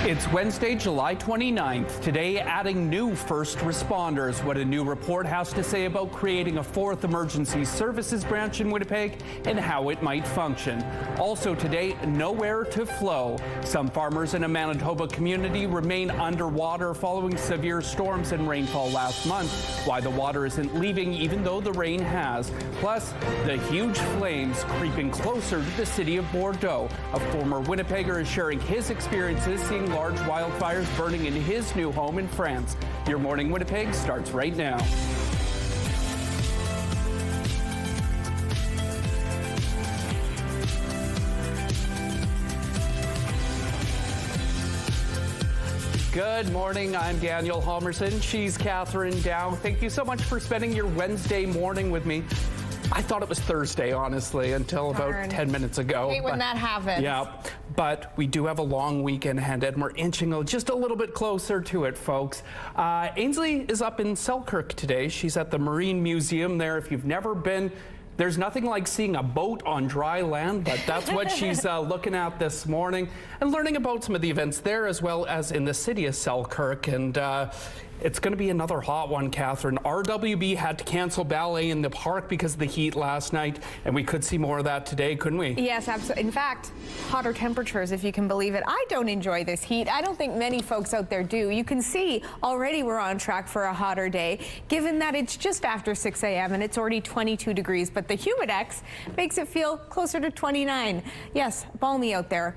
It's Wednesday, July 29th. Today, adding new first responders. What a new report has to say about creating a fourth emergency services branch in Winnipeg and how it might function. Also today, nowhere to flow. Some farmers in a Manitoba community remain underwater following severe storms and rainfall last month. Why the water isn't leaving even though the rain has. Plus, the huge flames creeping closer to the city of Bordeaux. A former Winnipegger is sharing his experiences seeing large wildfires burning in his new home in France. Your Morning Winnipeg starts right now. Good morning, I'm Daniel Homerson. She's Catherine Dow. Thank you so much for spending your Wednesday morning with me. I thought it was Thursday, honestly, until about 10 minutes ago. I hate when that happens. Yeah, but we do have a long weekend ahead, and we're inching just a little bit closer to it, folks. Ainsley is up in Selkirk today. She's at the Marine Museum there. If you've never been, there's nothing like seeing a boat on dry land, but that's what she's looking at this morning and learning about some of the events there as well as in the city of Selkirk. And it's going to be another hot one, Catherine. RWB had to cancel ballet in the park because of the heat last night, and we could see more of that today, couldn't we? Yes, absolutely. In fact, hotter temperatures, if you can believe it. I don't enjoy this heat. I don't think many folks out there do. You can see already we're on track for a hotter day, given that it's just after 6 a.m. and it's already 22 degrees, but the humidex makes it feel closer to 29. Yes, balmy out there.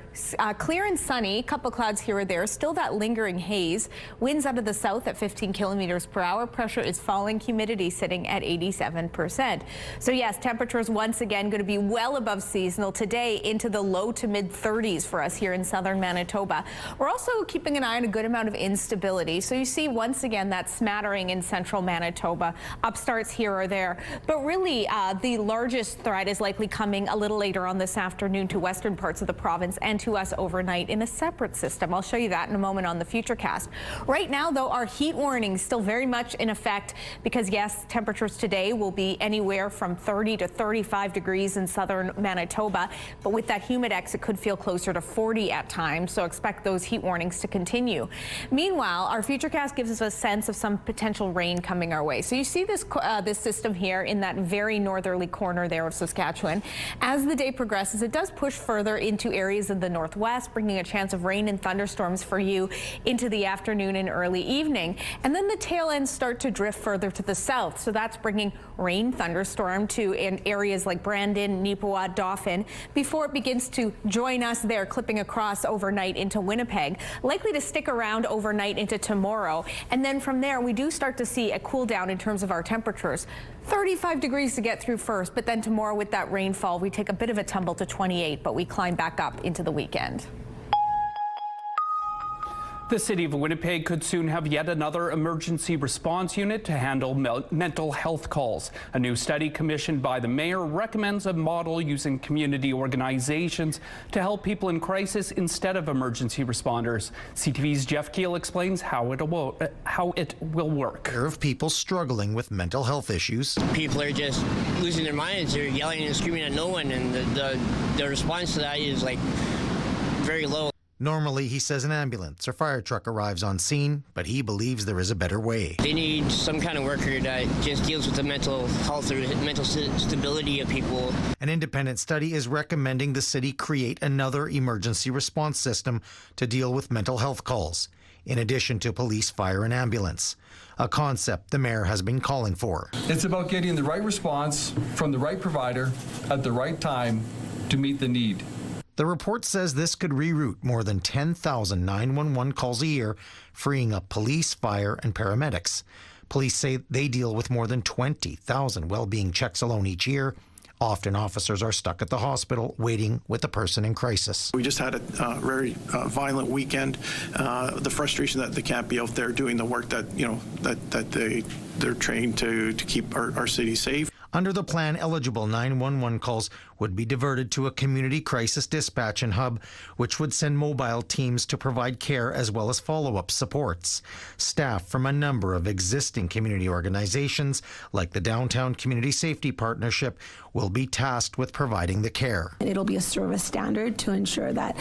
Clear and sunny, couple clouds here or there, still that lingering haze. Winds out of the south at 15 kilometers per hour. Pressure is falling, humidity sitting at 87%. So yes, temperatures once again going to be well above seasonal today, into the low to mid 30s for us here in southern Manitoba. We're also keeping an eye on a good amount of instability. So you see once again that smattering in central Manitoba, upstarts here or there. But really the largest threat is likely coming a little later on this afternoon to western parts of the province and to us overnight in a separate system. I'll show you that in a moment on the Futurecast. Right now, though, our heat warning still very much in effect because, yes, temperatures today will be anywhere from 30 to 35 degrees in southern Manitoba. But with that humidex, it could feel closer to 40 at times. So expect those heat warnings to continue. Meanwhile, our Futurecast gives us a sense of some potential rain coming our way. So you see this system here in that very northerly corner there of Saskatchewan. As the day progresses, it does push further into areas of the northwest, bringing a chance of rain and thunderstorms for you into the afternoon and early evening. And then the tail ends start to drift further to the south. So that's bringing rain, thunderstorm to in areas like Brandon, Neepawa, Dauphin, before it begins to join us there, clipping across overnight into Winnipeg, likely to stick around overnight into tomorrow. And then from there, we do start to see a cool down in terms of our temperatures. 35 degrees to get through first, but then tomorrow with that rainfall, we take a bit of a tumble to 28, but we climb back up into the weekend. The city of Winnipeg could soon have yet another emergency response unit to handle mental health calls. A new study commissioned by the mayor recommends a model using community organizations to help people in crisis instead of emergency responders. CTV's Jeff Keel explains how it will work. Care of people struggling with mental health issues. People are just losing their minds. They're yelling and screaming at no one, and the response to that is like very low. Normally, he says an ambulance or fire truck arrives on scene, but he believes there is a better way. They need some kind of worker that just deals with the mental health or mental stability of people. An independent study is recommending the city create another emergency response system to deal with mental health calls, in addition to police, fire, and ambulance. A concept the mayor has been calling for. It's about getting the right response from the right provider at the right time to meet the need. The report says this could reroute more than 10,000 911 calls a year, freeing up police, fire, and paramedics. Police say they deal with more than 20,000 well-being checks alone each year. Often officers are stuck at the hospital waiting with the person in crisis. We just had a very violent weekend. The frustration that they can't be out there doing the work that they're trained to keep our city safe. Under the plan, eligible 911 calls would be diverted to a community crisis dispatch and hub, which would send mobile teams to provide care as well as follow-up supports. Staff from a number of existing community organizations, like the Downtown Community Safety Partnership, will be tasked with providing the care. It'll be a service standard to ensure that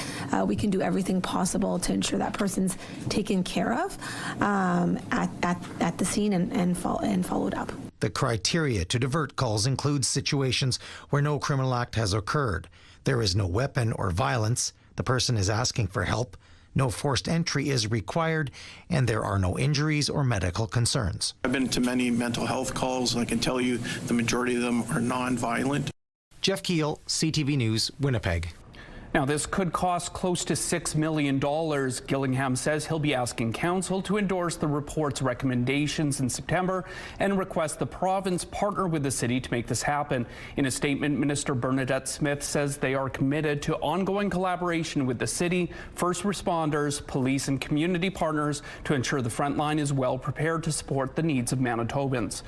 we can do everything possible to ensure that person's taken care of at the scene and followed up. The criteria to divert calls includes situations where no criminal act has occurred, there is no weapon or violence, the person is asking for help, no forced entry is required, and there are no injuries or medical concerns. I've been to many mental health calls, and I can tell you the majority of them are non-violent. Jeff Keel, CTV News, Winnipeg. Now, this could cost close to $6 million. Gillingham says he'll be asking council to endorse the report's recommendations in September and request the province partner with the city to make this happen. In a statement, Minister Bernadette Smith says they are committed to ongoing collaboration with the city, first responders, police and community partners to ensure the front line is well prepared to support the needs of Manitobans.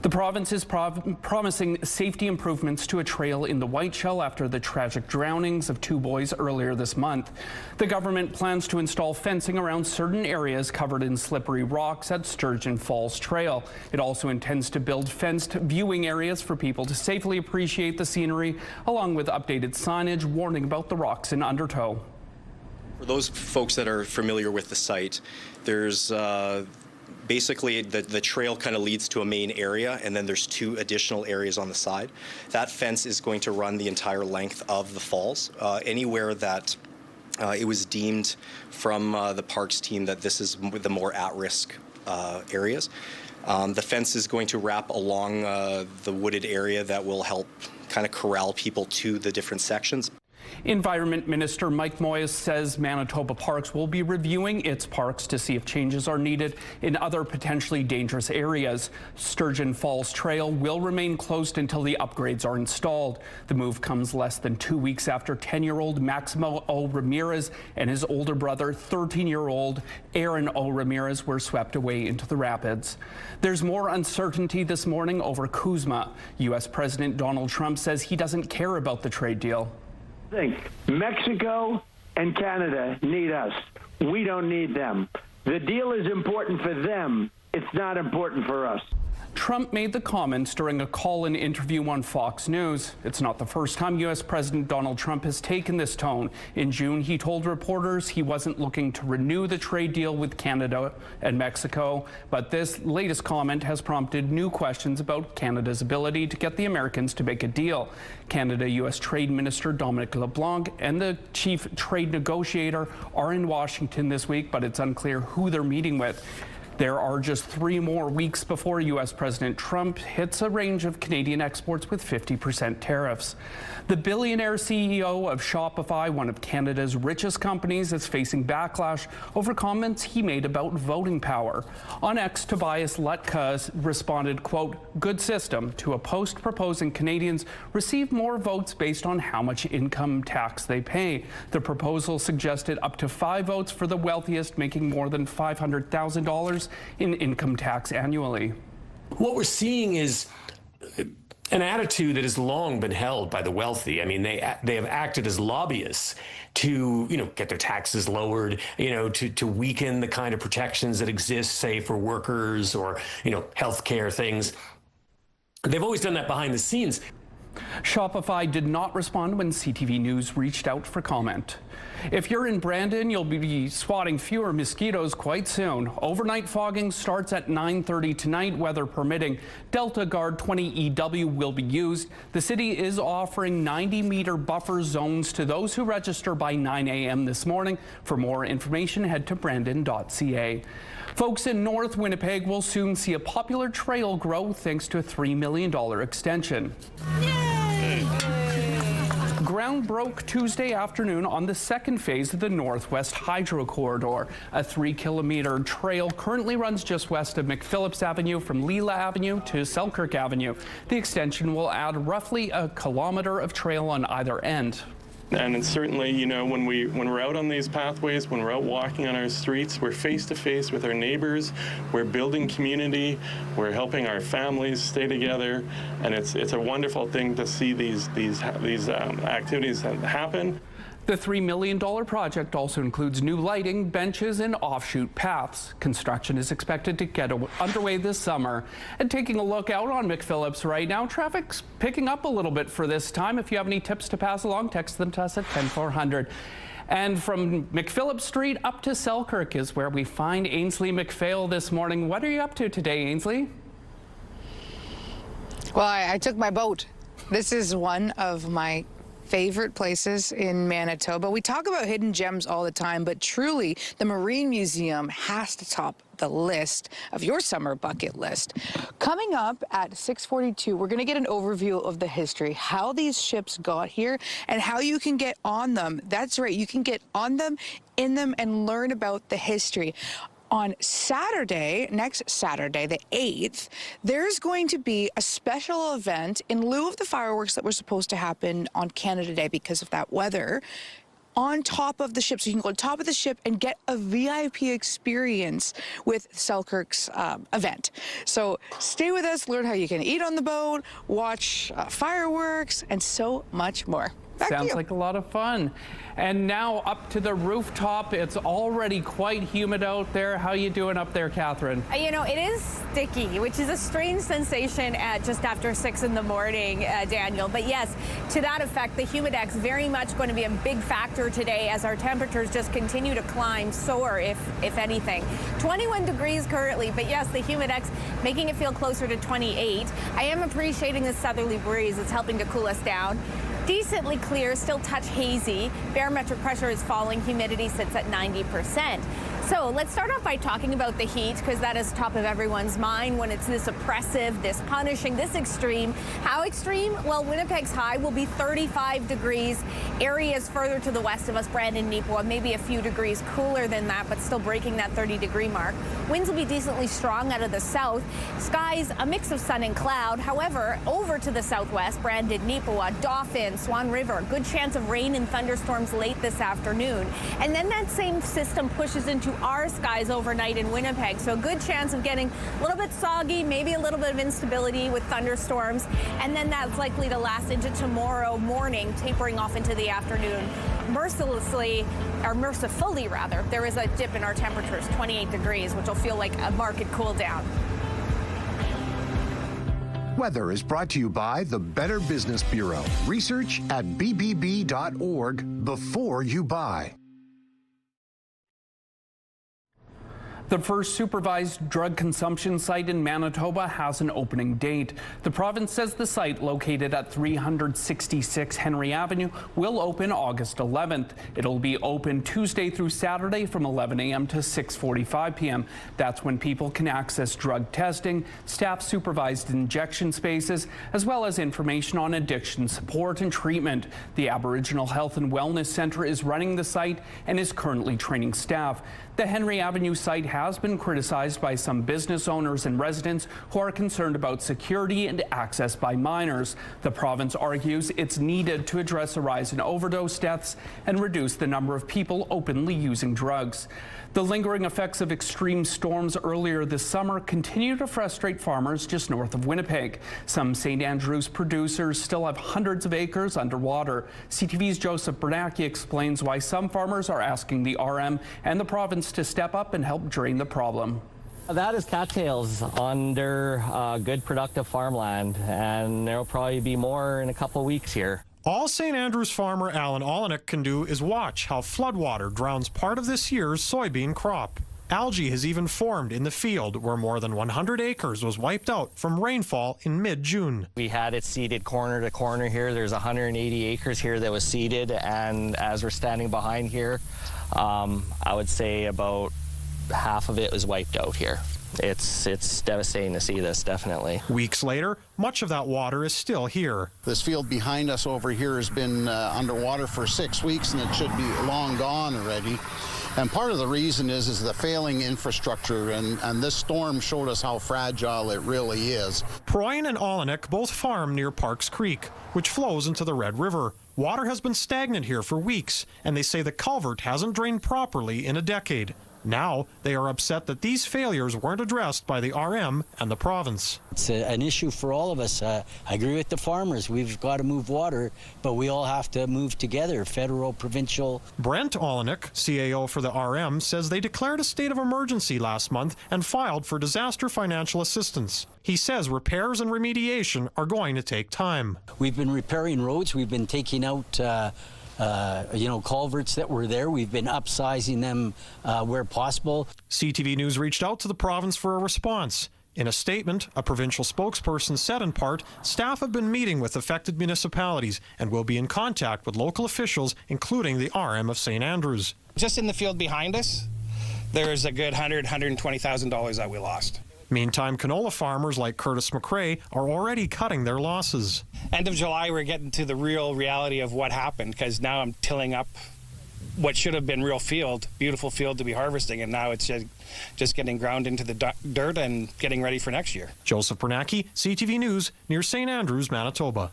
The province is promising safety improvements to a trail in the Whiteshell after the tragic drownings of 2 boys earlier this month. The government plans to install fencing around certain areas covered in slippery rocks at Sturgeon Falls Trail. It also intends to build fenced viewing areas for people to safely appreciate the scenery, along with updated signage warning about the rocks in undertow. For those folks that are familiar with the site, there's basically, the trail kind of leads to a main area, and then there's 2 additional areas on the side. That fence is going to run the entire length of the falls. Anywhere that it was deemed from the parks team that this is the more at-risk areas. The fence is going to wrap along the wooded area that will help kind of corral people to the different sections. Environment Minister Mike Moyes says Manitoba Parks will be reviewing its parks to see if changes are needed in other potentially dangerous areas. Sturgeon Falls Trail will remain closed until the upgrades are installed. The move comes less than 2 weeks after 10-year-old Maximo O. Ramirez and his older brother, 13-year-old Aaron O. Ramirez, were swept away into the rapids. There's more uncertainty this morning over CUSMA. U.S. President Donald Trump says he doesn't care about the trade deal. Mexico and Canada need us. We don't need them. The deal is important for them. It's not important for us. Trump made the comments during a call-in interview on Fox News. It's not the first time U.S. President Donald Trump has taken this tone. In June, he told reporters he wasn't looking to renew the trade deal with Canada and Mexico, but this latest comment has prompted new questions about Canada's ability to get the Americans to make a deal. Canada-U.S. Trade Minister Dominic LeBlanc and the chief trade negotiator are in Washington this week, but it's unclear who they're meeting with. There are just 3 more weeks before U.S. President Trump hits a range of Canadian exports with 50% tariffs. The billionaire CEO of Shopify, one of Canada's richest companies, is facing backlash over comments he made about voting power. On X, Tobias Lutka responded, quote, "Good system," to a post proposing Canadians receive more votes based on how much income tax they pay. The proposal suggested up to 5 votes for the wealthiest making more than $500,000 in income tax annually. What we're seeing is an attitude that has long been held by the wealthy. I mean, they have acted as lobbyists to, get their taxes lowered, to weaken the kind of protections that exist, say, for workers or, healthcare things. They've always done that behind the scenes. Shopify did not respond when CTV News reached out for comment. If you're in Brandon, you'll be swatting fewer mosquitoes quite soon. Overnight fogging starts at 9:30 tonight, weather permitting. Delta Guard 20EW will be used. The city is offering 90-meter buffer zones to those who register by 9 a.m. this morning. For more information, head to brandon.ca. Folks in North Winnipeg will soon see a popular trail grow thanks to a $3 million extension. Ground broke Tuesday afternoon on the 2nd phase of the Northwest Hydro Corridor. A 3-kilometer trail currently runs just west of McPhillips Avenue from Leela Avenue to Selkirk Avenue. The extension will add roughly a kilometer of trail on either end. And it's certainly, you know, when we're out on these pathways, when we're out walking on our streets, we're face to face with our neighbors, we're building community, we're helping our families stay together, and it's a wonderful thing to see these activities happen. The $3 million project also includes new lighting, benches, and offshoot paths. Construction is expected to get underway this summer. And taking a look out on McPhillips right now, traffic's picking up a little bit for this time. If you have any tips to pass along, text them to us at 10400. And from McPhillips Street up to Selkirk is where we find Ainsley McPhail this morning. What are you up to today, Ainsley? Well, I took my boat. This is one of my favorite places in Manitoba. We talk about hidden gems all the time, but truly the Marine Museum has to top the list of your summer bucket list. Coming up at 6:42, we're going to get an overview of the history, how these ships got here, and how you can get on them. That's right, you can get on them, in them, and learn about the history. On Saturday, next Saturday, the 8th, there's going to be a special event in lieu of the fireworks that were supposed to happen on Canada Day because of that weather, on top of the ship. So you can go on top of the ship and get a VIP experience with Selkirk's event. So stay with us, learn how you can eat on the boat, watch fireworks, and so much more. Sounds like a lot of fun. And now up to the rooftop. It's already quite humid out there. How you doing up there, Catherine? You know, it is sticky, which is a strange sensation at just after 6 in the morning, Daniel. But yes, to that effect, the humidex very much going to be a big factor today as our temperatures just continue to climb, soar if anything. 21 degrees currently, but yes, the humidex making it feel closer to 28. I am appreciating the southerly breeze. It's helping to cool us down. Decently clear, still touch hazy. Barometric pressure is falling. Humidity sits at 90%. So let's start off by talking about the heat, because that is top of everyone's mind when it's this oppressive, this punishing, this extreme. How extreme? Well, Winnipeg's high will be 35 degrees. Areas further to the west of us, Brandon, Neepawa, maybe a few degrees cooler than that, but still breaking that 30-degree mark. Winds will be decently strong out of the south. Skies, a mix of sun and cloud. However, over to the southwest, Brandon, Neepawa, Dauphin, Swan River, good chance of rain and thunderstorms late this afternoon. And then that same system pushes into our skies overnight in Winnipeg. So a good chance of getting a little bit soggy, maybe a little bit of instability with thunderstorms. And then that's likely to last into tomorrow morning, tapering off into the afternoon. Mercifully, there is a dip in our temperatures, 28 degrees, which will feel like a marked cool down. Weather is brought to you by the Better Business Bureau. Research at bbb.org before you buy. The first supervised drug consumption site in Manitoba has an opening date. The province says the site, located at 366 Henry Avenue, will open August 11th. It'll be open Tuesday through Saturday from 11 a.m. to 6:45 p.m. That's when people can access drug testing, staff-supervised injection spaces, as well as information on addiction support and treatment. The Aboriginal Health and Wellness Centre is running the site and is currently training staff. The Henry Avenue site has been criticized by some business owners and residents who are concerned about security and access by minors. The province argues it's needed to address a rise in overdose deaths and reduce the number of people openly using drugs. The lingering effects of extreme storms earlier this summer continue to frustrate farmers just north of Winnipeg. Some St. Andrews producers still have hundreds of acres underwater. CTV's Joseph Bernacki explains why some farmers are asking the RM and the province to step up and help drain the problem. That is cattails under good productive farmland, and there'll probably be more in a couple of weeks here. All St. Andrews farmer Alan Olenek can do is watch how floodwater drowns part of this year's soybean crop. Algae has even formed in the field where more than 100 acres was wiped out from rainfall in mid-June. We had it seeded corner to corner here. There's 180 acres here that was seeded, and as we're standing behind here, I would say about half of it was wiped out here. It's devastating to see this, definitely. Weeks later, much of that water is still here. This field behind us over here has been underwater for 6 weeks, and it should be long gone already. And part of the reason is the failing infrastructure, and this storm showed us how fragile it really is. Proyan and Olenek both farm near Parks Creek, which flows into the Red River. Water has been stagnant here for weeks, and they say the culvert hasn't drained properly in a decade. Now, they are upset that these failures weren't addressed by the RM and the province. It's an issue for all of us. I agree with the farmers. We've got to move water, but we all have to move together, federal, provincial. Brent Olenek, CAO for the RM, says they declared a state of emergency last month and filed for disaster financial assistance. He says repairs and remediation are going to take time. We've been repairing roads. We've been taking out culverts that were there. We've been upsizing them where possible. CTV News reached out to the province for a response. In a statement, a provincial spokesperson said in part, staff have been meeting with affected municipalities and will be in contact with local officials, including the RM of St. Andrews. Just in the field behind us, there's a good $120,000 that we lost. Meantime, canola farmers like Curtis McRae are already cutting their losses. End of July, we're getting to the real reality of what happened, because now I'm tilling up what should have been real field, beautiful field to be harvesting, and now it's just getting ground into the dirt and getting ready for next year. Joseph Bernacki, CTV News, near St. Andrews, Manitoba.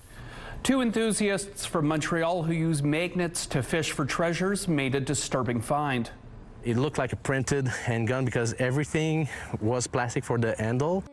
Two enthusiasts from Montreal who use magnets to fish for treasures made a disturbing find. It looked like a printed handgun because everything was plastic for the handle.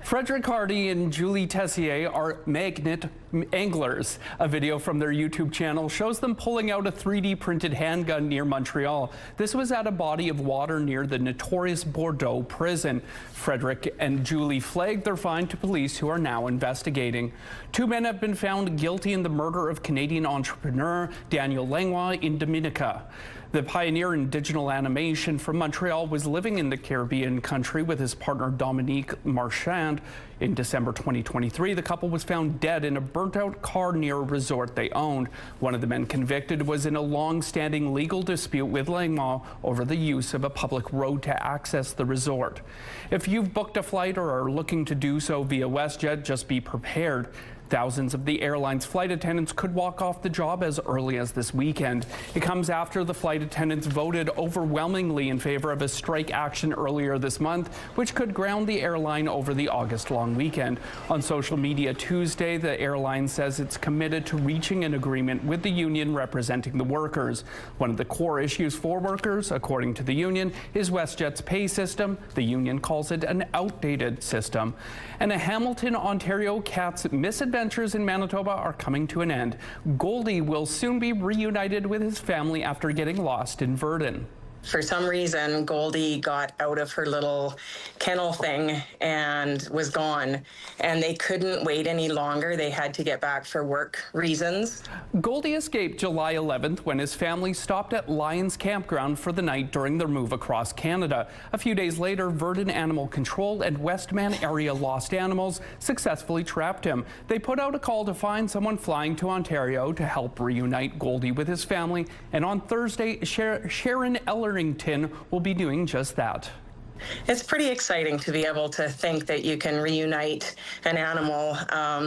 Frederick Hardy and Julie Tessier are magnet anglers. A video from their YouTube channel shows them pulling out a 3D printed handgun near Montreal. This was at a body of water near the notorious Bordeaux prison. Frederick and Julie flagged their find to police, who are now investigating. Two men have been found guilty in the murder of Canadian entrepreneur Daniel Langlois in Dominica. The pioneer in digital animation from Montreal was living in the Caribbean country with his partner Dominique Marchand. In December 2023, the couple was found dead in a burnt-out car near a resort they owned. One of the men convicted was in a long-standing legal dispute with Langlois over the use of a public road to access the resort. If you've booked a flight or are looking to do so via WestJet, just be prepared. Thousands of the airline's flight attendants could walk off the job as early as this weekend. It comes after the flight attendants voted overwhelmingly in favor of a strike action earlier this month, which could ground the airline over the August long weekend. On social media Tuesday, the airline says it's committed to reaching an agreement with the union representing the workers. One of the core issues for workers, according to the union, is WestJet's pay system. The union calls it an outdated system. And a Hamilton, Ontario cat's misadventures in Manitoba are coming to an end. Goldie will soon be reunited with his family after getting lost in Virden. For some reason, Goldie got out of her little kennel thing and was gone, and they couldn't wait any longer. They had to get back for work reasons. Goldie escaped July 11th when his family stopped at Lions Campground for the night during their move across Canada. A few days later, Virden Animal Control and Westman Area Lost Animals successfully trapped him. They put out a call to find someone flying to Ontario to help reunite Goldie with his family, and on Thursday, Sharon Ellerington will be doing just that. It's pretty exciting to be able to think that you can reunite an animal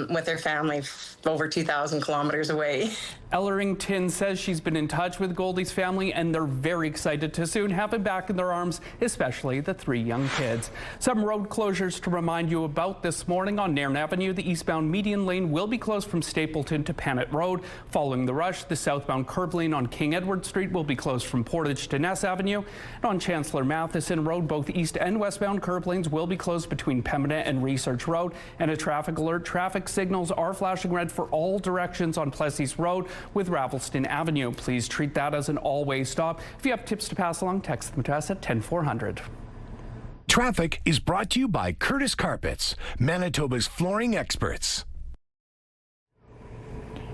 with their family over 2,000 kilometers away. Ellerington says she's been in touch with Goldie's family and they're very excited to soon have him back in their arms, especially the three young kids. Some road closures to remind you about this morning. On Nairn Avenue, the eastbound median lane will be closed from Stapleton to Panet Road. Following the rush, the southbound curb lane on King Edward Street will be closed from Portage to Ness Avenue. And on Chancellor Matheson Road, both east and westbound curb lanes will be closed between Pembina and Research Road. And a traffic alert. Traffic signals are flashing red for all directions on Plessis Road with Ravelston Avenue. Please treat that as an all-way stop. If you have tips to pass along, text them to us at 10400. Traffic is brought to you by Curtis Carpets, Manitoba's flooring experts.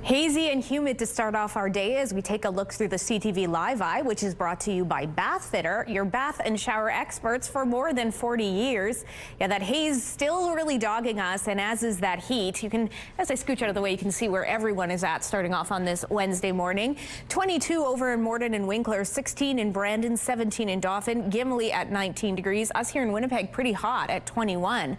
Hazy and humid to start off our day as we take a look through the CTV Live Eye, which is brought to you by Bath Fitter, your bath and shower experts for more than 40 years. Yeah, that haze still really dogging us, and as is that heat. You can, as I scooch out of the way, you can see where everyone is at starting off on this Wednesday morning. 22 over in Morden and Winkler, 16 in Brandon, 17 in Dauphin, Gimli at 19 degrees. Us here in Winnipeg pretty hot at 21.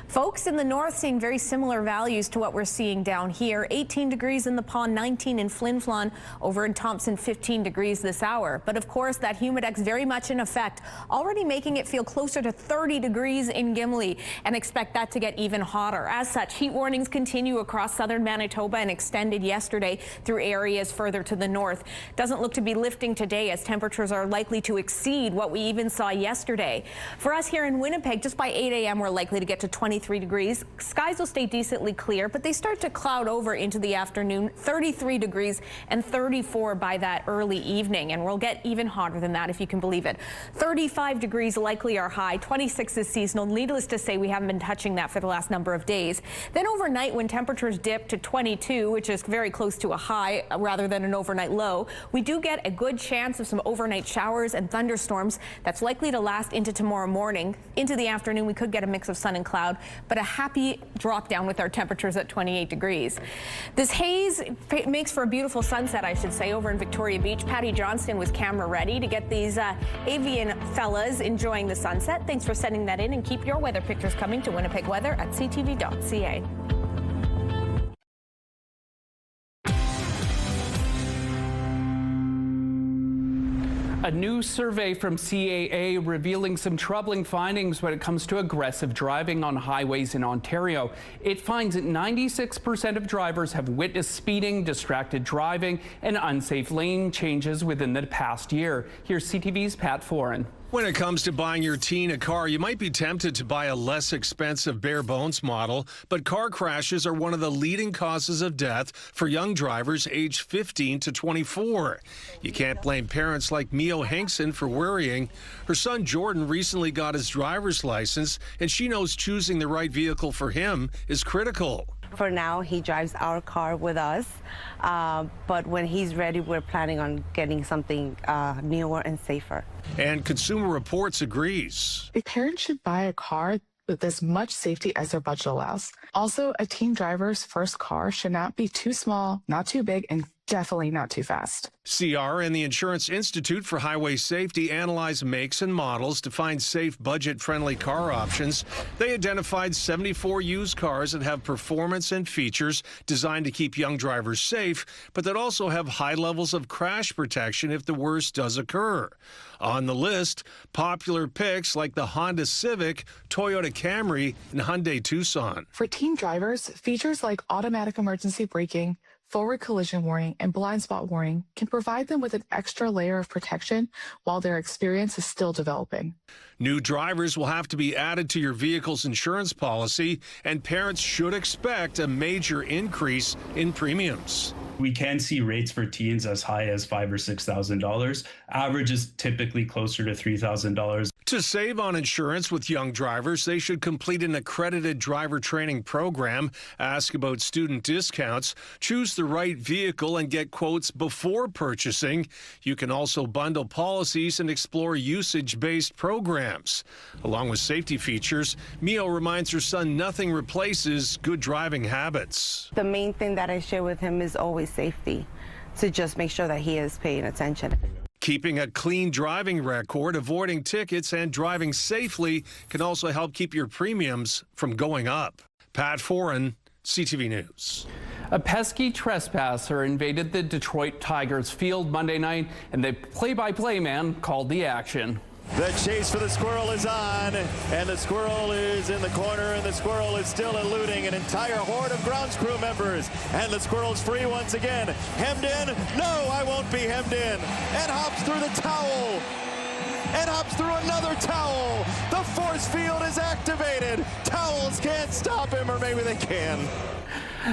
Folks in the north seeing very similar values to what we're seeing down here. 18 degrees in in the Pond, 19 in Flin Flon, over in Thompson, 15 degrees this hour. But of course, that humidex very much in effect, already making it feel closer to 30 degrees in Gimli, and expect that to get even hotter. As such, heat warnings continue across southern Manitoba and extended yesterday through areas further to the north. Doesn't look to be lifting today, as temperatures are likely to exceed what we even saw yesterday. For us here in Winnipeg, just by 8 a.m. we're likely to get to 23 degrees. Skies will stay decently clear, but they start to cloud over into the afternoon, 33 degrees and 34 by that early evening. And we'll get even hotter than that, if you can believe it. 35 degrees likely our high, 26 is seasonal. Needless to say, we haven't been touching that for the last number of days. Then overnight, when temperatures dip to 22, which is very close to a high rather than an overnight low, we do get a good chance of some overnight showers and thunderstorms. That's likely to last into tomorrow morning. Into the afternoon, we could get a mix of sun and cloud, but a happy drop down with our temperatures at 28 degrees. This haze makes for a beautiful sunset, I should say, over in Victoria Beach. Patty Johnston was camera ready to get these avian fellas enjoying the sunset. Thanks for sending that in, and keep your weather pictures coming to Winnipeg Weather at ctv.ca. A new survey from CAA revealing some troubling findings when it comes to aggressive driving on highways in Ontario. It finds that 96% of drivers have witnessed speeding, distracted driving, and unsafe lane changes within the past year. Here's CTV's Pat Foran. When it comes to buying your teen a car, you might be tempted to buy a less expensive bare bones model, but car crashes are one of the leading causes of death for young drivers aged 15 to 24. You can't blame parents like Mio Hinkson for worrying. Her son Jordan recently got his driver's license, and she knows choosing the right vehicle for him is critical. For now, he drives our car with us, but when he's ready, we're planning on getting something newer and safer. And Consumer Reports agrees. A parent should buy a car with as much safety as their budget allows. Also, a teen driver's first car should not be too small, not too big, and definitely not too fast. CR and the Insurance Institute for Highway Safety analyzed makes and models to find safe, budget-friendly car options. They identified 74 used cars that have performance and features designed to keep young drivers safe, but that also have high levels of crash protection if the worst does occur. On the list, popular picks like the Honda Civic, Toyota Camry, and Hyundai Tucson. For teen drivers, features like automatic emergency braking, forward collision warning, and blind spot warning can provide them with an extra layer of protection while their experience is still developing. New drivers will have to be added to your vehicle's insurance policy, and parents should expect a major increase in premiums. We can see rates for teens as high as $5,000 or $6,000. Average is typically closer to $3,000. To save on insurance with young drivers, they should complete an accredited driver training program, ask about student discounts, choose the right vehicle, and get quotes before purchasing. You can also bundle policies and explore usage-based programs. Along with safety features, Mio reminds her son nothing replaces good driving habits. The main thing that I share with him is always safety, to just make sure that he is paying attention. Keeping a clean driving record, avoiding tickets, and driving safely can also help keep your premiums from going up. Pat Foran, CTV News. A pesky trespasser invaded the Detroit Tigers field Monday night, and the play-by-play man called the action. The chase for the squirrel is on, and the squirrel is in the corner, and the squirrel is still eluding an entire horde of grounds crew members. And the squirrel's free once again. Hemmed in? No, I won't be hemmed in. And hops through the towel. And hops through another towel. The force field is activated. Towels can't stop him, or maybe they can.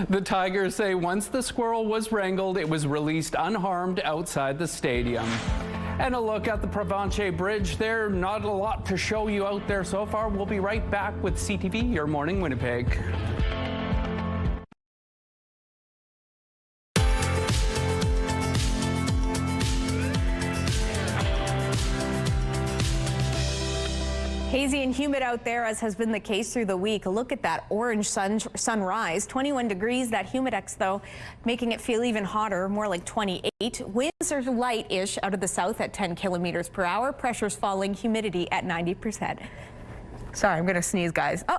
The Tigers say once the squirrel was wrangled, it was released unharmed outside the stadium. And a look at the Provencher Bridge. There's not a lot to show you out there so far. We'll be right back with CTV, your morning Winnipeg. Hazy and humid out there, as has been the case through the week. Look at that orange sunrise, 21 degrees. That humidex, though, making it feel even hotter, more like 28. Winds are light-ish out of the south at 10 kilometers per hour. Pressure's falling, humidity at 90%. Sorry, I'm going to sneeze, guys. Oh,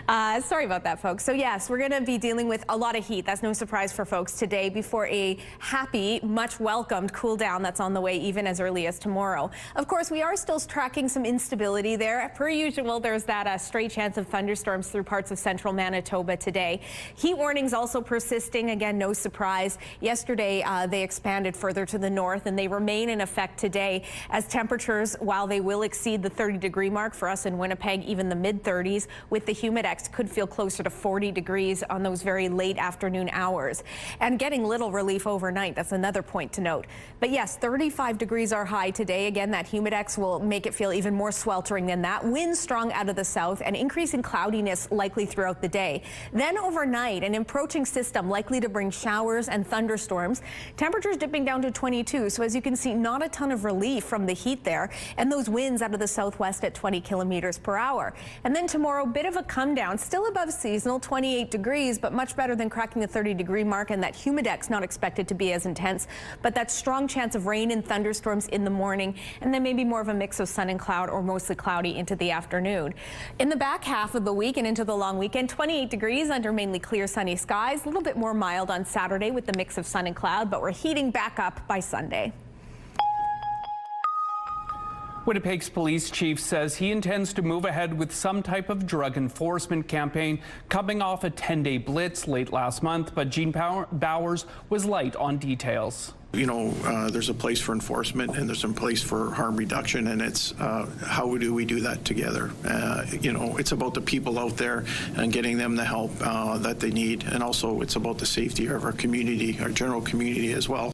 Sorry about that, folks. So yes, we're going to be dealing with a lot of heat. That's no surprise for folks today before a happy, much welcomed cool down that's on the way even as early as tomorrow. Of course, we are still tracking some instability there. Per usual, there's that stray chance of thunderstorms through parts of central Manitoba today. Heat warnings also persisting. Again, no surprise. Yesterday, they expanded further to the north and they remain in effect today as temperatures, while they will exceed the 30-degree mark for us in Winnipeg, even the mid-30s, with the humidex could feel closer to 40 degrees on those very late afternoon hours. And getting little relief overnight, that's another point to note. But yes, 35 degrees are high today. Again, that humidex will make it feel even more sweltering than that. Winds strong out of the south and increasing cloudiness likely throughout the day. Then overnight, an approaching system likely to bring showers and thunderstorms. Temperatures dipping down to 22. So as you can see, not a ton of relief from the heat there. And those winds out of the southwest at 20 kilometers per hour. And then tomorrow, bit of a come down, still above seasonal, 28 degrees, but much better than cracking the 30-degree mark, and that humidex not expected to be as intense, but that strong chance of rain and thunderstorms in the morning, and then maybe more of a mix of sun and cloud or mostly cloudy into the afternoon. In the back half of the week and into the long weekend, 28 degrees under mainly clear sunny skies, a little bit more mild on Saturday with the mix of sun and cloud, but we're heating back up by Sunday. Winnipeg's police chief says he intends to move ahead with some type of drug enforcement campaign coming off a 10-day blitz late last month, but Gene Bowers was light on details. You know, there's a place for enforcement and there's a place for harm reduction, and it's how do we do that together? You know, it's about the people out there and getting them the help that they need, and also it's about the safety of our community, our general community as well.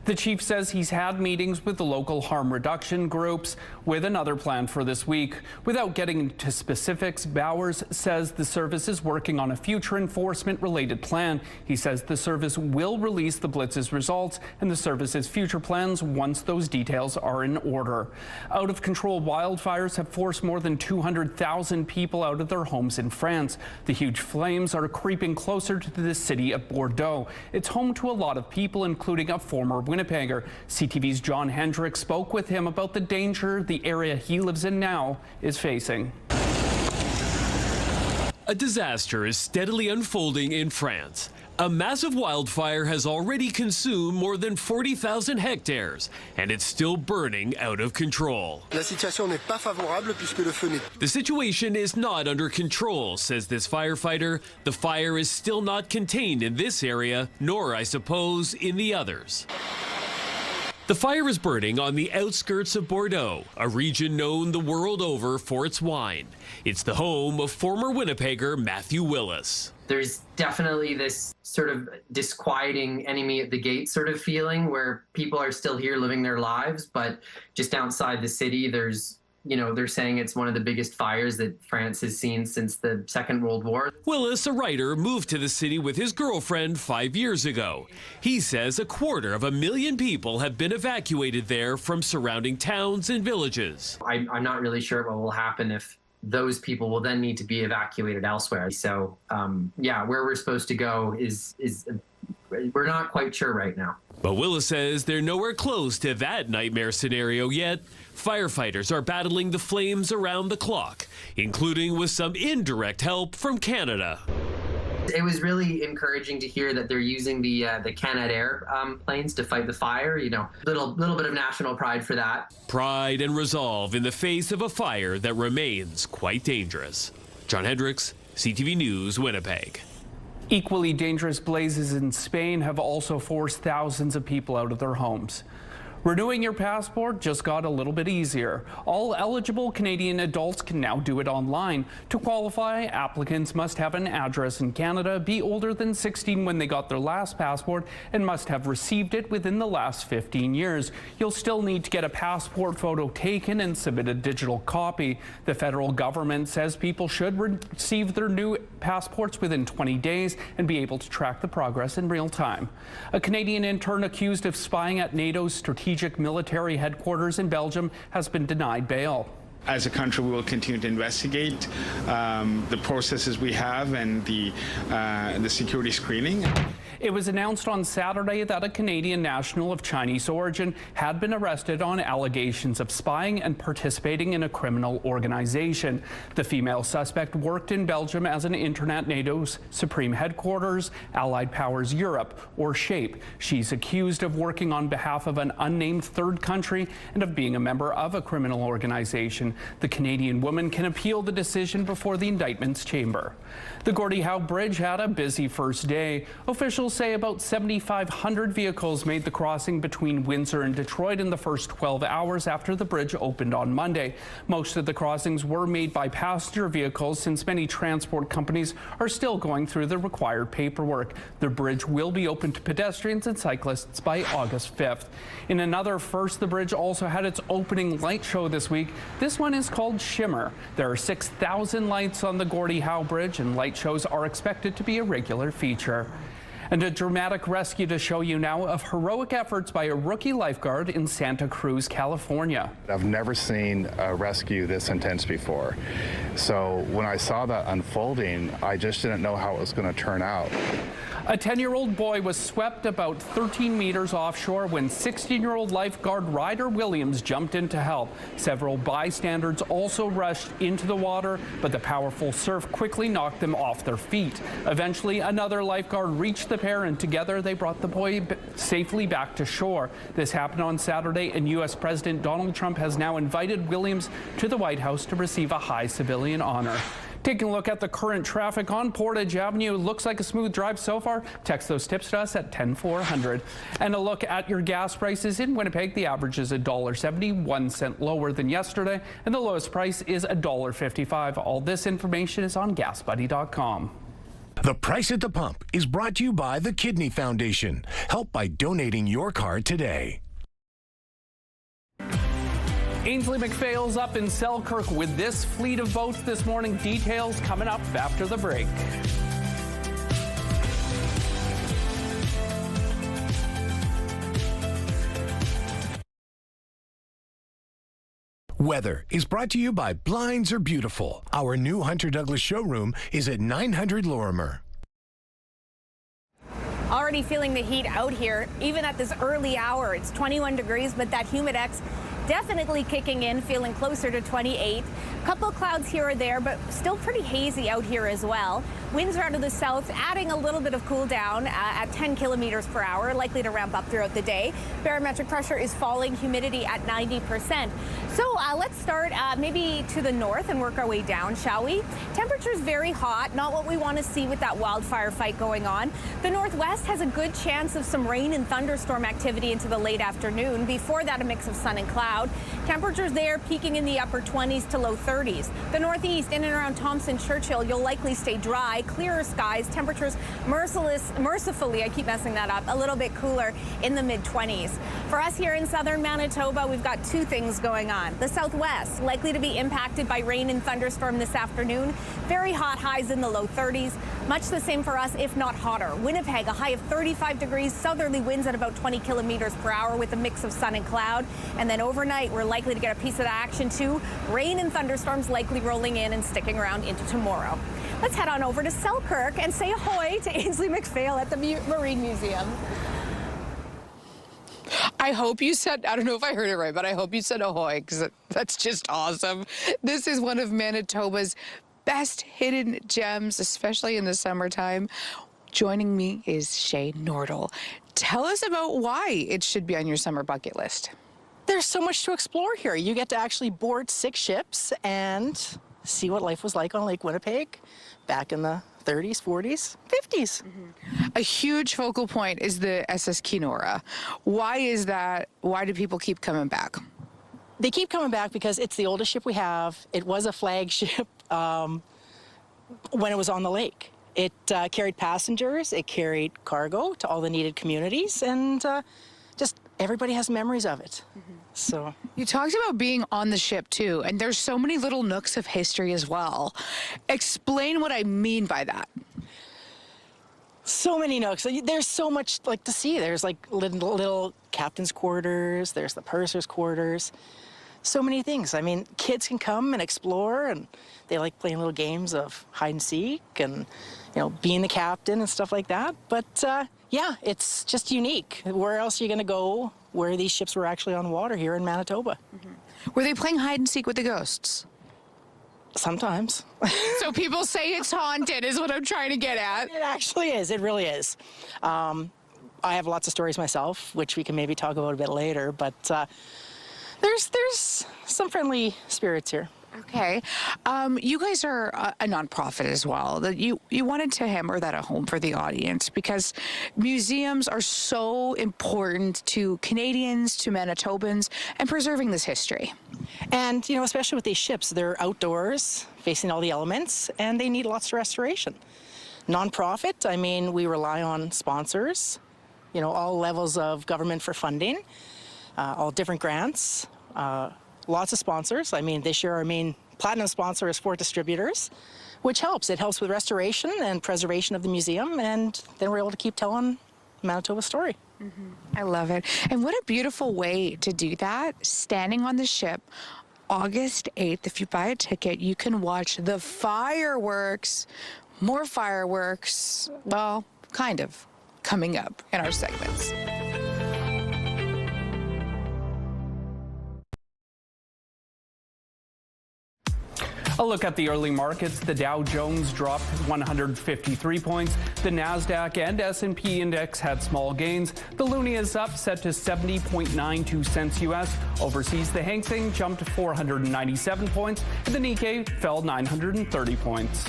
The chief says he's had meetings with the local harm reduction groups with another plan for this week. Without getting into specifics, Bowers says the service is working on a future enforcement-related plan. He says the service will release the blitz's results and the service's future plans once those details are in order. Out-of-control wildfires have forced more than 200,000 people out of their homes in France. The huge flames are creeping closer to the city of Bordeaux. It's home to a lot of people, including a former Winnipegger. CTV's John Hendricks spoke with him about the danger the area he lives in now is facing. A disaster is steadily unfolding in France. A massive wildfire has already consumed more than 40,000 hectares, and it's still burning out of control. The situation is not under control, says this firefighter. The fire is still not contained in this area, nor, I suppose, in the others. The fire is burning on the outskirts of Bordeaux, a region known the world over for its wine. It's the home of former Winnipegger Matthew Willis. There's definitely this sort of disquieting enemy at the gate sort of feeling where people are still here living their lives, but just outside the city, there's, you know, they're saying it's one of the biggest fires that France has seen since the Second World War. Willis, a writer, moved to the city with his girlfriend 5 years ago. He says 250,000 people have been evacuated there from surrounding towns and villages. I'm not really sure what will happen if those people will then need to be evacuated elsewhere. So, yeah, where we're supposed to go is we're not quite sure right now. But Willis says they're nowhere close to that nightmare scenario yet. Firefighters are battling the flames around the clock, including with some indirect help from Canada. It was really encouraging to hear that they're using the Canadair planes to fight the fire. You know, little bit of national pride for that. Pride and resolve in the face of a fire that remains quite dangerous. John Hendricks, CTV News, Winnipeg. Equally dangerous blazes in Spain have also forced thousands of people out of their homes. Renewing your passport just got a little bit easier. All eligible Canadian adults can now do it online. To qualify, applicants must have an address in Canada, be older than 16 when they got their last passport, and must have received it within the last 15 years. You'll still need to get a passport photo taken and submit a digital copy. The federal government says people should receive their new passports within 20 days and be able to track the progress in real time. A Canadian intern accused of spying at NATO's strategic military headquarters in Belgium has been denied bail. As a country, we will continue to investigate the processes we have and the security screening. It was announced on Saturday that a Canadian national of Chinese origin had been arrested on allegations of spying and participating in a criminal organization. The female suspect worked in Belgium as an intern at NATO's Supreme Headquarters, Allied Powers Europe, or SHAPE. She's accused of working on behalf of an unnamed third country and of being a member of a criminal organization. The Canadian woman can appeal the decision before the indictments chamber. The Gordie Howe Bridge had a busy first day. Officials say about 7,500 vehicles made the crossing between Windsor and Detroit in the first 12 hours after the bridge opened on Monday. Most of the crossings were made by passenger vehicles since many transport companies are still going through the required paperwork. The bridge will be open to pedestrians and cyclists by August 5th. In another first, the bridge also had its opening light show this week. This one is called Shimmer. There are 6,000 lights on the Gordie Howe Bridge, and light shows are expected to be a regular feature. And a dramatic rescue to show you now of heroic efforts by a rookie lifeguard in Santa Cruz, California. I've never seen a rescue this intense before. So when I saw that unfolding, I just didn't know how it was going to turn out. A 10-year-old boy was swept about 13 meters offshore when 16-year-old lifeguard Ryder Williams jumped in to help. Several bystanders also rushed into the water, but the powerful surf quickly knocked them off their feet. Eventually, another lifeguard reached the pair, and together they brought the boy safely back to shore. This happened on Saturday, and U.S. President Donald Trump has now invited Williams to the White House to receive a high civilian honor. Taking a look at the current traffic on Portage Avenue. Looks like a smooth drive so far. Text those tips to us at 10400. And a look at your gas prices in Winnipeg. The average is $1.70, 1 cent lower than yesterday, and the lowest price is $1.55. All this information is on GasBuddy.com. The Price at the Pump is brought to you by the Kidney Foundation. Help by donating your car today. Ainsley McPhail's up in Selkirk with this fleet of boats this morning. Details coming up after the break. Weather is brought to you by Blinds Are Beautiful. Our new Hunter Douglas showroom is at 900 Lorimer. Already feeling the heat out here, even at this early hour. It's 21 degrees, but that humidex definitely kicking in, feeling closer to 28. Couple clouds here or there, but still pretty hazy out here as well. Winds are out of the south, adding a little bit of cool down at 10 kilometers per hour, likely to ramp up throughout the day. Barometric pressure is falling, humidity at 90%. So let's start maybe to the north and work our way down, shall we? Temperatures very hot, not what we want to see with that wildfire fight going on. The northwest has a good chance of some rain and thunderstorm activity into the late afternoon. Before that, a mix of sun and cloud. Temperatures there peaking in the upper 20s to low 30s. The northeast, in and around Thompson Churchill, you'll likely stay dry, clearer skies. Temperatures mercifully, I keep messing that up, a little bit cooler in the mid-20s. For us here in southern Manitoba, we've got two things going on. The southwest, likely to be impacted by rain and thunderstorm this afternoon. Very hot highs in the low 30s. Much the same for us, if not hotter. Winnipeg, a high of 35 degrees, southerly winds at about 20 kilometers per hour with a mix of sun and cloud. And then overnight, we're likely to get a piece of the action too. Rain and thunderstorms likely rolling in and sticking around into tomorrow. Let's head on over to Selkirk and say ahoy to Ainsley McPhail at the Marine Museum. I hope you said, I don't know if I heard it right, but I hope you said ahoy, because that's just awesome. This is one of Manitoba's best hidden gems, especially in the summertime. Joining me is Shay Nordell. Tell us about why it should be on your summer bucket list. There's so much to explore here. You get to actually board 6 ships and see what life was like on Lake Winnipeg back in the 30s, 40s, 50s. Mm-hmm. A huge focal point is the SS Kenora. Why is that? Why do people keep coming back? They keep coming back because it's the oldest ship we have. It was a flagship when it was on the lake. It carried passengers, it carried cargo to all the needed communities, and just everybody has memories of it. Mm-hmm. So you talked about being on the ship too, and there's so many little nooks of history as well. Explain what I mean by that. So many nooks. There's so much to see. There's like little captain's quarters. There's the purser's quarters. so many things. I mean, kids can come and explore, and they like playing little games of hide and seek and, being the captain and stuff like that. But yeah, it's just unique. Where else are you going to go where these ships were actually on water here in Manitoba? Were they playing hide and seek with the ghosts? Sometimes. So people say it's haunted is what I'm trying to get at. It actually is. It really is. I have lots of stories myself, which we can maybe talk about a bit later, but there's some friendly spirits here. Okay. You guys are a nonprofit as well. You wanted to hammer that home for the audience because museums are so important to Canadians, to Manitobans, and preserving this history. And, especially with these ships, they're outdoors, facing all the elements, and they need lots of restoration. Nonprofit, I mean, we rely on sponsors, all levels of government for funding, all different grants, lots of sponsors. I mean, this year our main platinum sponsor is Fort Distributors, which helps. It helps with restoration and preservation of the museum, and then we're able to keep telling Manitoba's story. I love it. And what a beautiful way to do that. Standing on the ship, August 8th, if you buy a ticket, you can watch the fireworks. More fireworks, well, kind of, coming up in our segments. A look at the early markets. The Dow Jones dropped 153 points. The Nasdaq and S&P index had small gains. The loonie is up, set to 70.92 cents U.S. Overseas, the Hang Seng jumped 497 points, and the Nikkei fell 930 points.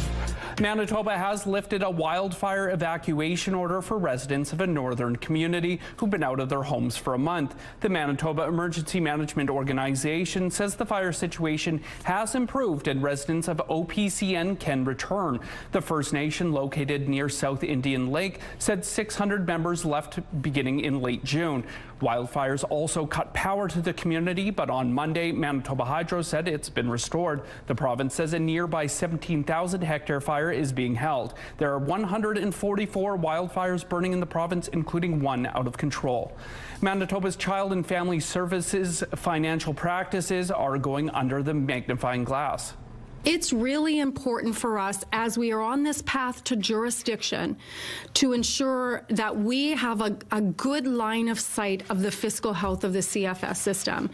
Manitoba has lifted a wildfire evacuation order for residents of a northern community who've been out of their homes for a month. The Manitoba Emergency Management Organization says the fire situation has improved and residents of OPCN can return. The First Nation, located near South Indian Lake, said 600 members left beginning in late June. Wildfires also cut power to the community, but on Monday, Manitoba Hydro said it's been restored. The province says a nearby 17,000-hectare fire is being held. There are 144 wildfires burning in the province, including one out of control. Manitoba's Child and Family Services financial practices are going under the magnifying glass. It's really important for us, as we are on this path to jurisdiction, to ensure that we have a good line of sight of the fiscal health of the CFS system.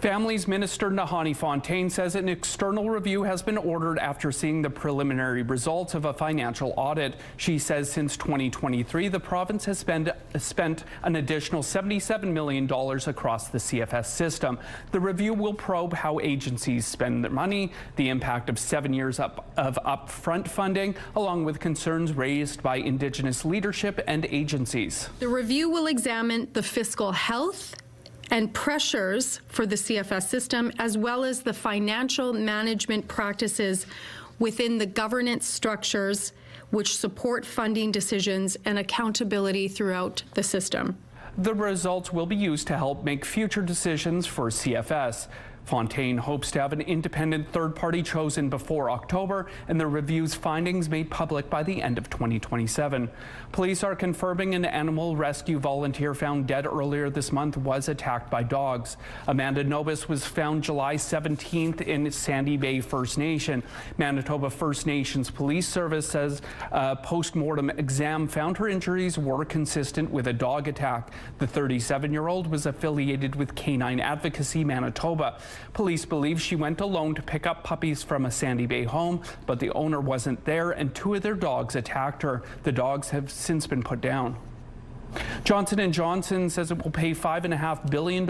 Families Minister Nahani Fontaine says an external review has been ordered after seeing the preliminary results of a financial audit. She says since 2023, the province has spent an additional $77 million across the CFS system. The review will probe how agencies spend their money, the impact of 7 years of upfront funding, along with concerns raised by Indigenous leadership and agencies. The review will examine the fiscal health and pressures for the CFS system, as well as the financial management practices within the governance structures which support funding decisions and accountability throughout the system. The results will be used to help make future decisions for CFS. Fontaine hopes to have an independent third party chosen before October and the review's findings made public by the end of 2027. Police are confirming an animal rescue volunteer found dead earlier this month was attacked by dogs. Amanda Nobis was found July 17th in Sandy Bay First Nation. Manitoba First Nations Police Service says a post-mortem exam found her injuries were consistent with a dog attack. The 37-year-old was affiliated with Canine Advocacy Manitoba. Police believe she went alone to pick up puppies from a Sandy Bay home, but the owner wasn't there and two of their dogs attacked her. The dogs have since been put down. Johnson & Johnson says it will pay $5.5 billion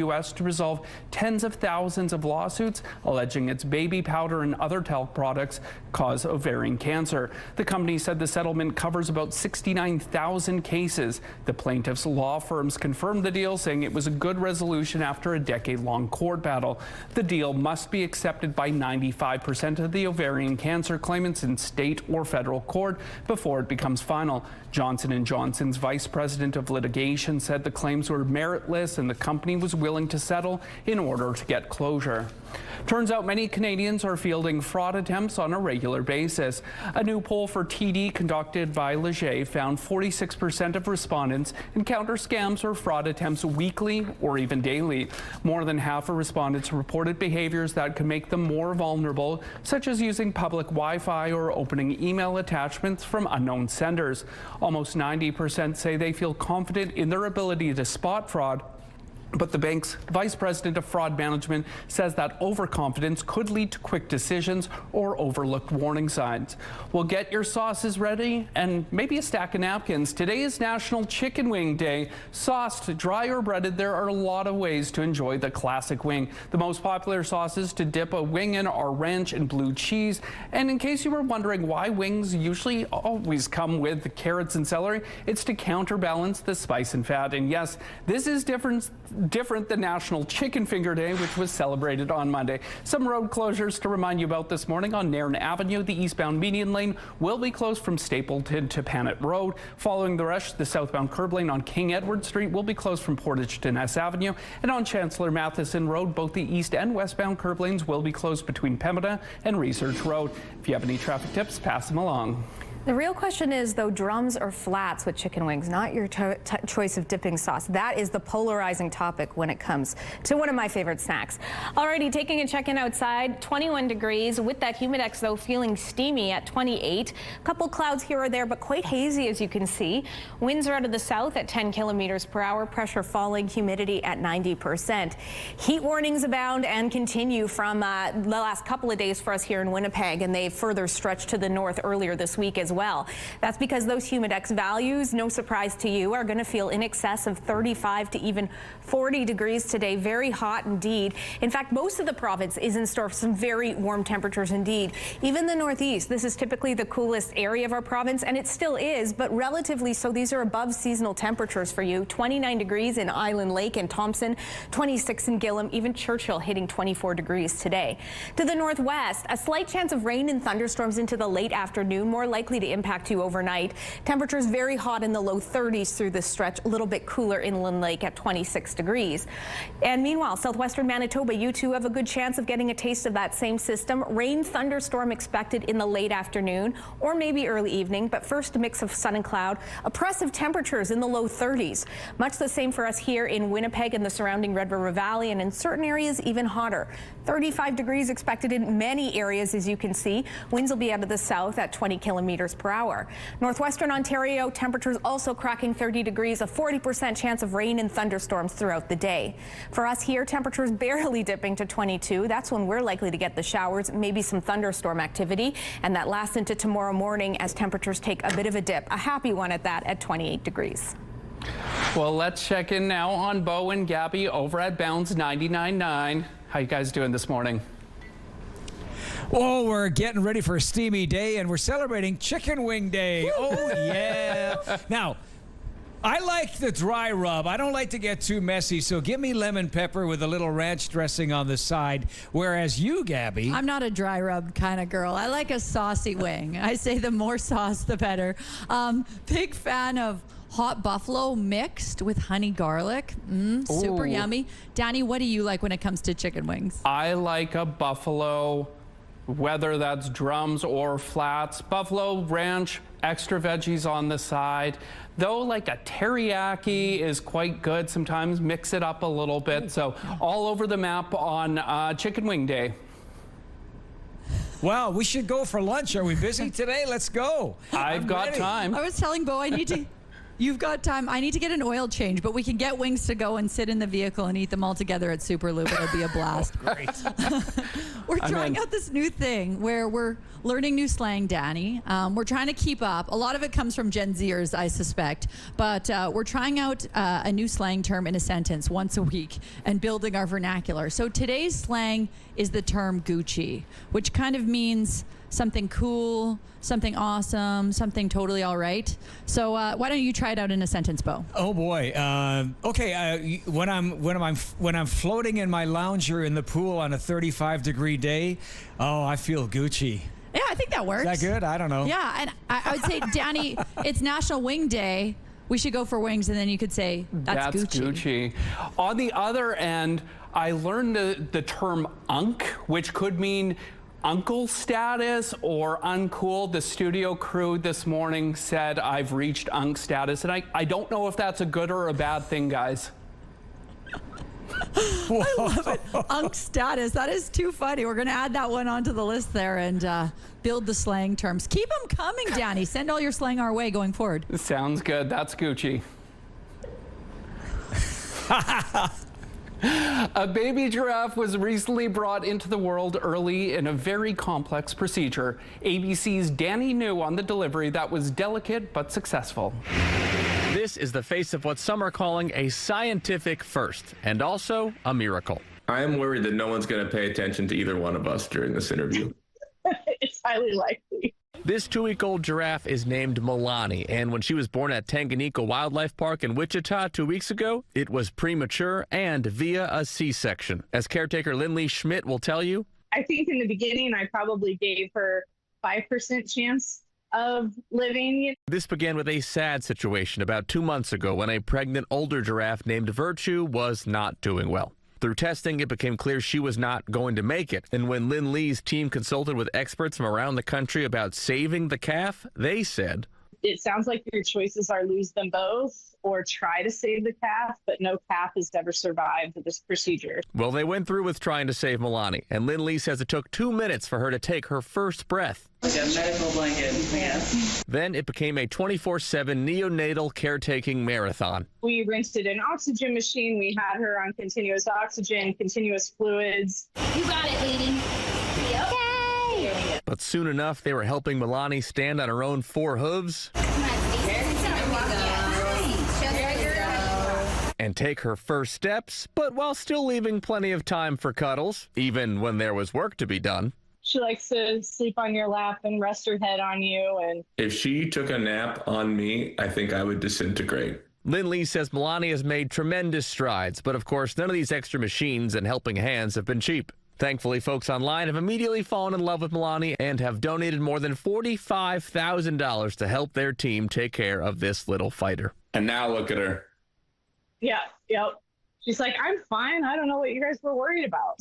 U.S. to resolve tens of thousands of lawsuits alleging its baby powder and other talc products cause ovarian cancer. The company said the settlement covers about 69,000 cases. The plaintiffs' law firms confirmed the deal, saying it was a good resolution after a decade-long court battle. The deal must be accepted by 95% of the ovarian cancer claimants in state or federal court before it becomes final. Johnson & Johnson's Vice President president of litigation said the claims were meritless and the company was willing to settle in order to get closure. Turns out many Canadians are fielding fraud attempts on a regular basis. A new poll for TD conducted by Leger found 46% of respondents encounter scams or fraud attempts weekly or even daily. More than half of respondents reported behaviors that could make them more vulnerable, such as using public Wi-Fi or opening email attachments from unknown senders. Almost 90% say they feel confident in their ability to spot fraud. But the bank's vice president of fraud management says that overconfidence could lead to quick decisions or overlooked warning signs. Well, get your sauces ready and maybe a stack of napkins. Today is National Chicken Wing Day. Sauced, dry or breaded, there are a lot of ways to enjoy the classic wing. The most popular sauces to dip a wing in are ranch and blue cheese. And in case you were wondering why wings usually always come with carrots and celery, it's to counterbalance the spice and fat. And yes, this is different than National Chicken Finger Day, which was celebrated on Monday. Some road closures to remind you about this morning. On Nairn Avenue, the eastbound median lane will be closed from Stapleton to Panet Road. Following the rush, the southbound curb lane on King Edward Street will be closed from Portage to Ness Avenue. And on Chancellor Matheson Road, both the east and westbound curb lanes will be closed between Pembina and Research Road. If you have any traffic tips, pass them along. The real question is, though, drums or flats with chicken wings, not your choice of dipping sauce. That is the polarizing topic when it comes to one of my favorite snacks. Alrighty, taking a check-in outside, 21 degrees. With that humidex, though, feeling steamy at 28. A couple clouds here or there, but quite hazy, as you can see. Winds are out of the south at 10 kilometers per hour. Pressure falling, humidity at 90%. Heat warnings abound and continue from the last couple of days for us here in Winnipeg, and they further stretched to the north earlier this week as well. That's because those humidex values, no surprise to you, are going to feel in excess of 35 to even 40 degrees today. Very hot indeed. In fact, most of the province is in store for some very warm temperatures indeed. Even the northeast, this is typically the coolest area of our province, and it still is, but relatively so. These are above seasonal temperatures for you. 29 degrees in Island Lake and Thompson, 26 in Gillam, even Churchill hitting 24 degrees today. To the northwest, a slight chance of rain and thunderstorms into the late afternoon, more likely to impact you overnight. Temperatures very hot in the low 30s through this stretch, a little bit cooler inland lake at 26 degrees. And meanwhile, southwestern Manitoba, you too have a good chance of getting a taste of that same system. Rain, thunderstorm expected in the late afternoon or maybe early evening, but first a mix of sun and cloud. Oppressive temperatures in the low 30s. Much the same for us here in Winnipeg and the surrounding Red River Valley, and in certain areas even hotter. 35 degrees expected in many areas, as you can see. Winds will be out of the south at 20 kilometers per hour. Northwestern Ontario, temperatures also cracking 30 degrees, a 40% chance of rain and thunderstorms throughout the day. For us here, temperatures barely dipping to 22. That's when we're likely to get the showers, maybe some thunderstorm activity, and that lasts into tomorrow morning as temperatures take a bit of a dip. A happy one at that at 28 degrees. Well, let's check in now on Bo and Gabby over at Bounds 99.9. How you guys doing this morning? Oh, we're getting ready for a steamy day, and we're celebrating Chicken Wing Day. Oh, yeah. Now, I like the dry rub. I don't like to get too messy, so give me lemon pepper with a little ranch dressing on the side. Whereas you, Gabby... I'm not a dry rub kind of girl. I like a saucy wing. I say the more sauce, the better. Big fan of hot buffalo mixed with honey garlic. Super yummy. Danny, what do you like when it comes to chicken wings? I like a buffalo, whether that's drums or flats. Buffalo ranch, extra veggies on the side. Though like a teriyaki is quite good. Sometimes mix it up a little bit. So all over the map on Chicken Wing Day. Well, we should go for lunch. Are we busy today? Let's go. I've got time. I was telling Bo I need to... You've got time. I need to get an oil change, but we can get wings to go and sit in the vehicle and eat them all together at Super Loop. It'll be a blast. Great. We're trying out this new thing where we're learning new slang, Danny. We're trying to keep up. A lot of it comes from Gen Zers, I suspect. But we're trying out a new slang term in a sentence once a week and building our vernacular. So today's slang is the term Gucci, which kind of means something cool, something awesome, something totally all right. So why don't you try it out in a sentence, Bo? Oh boy. Okay. When I'm floating in my lounger in the pool on a 35-degree day, oh, I feel Gucci. Yeah, I think that works. Is that good? I don't know. Yeah, and I would say, Danny, it's National Wing Day. we should go for wings, and then you could say, that's Gucci. On the other end, I learned the term unk, which could mean uncle status or uncool. The studio crew this morning said I've reached unk status, and I don't know if that's a good or a bad thing, guys. I love it. Unk status. That is too funny. We're going to add that one onto the list there and build the slang terms. Keep them coming, Danny. Send all your slang our way going forward. Sounds good. That's Gucci. A baby giraffe was recently brought into the world early in a very complex procedure. ABC's Danny New on the delivery that was delicate but successful. This is the face of what some are calling a scientific first, and also a miracle. I am worried that no one's going to pay attention to either one of us during this interview. It's highly likely. This 2-week-old giraffe is named Milani, and when she was born at Tanganyika Wildlife Park in Wichita 2 weeks ago, it was premature and via a C-section. As caretaker Lindley Schmidt will tell you, I think in the beginning, I probably gave her 5% chance of living. This began with a sad situation about 2 months ago when a pregnant older giraffe named Virtue was not doing well. Through testing, it became clear she was not going to make it. And when Lynn Lee's team consulted with experts from around the country about saving the calf, they said, it sounds like your choices are lose them both or try to save the calf, but no calf has ever survived this procedure. Well, they went through with trying to save Milani, and Lynn Lee says it took 2 minutes for her to take her first breath. Like a medical blanket. Yes. Then it became a 24/7 neonatal caretaking marathon. We rented an oxygen machine. We had her on continuous oxygen, continuous fluids. You got it, lady. Okay. But soon enough, they were helping Milani stand on her own 4 hooves and take her first steps, but while still leaving plenty of time for cuddles, even when there was work to be done. She likes to sleep on your lap and rest her head on you. And if she took a nap on me, I think I would disintegrate. Lynn Lee says Milani has made tremendous strides, but of course, none of these extra machines and helping hands have been cheap. Thankfully, folks online have immediately fallen in love with Milani and have donated more than $45,000 to help their team take care of this little fighter. And now look at her. Yeah, yep. She's like, I'm fine. I don't know what you guys were worried about.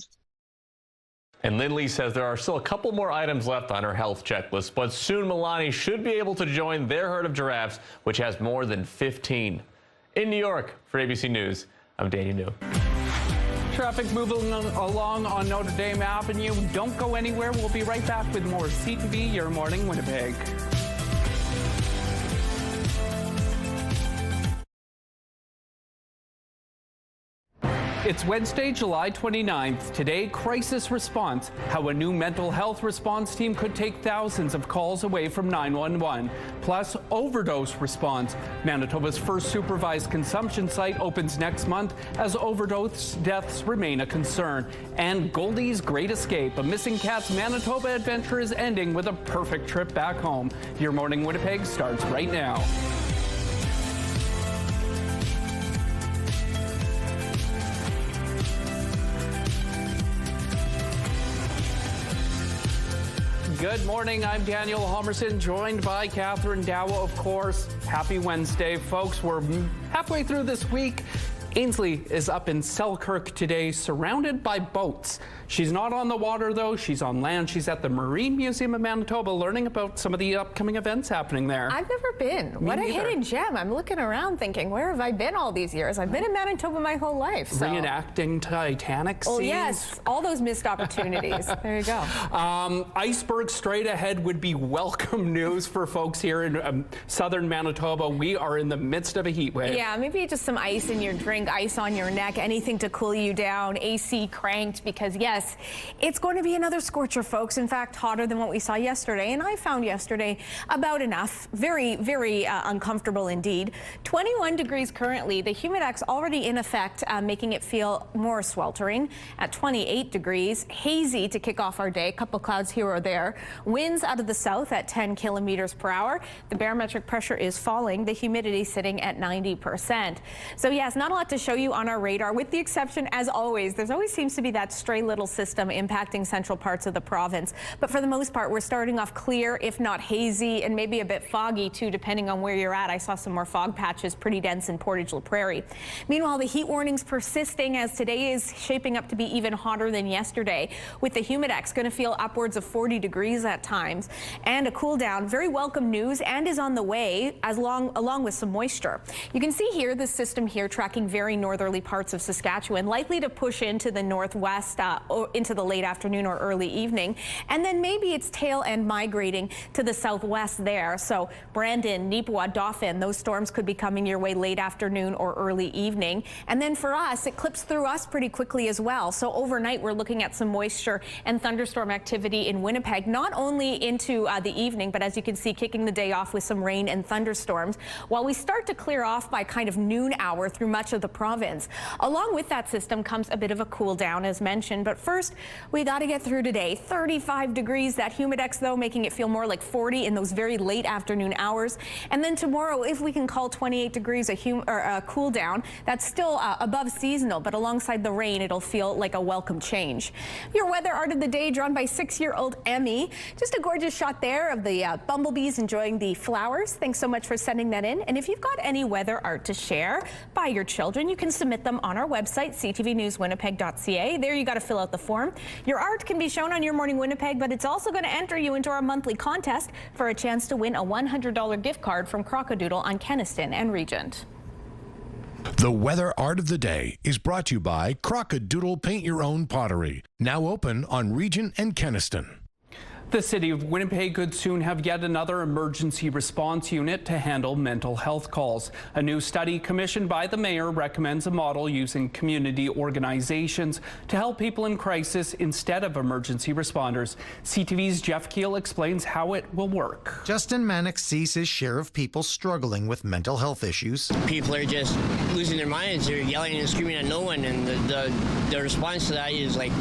And Lynn Lee says there are still a couple more items left on her health checklist, but soon Milani should be able to join their herd of giraffes, which has more than 15. In New York, for ABC News, I'm Danny New. Traffic moving along on Notre Dame Avenue. Don't go anywhere. We'll be right back with more CTV, Your Morning Winnipeg. It's Wednesday, July 29th. Today, crisis response, how a new mental health response team could take thousands of calls away from 911. Plus, overdose response. Manitoba's first supervised consumption site opens next month as overdose deaths remain a concern. And Goldie's Great Escape, a missing cat's Manitoba adventure is ending with a perfect trip back home. Your Morning Winnipeg starts right now. Good morning. I'm Daniel Homerson, joined by Catherine Dowa, of course. Happy Wednesday, folks. We're halfway through this week. Ainsley is up in Selkirk today, surrounded by boats. She's not on the water, though. She's on land. She's at the Marine Museum of Manitoba, learning about some of the upcoming events happening there. I've never been. What a hidden gem. I'm looking around thinking, where have I been all these years? I've been in Manitoba my whole life. So. Reenacting Titanic scenes. Oh, yes. All those missed opportunities. There you go. Iceberg straight ahead would be welcome news for folks here in southern Manitoba. We are in the midst of a heat wave. Yeah, maybe just some ice in your drink, ice on your neck, anything to cool you down, AC cranked, because yes, it's going to be another scorcher, folks. In fact, hotter than what we saw yesterday, and I found yesterday about enough. Very, very uncomfortable indeed. 21 degrees currently. The humidex already in effect, making it feel more sweltering at 28 degrees. Hazy to kick off our day. A couple clouds here or there. Winds out of the south at 10 kilometers per hour. The barometric pressure is falling. The humidity sitting at 90%. So yes, not a lot lot to show you on our radar, with the exception, as always, there's always seems to be that stray little system impacting central parts of the province. But for the most part, we're starting off clear, if not hazy, and maybe a bit foggy too, depending on where you're at. I saw some more fog patches pretty dense in Portage La Prairie. Meanwhile, the heat warnings persisting as today is shaping up to be even hotter than yesterday, with the humidex going to feel upwards of 40 degrees at times, and a cool down. Very welcome news, and is on the way along with some moisture. You can see here the system here tracking very northerly parts of Saskatchewan, likely to push into the northwest or into the late afternoon or early evening, and then maybe its tail end migrating to the southwest there. So Brandon, Neepawa, Dauphin, those storms could be coming your way late afternoon or early evening. And then for us, it clips through us pretty quickly as well. So overnight, we're looking at some moisture and thunderstorm activity in Winnipeg, not only into the evening, but as you can see, kicking the day off with some rain and thunderstorms, while we start to clear off by kind of noon hour through much of the province. Along with that system comes a bit of a cool down, as mentioned. But first, we got to get through today. 35 degrees, that humidex, though, making it feel more like 40 in those very late afternoon hours. And then tomorrow, if we can call 28 degrees a cool down, that's still above seasonal, but alongside the rain, it'll feel like a welcome change. Your weather art of the day drawn by 6-year-old Emmy. Just a gorgeous shot there of the bumblebees enjoying the flowers. Thanks so much for sending that in. And if you've got any weather art to share by your children, you can submit them on our website, ctvnewswinnipeg.ca. There you got to fill out the form. Your art can be shown on Your Morning Winnipeg, but it's also going to enter you into our monthly contest for a chance to win a $100 gift card from Crockadoodle on Kenaston and Regent. The weather art of the day is brought to you by Crockadoodle Paint Your Own Pottery, now open on Regent and Kenaston. The city of Winnipeg could soon have yet another emergency response unit to handle mental health calls. A new study commissioned by the mayor recommends a model using community organizations to help people in crisis instead of emergency responders. CTV's Jeff Keel explains how it will work. Justin Mannix sees his share of people struggling with mental health issues. People are just losing their minds. They're yelling and screaming at no one, and the response to that is like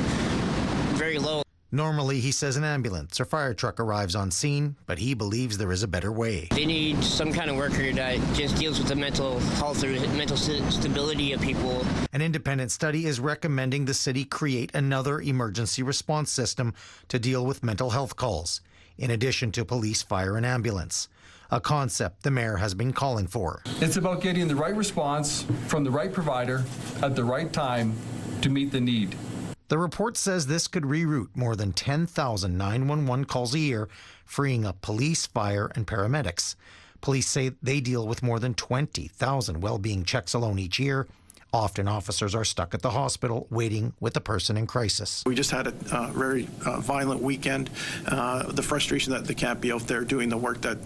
very low. Normally, he says an ambulance or fire truck arrives on scene, but he believes there is a better way. They need some kind of worker that just deals with the mental health or mental stability of people. An independent study is recommending the city create another emergency response system to deal with mental health calls, in addition to police, fire, and ambulance. A concept the mayor has been calling for. It's about getting the right response from the right provider at the right time to meet the need. The report says this could reroute more than 10,000 911 calls a year, freeing up police, fire, and paramedics. Police say they deal with more than 20,000 well-being checks alone each year. Often officers are stuck at the hospital waiting with a person in crisis. We just had a very violent weekend. The frustration that they can't be out there doing the work that,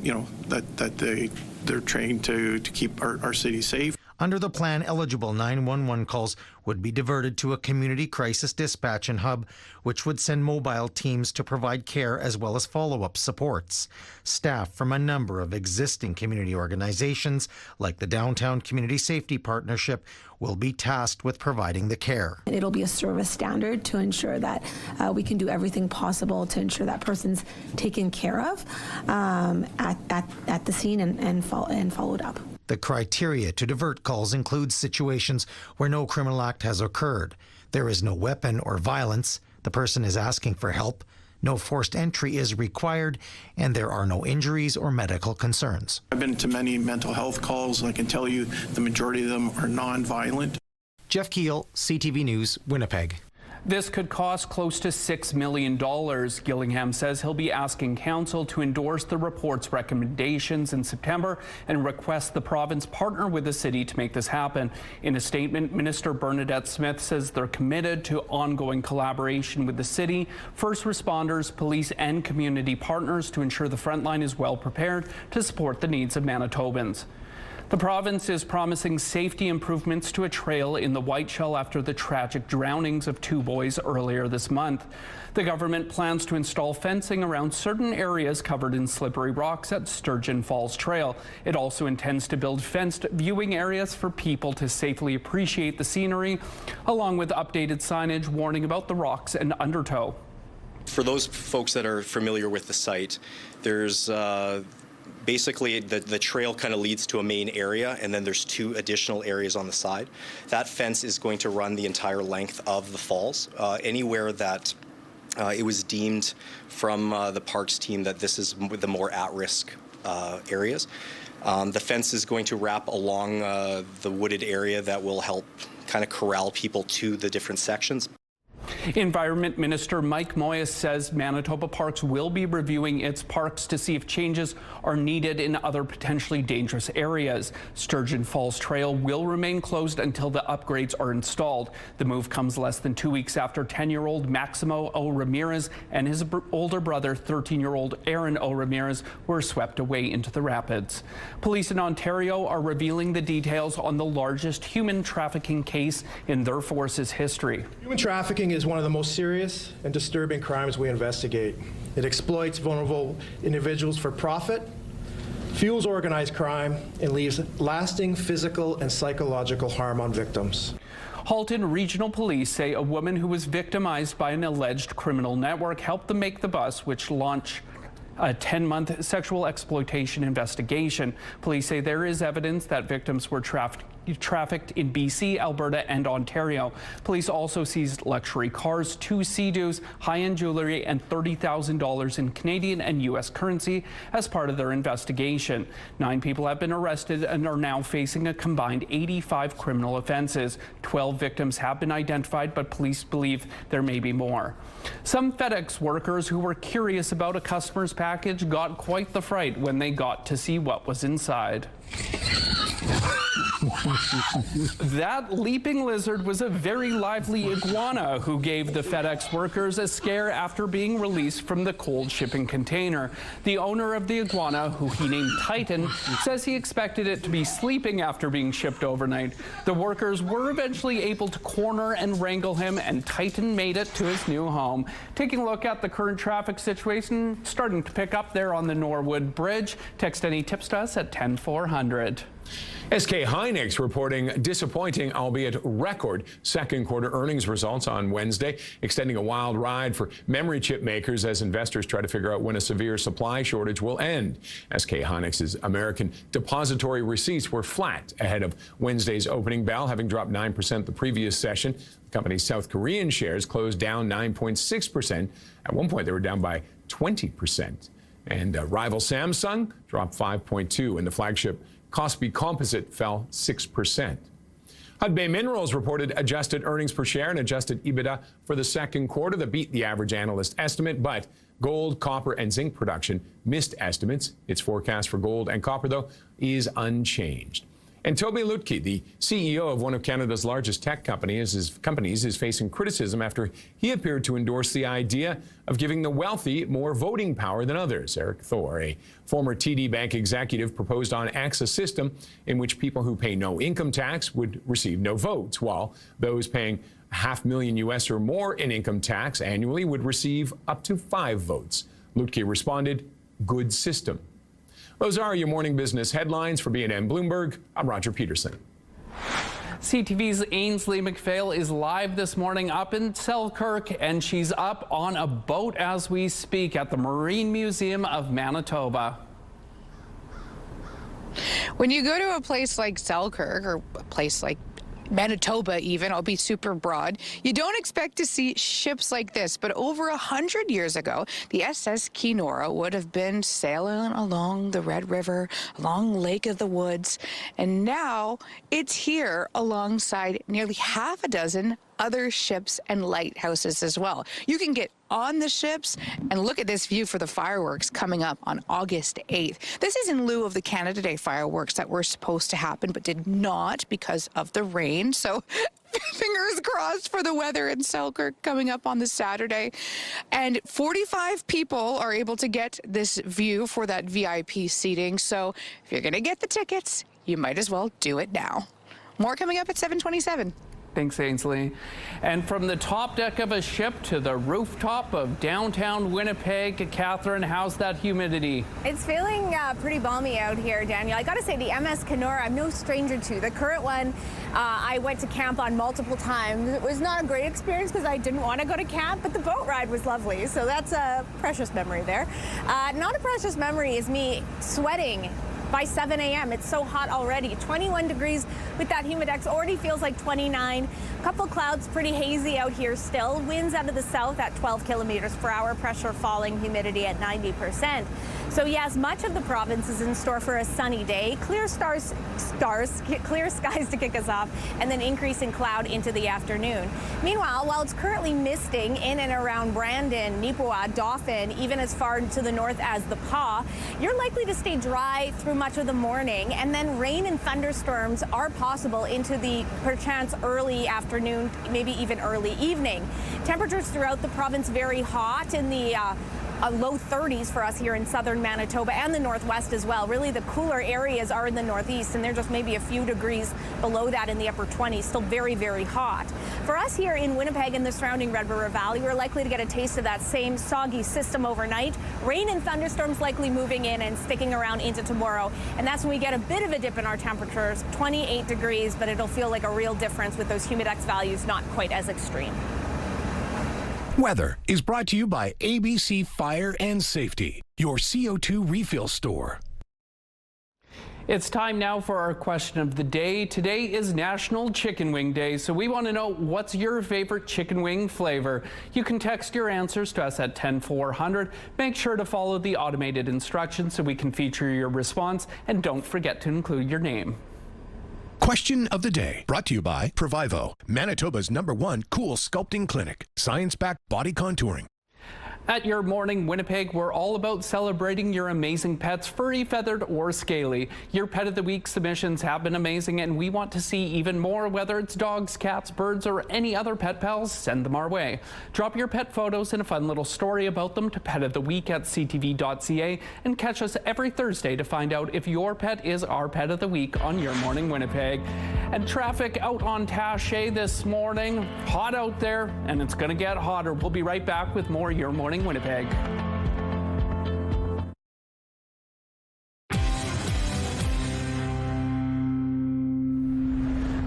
they're trained to keep our city safe. Under the plan, eligible 911 calls would be diverted to a community crisis dispatch and hub, which would send mobile teams to provide care as well as follow-up supports. Staff from a number of existing community organizations, like the Downtown Community Safety Partnership, will be tasked with providing the care. It'll be a service standard to ensure that we can do everything possible to ensure that person's taken care of at the scene and followed up. The criteria to divert calls includes situations where no criminal act has occurred, there is no weapon or violence, the person is asking for help, no forced entry is required, and there are no injuries or medical concerns. I've been to many mental health calls, and I can tell you the majority of them are non-violent. Jeff Keel, CTV News, Winnipeg. This could cost close to $6 million. Gillingham says he'll be asking council to endorse the report's recommendations in September and request the province partner with the city to make this happen. In a statement, Minister Bernadette Smith says they're committed to ongoing collaboration with the city, first responders, police, and community partners to ensure the frontline is well prepared to support the needs of Manitobans. The province is promising safety improvements to a trail in the Whiteshell after the tragic drownings of 2 boys earlier this month. The government plans to install fencing around certain areas covered in slippery rocks at Sturgeon Falls Trail. It also intends to build fenced viewing areas for people to safely appreciate the scenery, along with updated signage warning about the rocks and undertow. For those folks that are familiar with the site, there's basically the trail kind of leads to a main area, and then there's 2 additional areas on the side. That fence is going to run the entire length of the falls. Anywhere that it was deemed from the parks team that this is the more at-risk areas. The fence is going to wrap along the wooded area that will help kind of corral people to the different sections. Environment Minister Mike Moyes says Manitoba Parks will be reviewing its parks to see if changes are needed in other potentially dangerous areas. Sturgeon Falls Trail will remain closed until the upgrades are installed. The move comes less than 2 weeks after 10-year-old Maximo O. Ramirez and his older brother, 13-year-old Aaron O. Ramirez, were swept away into the rapids. Police in Ontario are revealing the details on the largest human trafficking case in their force's history. Human trafficking is one of the most serious and disturbing crimes we investigate. It exploits vulnerable individuals for profit, fuels organized crime, and leaves lasting physical and psychological harm on victims. Halton Regional Police say a woman who was victimized by an alleged criminal network helped them make the bus, which launched a 10-month sexual exploitation investigation. Police say there is evidence that victims were trafficked in BC, Alberta, and Ontario. Police also seized luxury cars, 2 Sea-Doos, high-end jewelry, and $30,000 in Canadian and U.S. currency as part of their investigation. 9 people have been arrested and are now facing a combined 85 criminal offenses. 12 victims have been identified, but police believe there may be more. Some FedEx workers who were curious about a customer's package got quite the fright when they got to see what was inside. That leaping lizard was a very lively iguana who gave the FedEx workers a scare after being released from the cold shipping container. The owner of the iguana, who he named Titan, says he expected it to be sleeping after being shipped overnight. The workers were eventually able to corner and wrangle him, and Titan made it to his new home. Taking a look at the current traffic situation, starting to pick up there on the Norwood Bridge. Text any tips to us at 10400. SK Hynix reporting disappointing, albeit record, second quarter earnings results on Wednesday, extending a wild ride for memory chip makers as investors try to figure out when a severe supply shortage will end. SK Hynix's American depository receipts were flat ahead of Wednesday's opening bell, having dropped 9% the previous session. The company's South Korean shares closed down 9.6%. At one point, they were down by 20%. And rival Samsung dropped 5.2%, and the flagship Kospi Composite fell 6%. Hudbay Minerals reported adjusted earnings per share and adjusted EBITDA for the second quarter that beat the average analyst estimate, but gold, copper, and zinc production missed estimates. Its forecast for gold and copper, though, is unchanged. And Toby Lutke, the CEO of one of Canada's largest tech companies, is facing criticism after he appeared to endorse the idea of giving the wealthy more voting power than others. Eric Thor, a former TD Bank executive, proposed on X a system in which people who pay no income tax would receive no votes, while those paying $500,000 US or more in income tax annually would receive up to 5 votes. Lutke responded, "Good system." Those are your morning business headlines. For B&M Bloomberg, I'm Roger Peterson. CTV's Ainsley McPhail is live this morning up in Selkirk, and she's up on a boat as we speak at the Marine Museum of Manitoba. When you go to a place like Selkirk, or a place like Manitoba even, I'll be super broad, you don't expect to see ships like this, but over 100 years ago, the SS Kenora would have been sailing along the Red River, along Lake of the Woods, and now it's here alongside nearly half a dozen other ships and lighthouses as well. You can get on the ships and look at this view for the fireworks coming up on August 8th. This is in lieu of the Canada Day fireworks that were supposed to happen but did not because of the rain. So fingers crossed for the weather in Selkirk coming up on this Saturday. And 45 people are able to get this view for that VIP seating. So if you're going to get the tickets, you might as well do it now. More coming up at 7:27. Thanks, Ainsley. And from the top deck of a ship to the rooftop of downtown Winnipeg, Catherine, how's that humidity? It's feeling pretty balmy out here, Daniel. I got to say, the MS Kenora, I'm no stranger to. The current one, I went to camp on multiple times. It was not a great experience because I didn't want to go to camp, but the boat ride was lovely. So that's a precious memory there. Not a precious memory is me sweating by 7 a.m. It's so hot already. 21 degrees with that humidex. Already feels like 29. A couple clouds, pretty hazy out here still. Winds out of the south at 12 kilometers per hour. Pressure falling, humidity at 90%. So yes, much of the province is in store for a sunny day. Clear clear skies to kick us off, and then increasing cloud into the afternoon. Meanwhile, while it's currently misting in and around Brandon, Nipawin, Dauphin, even as far to the north as the Pas, you're likely to stay dry through much of the morning, and then rain and thunderstorms are possible into the perchance early afternoon, maybe even early evening. Temperatures throughout the province very hot in the low 30s for us here in southern Manitoba and the northwest as well. Really, the cooler areas are in the northeast, and they're just maybe a few degrees below that in the upper 20s. Still very, very hot. For us here in Winnipeg and the surrounding Red River Valley, we're likely to get a taste of that same soggy system overnight. Rain and thunderstorms likely moving in and sticking around into tomorrow. And that's when we get a bit of a dip in our temperatures, 28 degrees, but it'll feel like a real difference with those humidex values not quite as extreme. Weather is brought to you by ABC Fire and Safety, your CO2 refill store. It's time now for our question of the day. Today is National Chicken Wing Day, so we want to know, what's your favorite chicken wing flavor? You can text your answers to us at 10400. Make sure to follow the automated instructions so we can feature your response, and don't forget to include your name. Question of the day, brought to you by Provivo, Manitoba's #1 cool sculpting clinic. Science-backed body contouring. At Your Morning Winnipeg, we're all about celebrating your amazing pets, furry, feathered, or scaly. Your Pet of the Week submissions have been amazing, and we want to see even more. Whether it's dogs, cats, birds, or any other pet pals, send them our way. Drop your pet photos and a fun little story about them to petoftheweek@ctv.ca, and catch us every Thursday to find out if your pet is our Pet of the Week on Your Morning Winnipeg. And traffic out on Taché this morning. Hot out there, and it's going to get hotter. We'll be right back with more Your Morning Winnipeg.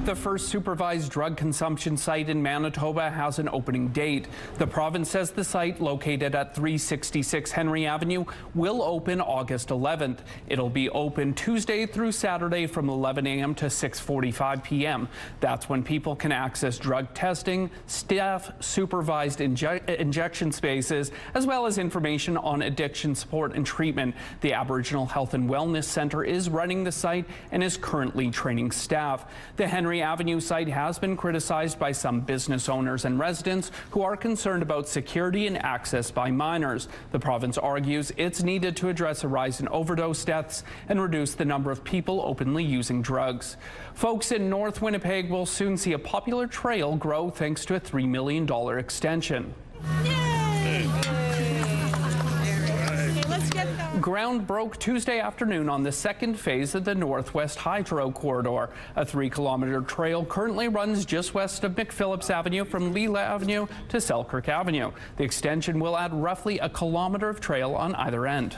The first supervised drug consumption site in Manitoba has an opening date. The province says the site, located at 366 Henry Avenue, will open August 11th. It'll be open Tuesday through Saturday from 11 a.m. to 6:45 p.m. That's when people can access drug testing, staff supervised injection spaces, as well as information on addiction support and treatment. The Aboriginal Health and Wellness Centre is running the site and is currently training staff. The Henry Avenue site has been criticized by some business owners and residents who are concerned about security and access by minors. The province argues it's needed to address a rise in overdose deaths and reduce the number of people openly using drugs. Folks in North Winnipeg will soon see a popular trail grow thanks to a $3 million extension. Ground broke Tuesday afternoon on the second phase of the Northwest Hydro Corridor. A 3-kilometer trail currently runs just west of McPhillips Avenue from Leela Avenue to Selkirk Avenue. The extension will add roughly a kilometer of trail on either end.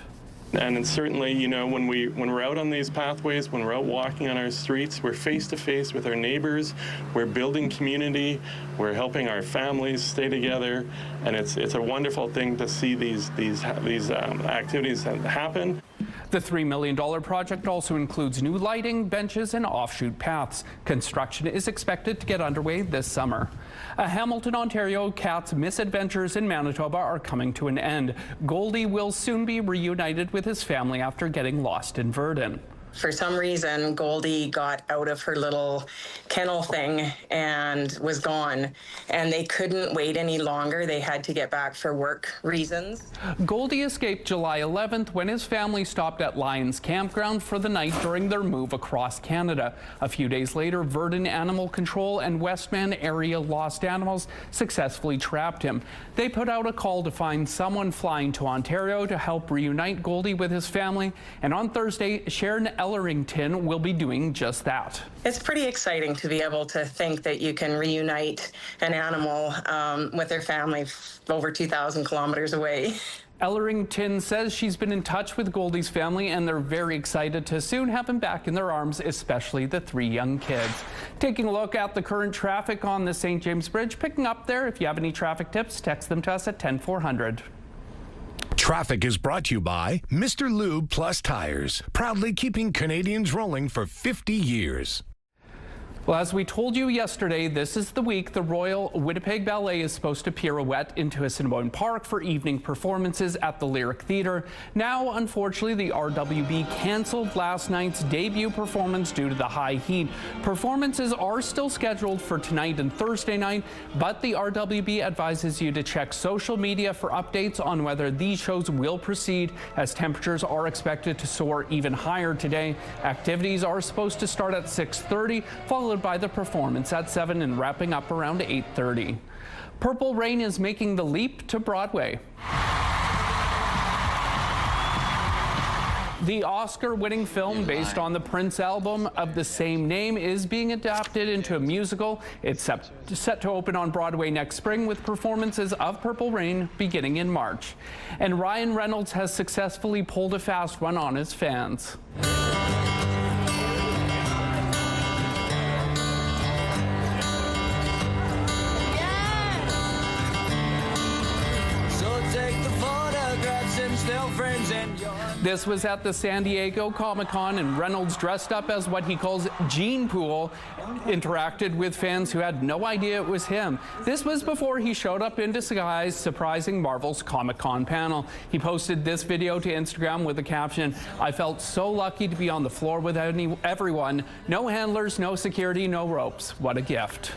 And it's certainly, you know, when we're out on these pathways, when we're out walking on our streets, we're face to face with our neighbors, we're building community, we're helping our families stay together, and it's a wonderful thing to see these activities happen. The $3 million project also includes new lighting, benches, and offshoot paths. Construction is expected to get underway this summer. A Hamilton, Ontario cat's misadventures in Manitoba are coming to an end. Goldie will soon be reunited with his family after getting lost in Verdun. For some reason, Goldie got out of her little kennel thing and was gone, and they couldn't wait any longer. They had to get back for work reasons. Goldie escaped July 11th when his family stopped at Lions Campground for the night during their move across Canada. A few days later, Verdun Animal Control and Westman Area Lost Animals successfully trapped him. They put out a call to find someone flying to Ontario to help reunite Goldie with his family, and on Thursday, Sharon Ellerington will be doing just that. It's pretty exciting to be able to think that you can reunite an animal with their family over 2,000 kilometers away. Ellerington says she's been in touch with Goldie's family and they're very excited to soon have him back in their arms, especially the 3 young kids. Taking a look at the current traffic on the St. James Bridge, picking up there. If you have any traffic tips, text them to us at 10400. Traffic is brought to you by Mr. Lube Plus Tires, proudly keeping Canadians rolling for 50 years. Well, as we told you yesterday, this is the week the Royal Winnipeg Ballet is supposed to pirouette into Assiniboine Park for evening performances at the Lyric Theatre. Now, unfortunately, the RWB canceled last night's debut performance due to the high heat. Performances are still scheduled for tonight and Thursday night, but the RWB advises you to check social media for updates on whether these shows will proceed, as temperatures are expected to soar even higher today. Activities are supposed to start at 6:30, followed by the performance at 7 and wrapping up around 8:30. Purple Rain is making the leap to Broadway. The Oscar-winning film based on the Prince album of the same name is being adapted into a musical. It's set to open on Broadway next spring with performances of Purple Rain beginning in March. And Ryan Reynolds has successfully pulled a fast one on his fans. This was at the San Diego Comic-Con, and Reynolds, dressed up as what he calls Gene Pool, interacted with fans who had no idea it was him. This was before he showed up in disguise, surprising Marvel's Comic-Con panel. He posted this video to Instagram with the caption, "I felt so lucky to be on the floor with everyone. No handlers, no security, no ropes. What a gift."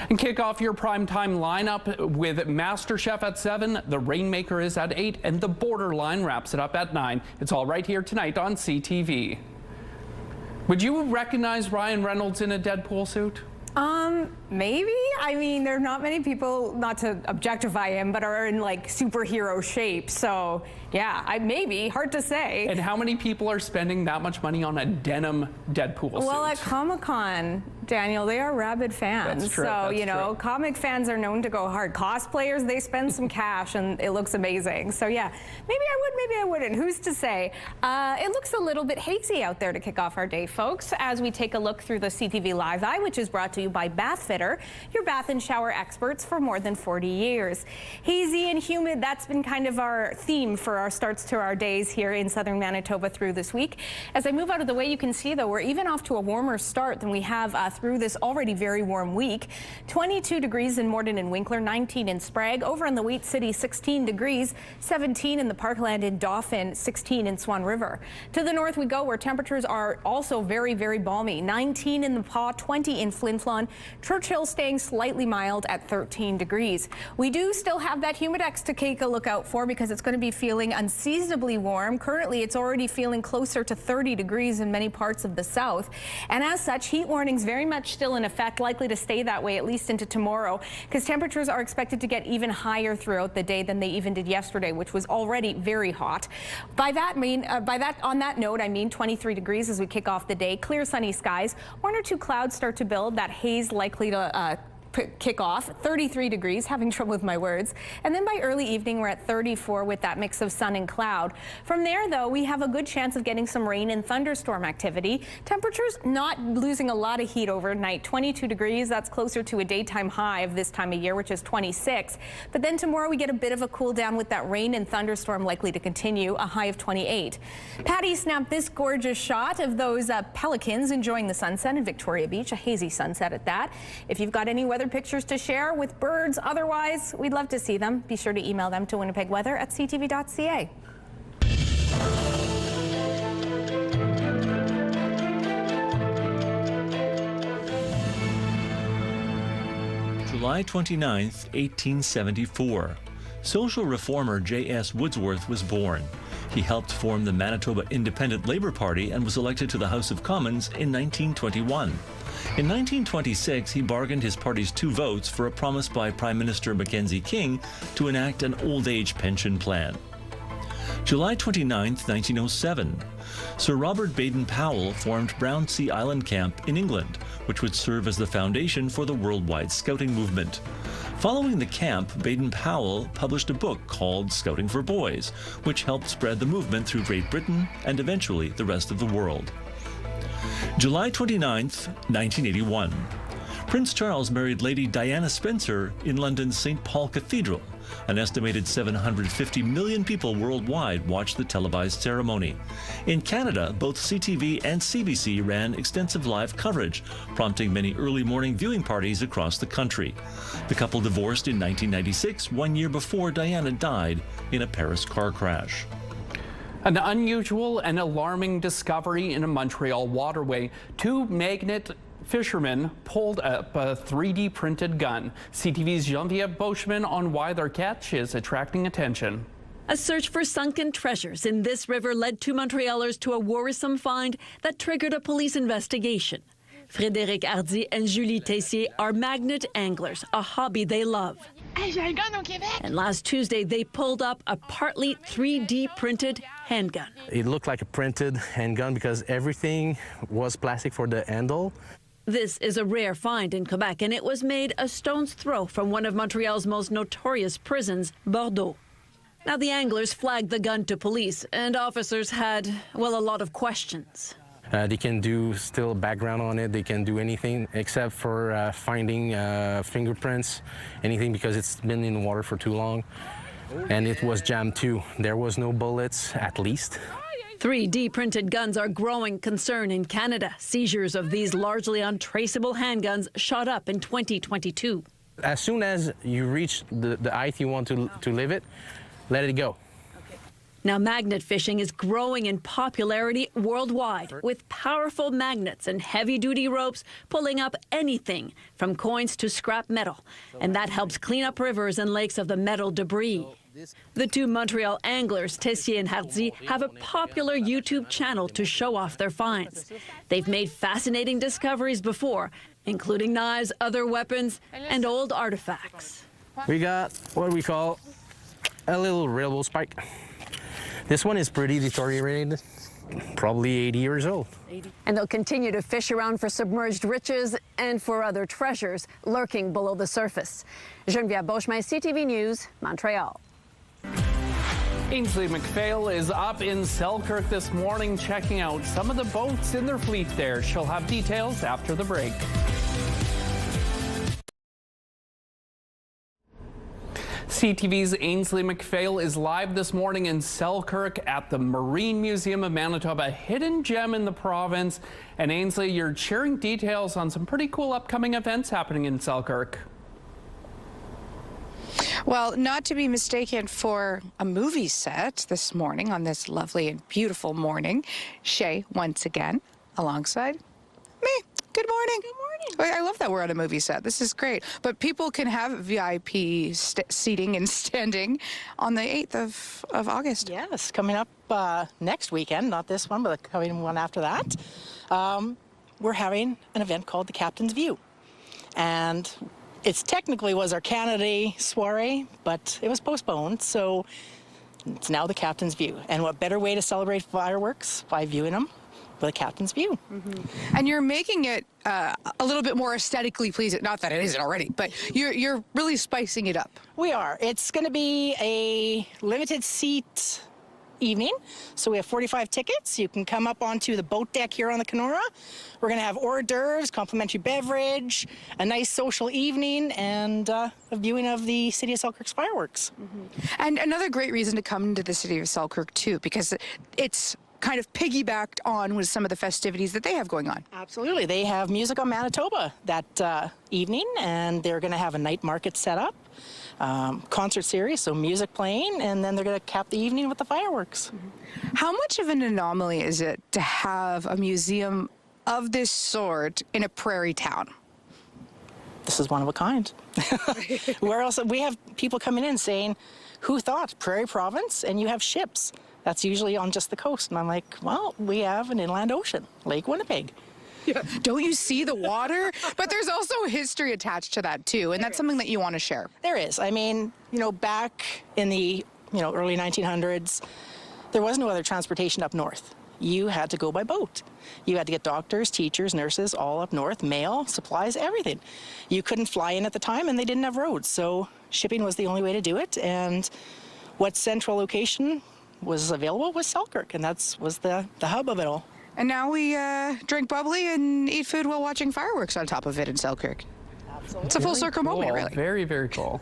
And kick off your primetime lineup with MasterChef at 7, The Rainmaker is at 8, and The Borderline wraps it up at 9. It's all right here tonight on CTV. Would you recognize Ryan Reynolds in a Deadpool suit? Maybe. I mean, there are not many people, not to objectify him, but are in like superhero shape. So yeah, maybe, hard to say. And how many people are spending that much money on a denim Deadpool suit? Well, at Comic-Con, Daniel, they are rabid fans. That's true. So, That's you know, true. comic fans are known to go hard. Cosplayers, they spend some cash and it looks amazing. So yeah, maybe I would, maybe I wouldn't. Who's to say? It looks a little bit hazy out there to kick off our day, folks, as we take a look through the CTV Live Eye, which is brought to you by Bath Fitter, your bath and shower experts for more than 40 years. Hazy and humid, that's been kind of our theme for our starts to our days here in southern Manitoba through this week. As I move out of the way, you can see, though, we're even off to a warmer start than we have through this already very warm week. 22 degrees in Morden and Winkler, 19 in Sprague. Over in the Wheat City, 16 degrees, 17 in the Parkland and Dauphin, 16 in Swan River. To the north we go, where temperatures are also very, very balmy. 19 in the Paw, 20 in Flin Flon. Churchill staying slightly mild at 13 degrees. We do still have that humidex to take a look out for because it's going to be feeling unseasonably warm. Currently, it's already feeling closer to 30 degrees in many parts of the south. And as such, heat warnings very much still in effect, likely to stay that way at least into tomorrow, because temperatures are expected to get even higher throughout the day than they even did yesterday, which was already very hot. On that note, I mean 23 degrees as we kick off the day. Clear sunny skies. 1 or 2 clouds start to build. That haze likely to kick off. 33 degrees, having trouble with my words. And then by early evening, we're at 34 with that mix of sun and cloud. From there, though, we have a good chance of getting some rain and thunderstorm activity. Temperatures not losing a lot of heat overnight. 22 degrees, that's closer to a daytime high of this time of year, which is 26. But then tomorrow we get a bit of a cool down with that rain and thunderstorm likely to continue, a high of 28. Patty snapped this gorgeous shot of those pelicans enjoying the sunset in Victoria Beach, a hazy sunset at that. If you've got any weather pictures to share with birds, otherwise, we'd love to see them. Be sure to email them to winnipegweather@ctv.ca. July 29th, 1874. Social reformer J.S. Woodsworth was born. He helped form the Manitoba Independent Labour Party and was elected to the House of Commons in 1921. In 1926, he bargained his party's 2 votes for a promise by Prime Minister Mackenzie King to enact an old age pension plan. July 29, 1907. Sir Robert Baden-Powell formed Brownsea Island Camp in England, which would serve as the foundation for the worldwide scouting movement. Following the camp, Baden-Powell published a book called Scouting for Boys, which helped spread the movement through Great Britain and eventually the rest of the world. July 29, 1981. Prince Charles married Lady Diana Spencer in London's St. Paul Cathedral. An estimated 750 million people worldwide watched the televised ceremony. In Canada, both CTV and CBC ran extensive live coverage, prompting many early morning viewing parties across the country. The couple divorced in 1996, 1 year before Diana died in a Paris car crash. An unusual and alarming discovery in a Montreal waterway. Two magnet fishermen pulled up a 3D printed gun. CTV's Geneviève Boschman on why their catch is attracting attention. A search for sunken treasures in this river led two Montrealers to a worrisome find that triggered a police investigation. Frédéric Hardy and Julie Tessier are magnet anglers, a hobby they love. And last Tuesday, they pulled up a partly 3D printed handgun. It looked like a printed handgun because everything was plastic for the handle. This is a rare find in Quebec, and it was made a stone's throw from one of Montreal's most notorious prisons, Bordeaux. Now, the anglers flagged the gun to police, and officers had, well, a lot of questions. They can do still background on it. They can do anything except for finding fingerprints, anything, because it's been in the water for too long. And it was jammed too. There was no bullets, at least. 3D printed guns are growing concern in Canada. Seizures of these largely untraceable handguns shot up in 2022. As soon as you reach the height you want to live it, let it go. Now, magnet fishing is growing in popularity worldwide, with powerful magnets and heavy-duty ropes pulling up anything from coins to scrap metal. And that helps clean up rivers and lakes of the metal debris. The two Montreal anglers, Tessier and Hardy, have a popular YouTube channel to show off their finds. They've made fascinating discoveries before, including knives, other weapons, and old artifacts. We got what we call a little railroad spike. This one is pretty deteriorated, probably 80 years old. And they'll continue to fish around for submerged riches and for other treasures lurking below the surface. Geneviève Boschman, CTV News, Montreal. Ainsley McPhail is up in Selkirk this morning checking out some of the boats in their fleet there. She'll have details after the break. CTV's Ainsley McPhail is live this morning in Selkirk at the Marine Museum of Manitoba, a hidden gem in the province. And Ainsley, you're sharing details on some pretty cool upcoming events happening in Selkirk. Well, not to be mistaken for a movie set this morning on this lovely and beautiful morning. Shay, once again, alongside me. Good morning. Good morning. I love that we're on a movie set. This is great. But people can have VIP seating and standing on the 8th of August. Yes, coming up next weekend, not this one, but the coming one after that. We're having an event called the Captain's View. And it technically was our Canada Day soiree, but it was postponed, so it's now the Captain's View. And what better way to celebrate fireworks by viewing them with a Captain's View. Mm-hmm. And you're making it a little bit more aesthetically pleasing. Not that it isn't already, but you're really spicing it up. We are. It's going to be a limited seat evening. So we have 45 tickets. You can come up onto the boat deck here on the Kenora. We're going to have hors d'oeuvres, complimentary beverage, a nice social evening, and a viewing of the City of Selkirk's fireworks. Mm-hmm. And another great reason to come to the City of Selkirk, too, because it's kind of piggybacked on with some of the festivities that they have going on. Absolutely. They have Music on Manitoba that evening, and they're going to have a night market set up. Concert series, so music playing, and then they're going to cap the evening with the fireworks. Mm-hmm. How much of an anomaly is it to have a museum of this sort in a prairie town? This is one of a kind. Where else? We have people coming in saying, who thought prairie province and you have ships? That's usually on just the coast. And I'm like, well, we have an inland ocean, Lake Winnipeg. Yeah. Don't you see the water? But there's also history attached to that, too, and that's something that you want to share. There is. I mean, back in the, early 1900s, there was no other transportation up north. You had to go by boat. You had to get doctors, teachers, nurses all up north, mail, supplies, everything. You couldn't fly in at the time, and they didn't have roads, so shipping was the only way to do it. And what central location was available was Selkirk, and that was the hub of it all. And now we drink bubbly and eat food while watching fireworks on top of it in Selkirk. Absolutely. It's a full circle moment, really. Very, very cool.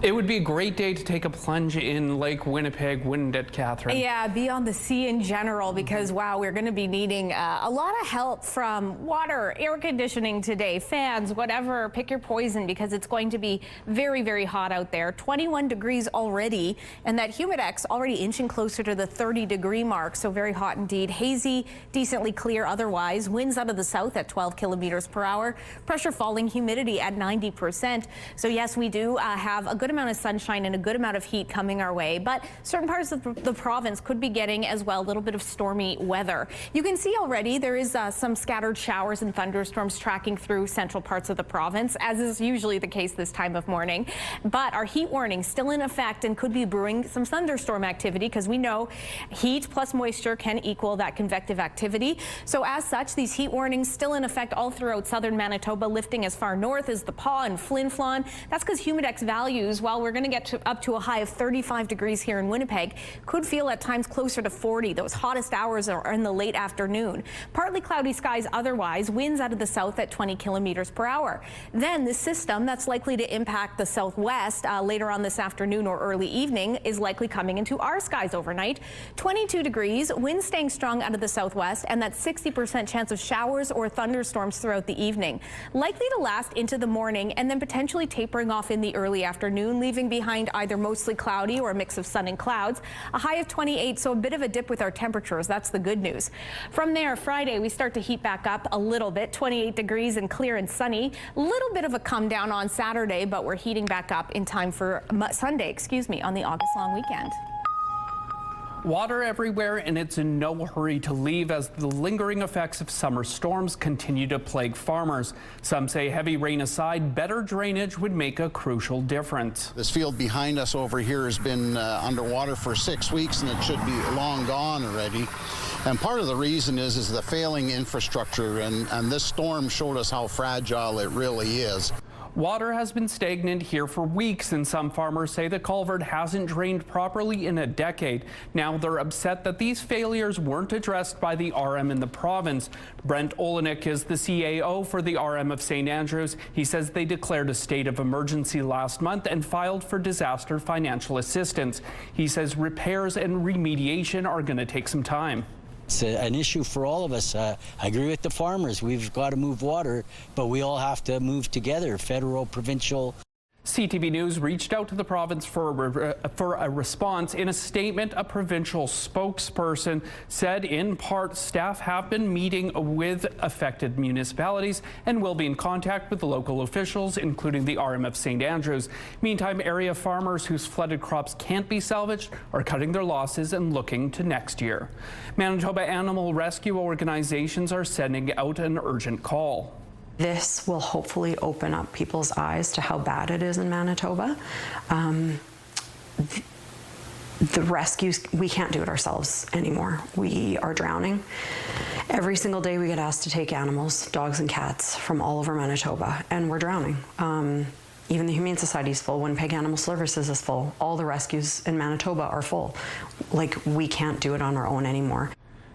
It would be a great day to take a plunge in Lake Winnipeg, wouldn't it, Catherine? Yeah, be on the sea in general because, wow, we're going to be needing a lot of help from water, air conditioning today, fans, whatever, pick your poison because it's going to be very, very hot out there. 21 degrees already, and that humidex already inching closer to the 30-degree mark, so very hot indeed. Hazy, decently clear otherwise. Winds out of the south at 12 kilometers per hour. Pressure falling, humidity at 90%. So, yes, we do have a good amount of sunshine and a good amount of heat coming our way, but certain parts of the province could be getting as well a little bit of stormy weather. You can see already there is some scattered showers and thunderstorms tracking through central parts of the province, as is usually the case this time of morning. But our heat warning still in effect and could be brewing some thunderstorm activity because we know heat plus moisture can equal that convective activity. So as such, these heat warnings still in effect all throughout southern Manitoba, lifting as far north as the Paw and Flin Flon. That's because humidex values, while we're going to get up to a high of 35 degrees here in Winnipeg, could feel at times closer to 40. Those hottest hours are in the late afternoon. Partly cloudy skies otherwise, winds out of the south at 20 kilometers per hour. Then the system that's likely to impact the southwest later on this afternoon or early evening is likely coming into our skies overnight. 22 degrees, winds staying strong out of the southwest, and that 60% chance of showers or thunderstorms throughout the evening. Likely to last into the morning and then potentially tapering off in the early afternoon, leaving behind either mostly cloudy or a mix of sun and clouds. A high of 28, so a bit of a dip with our temperatures. That's the good news. From there, Friday, we start to heat back up a little bit, 28 degrees and clear and sunny. A little bit of a come down on Saturday, but we're heating back up in time for Sunday, on the August long weekend. Water everywhere, and it's in no hurry to leave as the lingering effects of summer storms continue to plague farmers. Some say heavy rain aside, better drainage would make a crucial difference. This field behind us over here has been underwater for 6 weeks, and it should be long gone already. And part of the reason is the failing infrastructure, and this storm showed us how fragile it really is. Water has been stagnant here for weeks, and some farmers say the culvert hasn't drained properly in a decade. Now they're upset that these failures weren't addressed by the RM in the province. Brent Olenek is the CAO for the RM of St. Andrews. He says they declared a state of emergency last month and filed for disaster financial assistance. He says repairs and remediation are going to take some time. It's an issue for all of us. I agree with the farmers. We've got to move water, but we all have to move together, federal, provincial. CTV News reached out to the province for a response. In a statement, a provincial spokesperson said, in part, staff have been meeting with affected municipalities and will be in contact with the local officials, including the RM of St. Andrews. Meantime, area farmers whose flooded crops can't be salvaged are cutting their losses and looking to next year. Manitoba animal rescue organizations are sending out an urgent call. This will hopefully open up people's eyes to how bad it is in Manitoba. The rescues, we can't do it ourselves anymore. We are drowning. Every single day we get asked to take animals, dogs and cats, from all over Manitoba, and we're drowning. Even the Humane Society is full. Winnipeg Animal Services is full. All the rescues in Manitoba are full. Like, we can't do it on our own anymore.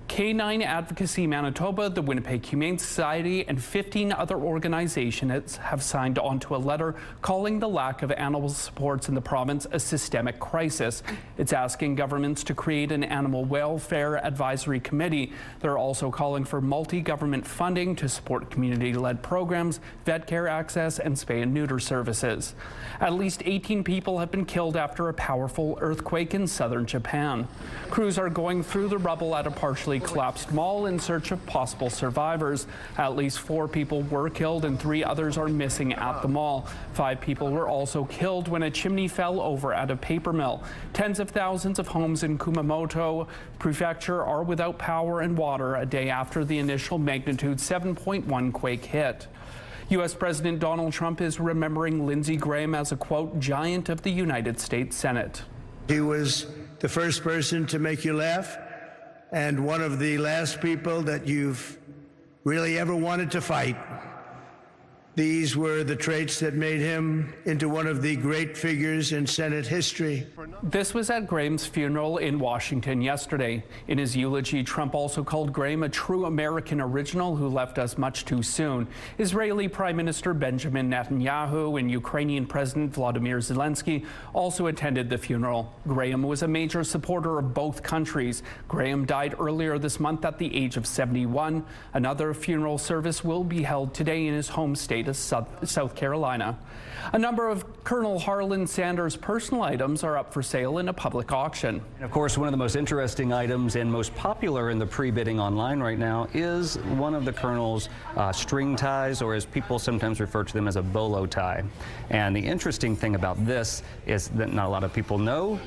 K9 Advocacy Manitoba, the Winnipeg Humane Society, and 15 other organizations have signed onto a letter calling the lack of animal supports in the province a systemic crisis. It's asking governments to create an animal welfare advisory committee. They're also calling for multi-government funding to support community-led programs, vet care access, and spay and neuter services. At least 18 people have been killed after a powerful earthquake in southern Japan. Crews are going through the rubble at a partially collapsed mall in search of possible survivors. At least 4 people were killed and 3 others are missing at the mall. 5 people were also killed when a chimney fell over at a paper mill. Tens of thousands of homes in Kumamoto Prefecture are without power and water a day after the initial magnitude 7.1 quake hit. U.S. President Donald Trump is remembering Lindsey Graham as a, quote, giant of the United States Senate. He was the first person to make you laugh and one of the last people that you've really ever wanted to fight. These were the traits that made him into one of the great figures in Senate history. This was at Graham's funeral in Washington yesterday. In his eulogy, Trump also called Graham a true American original who left us much too soon. Israeli Prime Minister Benjamin Netanyahu and Ukrainian President Volodymyr Zelensky also attended the funeral. Graham was a major supporter of both countries. Graham died earlier this month at the age of 71. Another funeral service will be held today in his home state of South Carolina. A number of Colonel Harlan Sanders' personal items are up for sale in a public auction. And of course, one of the most interesting items and most popular in the pre-bidding online right now is one of the Colonel's string ties, or as people sometimes refer to them as a bolo tie. And the interesting thing about this is that not a lot of people know